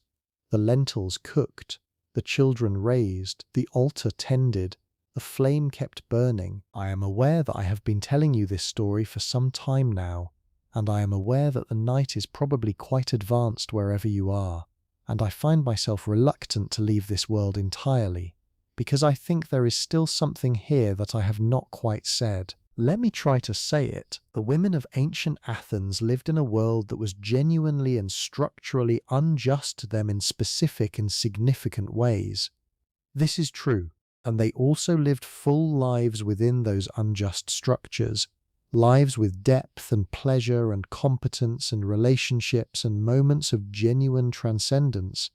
the lentils cooked, the children raised, the altar tended, the flame kept burning. I am aware that I have been telling you this story for some time now, and I am aware that the night is probably quite advanced wherever you are, and I find myself reluctant to leave this world entirely, because I think there is still something here that I have not quite said. Let me try to say it. The women of ancient Athens lived in a world that was genuinely and structurally unjust to them in specific and significant ways. This is true, and they also lived full lives within those unjust structures, lives with depth and pleasure and competence and relationships and moments of genuine transcendence.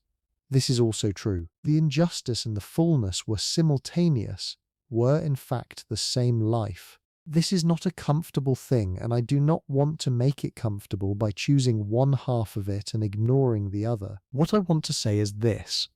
This is also true. The injustice and the fullness were simultaneous, were in fact the same life. This is not a comfortable thing, and I do not want to make it comfortable by choosing one half of it and ignoring the other. What I want to say is this.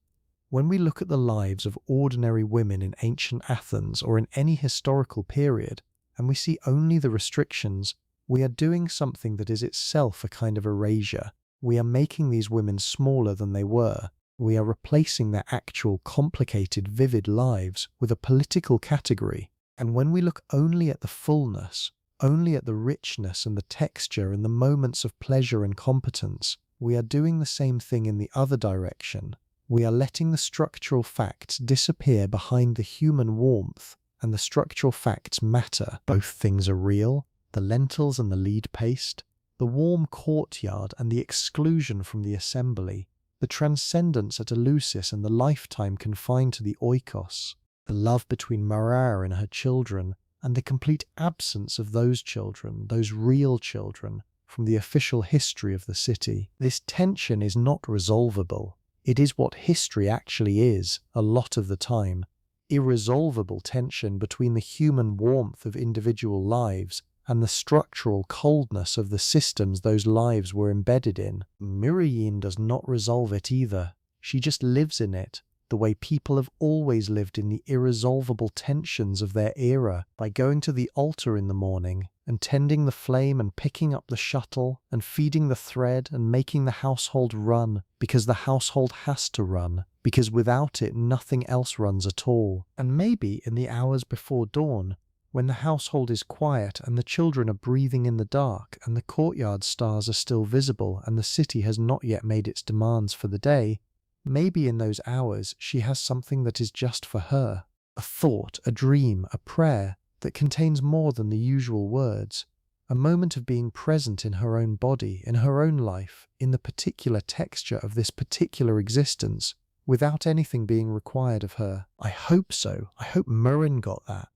When we look at the lives of ordinary women in ancient Athens or in any historical period, and we see only the restrictions, we are doing something that is itself a kind of erasure. We are making these women smaller than they were. We are replacing their actual complicated, vivid lives with a political category. And when we look only at the fullness, only at the richness and the texture and the moments of pleasure and competence, we are doing the same thing in the other direction. We are letting the structural facts disappear behind the human warmth, and the structural facts matter. Both things are real, the lentils and the lead paste, the warm courtyard and the exclusion from the assembly, the transcendence at Eleusis and the lifetime confined to the oikos, the love between Maria and her children, and the complete absence of those children, those real children, from the official history of the city. This tension is not resolvable. It is what history actually is, a lot of the time. Irresolvable tension between the human warmth of individual lives and the structural coldness of the systems those lives were embedded in. Miriam does not resolve it either. She just lives in it, the way people have always lived in the irresolvable tensions of their era, by going to the altar in the morning and tending the flame and picking up the shuttle and feeding the thread and making the household run, because the household has to run, because without it nothing else runs at all. And maybe in the hours before dawn, when the household is quiet and the children are breathing in the dark and the courtyard stars are still visible and the city has not yet made its demands for the day, maybe in those hours she has something that is just for her. A thought, a dream, a prayer that contains more than the usual words. A moment of being present in her own body, in her own life, in the particular texture of this particular existence, without anything being required of her. I hope so. I hope Murin got that.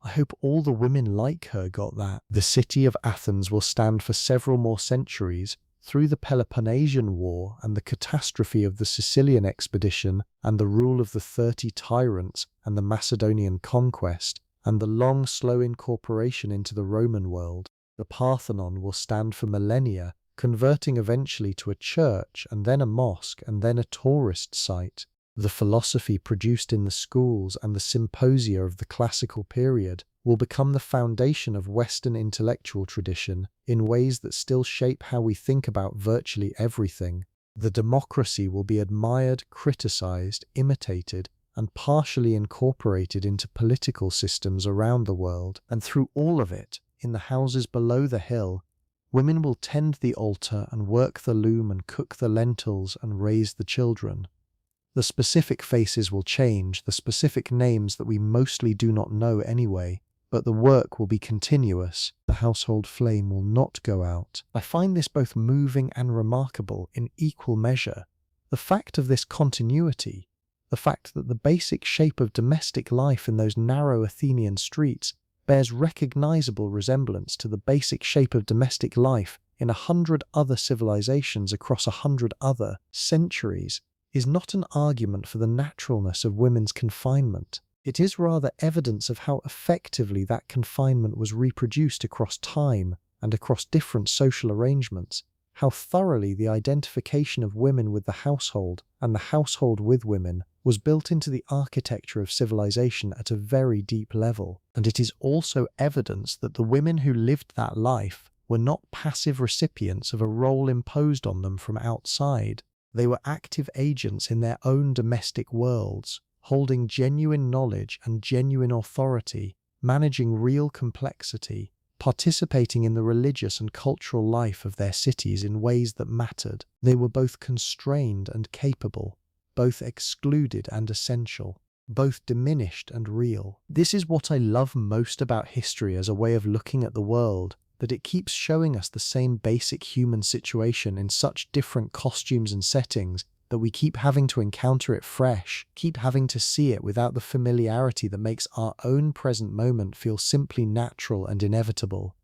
I hope all the women like her got that. The city of Athens will stand for several more centuries, through the Peloponnesian War and the catastrophe of the Sicilian expedition and the rule of the 30 tyrants and the Macedonian conquest and the long, slow incorporation into the Roman world. The Parthenon will stand for millennia, converting eventually to a church and then a mosque and then a tourist site. The philosophy produced in the schools and the symposia of the classical period will become the foundation of Western intellectual tradition in ways that still shape how we think about virtually everything. The democracy will be admired, criticized, imitated, and partially incorporated into political systems around the world. And through all of it, in the houses below the hill, women will tend the altar and work the loom and cook the lentils and raise the children. The specific faces will change, the specific names that we mostly do not know anyway, but the work will be continuous. The household flame will not go out. I find this both moving and remarkable in equal measure. The fact of this continuity, the fact that the basic shape of domestic life in those narrow Athenian streets bears recognizable resemblance to the basic shape of domestic life in 100 other civilizations across 100 other centuries, is not an argument for the naturalness of women's confinement. It is rather evidence of how effectively that confinement was reproduced across time and across different social arrangements, how thoroughly the identification of women with the household and the household with women was built into the architecture of civilization at a very deep level. And it is also evidence that the women who lived that life were not passive recipients of a role imposed on them from outside. They were active agents in their own domestic worlds, holding genuine knowledge and genuine authority, managing real complexity, participating in the religious and cultural life of their cities in ways that mattered. They were both constrained and capable, both excluded and essential, both diminished and real. This is what I love most about history as a way of looking at the world, that it keeps showing us the same basic human situation in such different costumes and settings that we keep having to encounter it fresh, keep having to see it without the familiarity that makes our own present moment feel simply natural and inevitable.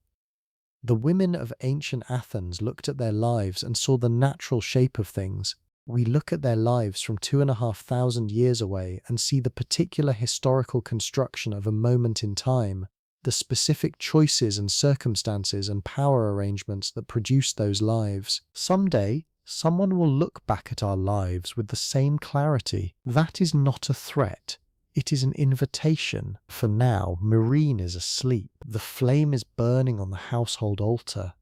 The women of ancient Athens looked at their lives and saw the natural shape of things. We look at their lives from 2,500 years away and see the particular historical construction of a moment in time, the specific choices and circumstances and power arrangements that produce those lives. Someday, someone will look back at our lives with the same clarity. That is not a threat. It is an invitation. For now, Marine is asleep. The flame is burning on the household altar,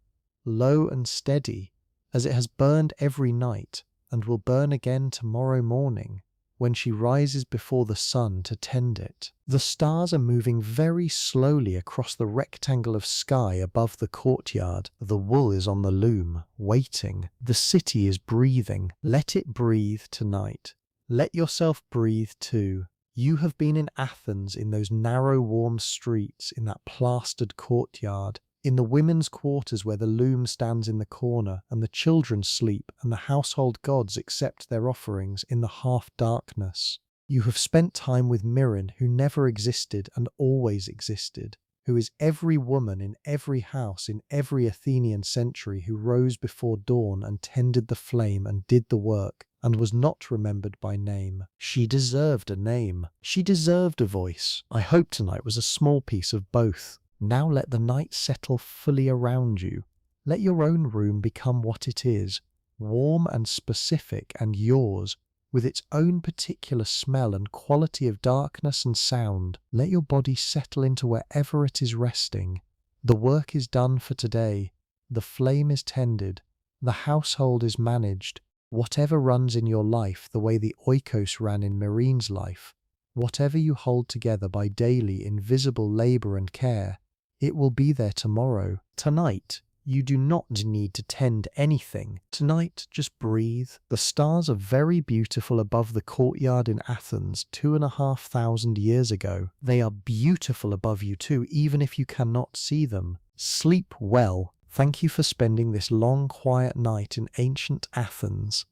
low and steady, as it has burned every night and will burn again tomorrow morning, when she rises before the sun to tend it. The stars are moving very slowly across the rectangle of sky above the courtyard. The wool is on the loom, waiting. The city is breathing. Let it breathe tonight. Let yourself breathe too. You have been in Athens, in those narrow, warm streets, in that plastered courtyard, in the women's quarters where the loom stands in the corner and the children sleep and the household gods accept their offerings in the half-darkness. You have spent time with Mirren, who never existed and always existed, who is every woman in every house in every Athenian century who rose before dawn and tended the flame and did the work, and was not remembered by name. She deserved a name. She deserved a voice. I hope tonight was a small piece of both. Now let the night settle fully around you. Let your own room become what it is, warm and specific and yours, with its own particular smell and quality of darkness and sound. Let your body settle into wherever it is resting. The work is done for today. The flame is tended. The household is managed. Whatever runs in your life the way the oikos ran in Marine's life, whatever you hold together by daily invisible labour and care, it will be there tomorrow. Tonight, you do not need to tend anything. Tonight, just breathe. The stars are very beautiful above the courtyard in Athens 2,500 years ago. They are beautiful above you too, even if you cannot see them. Sleep well. Thank you for spending this long, quiet night in ancient Athens.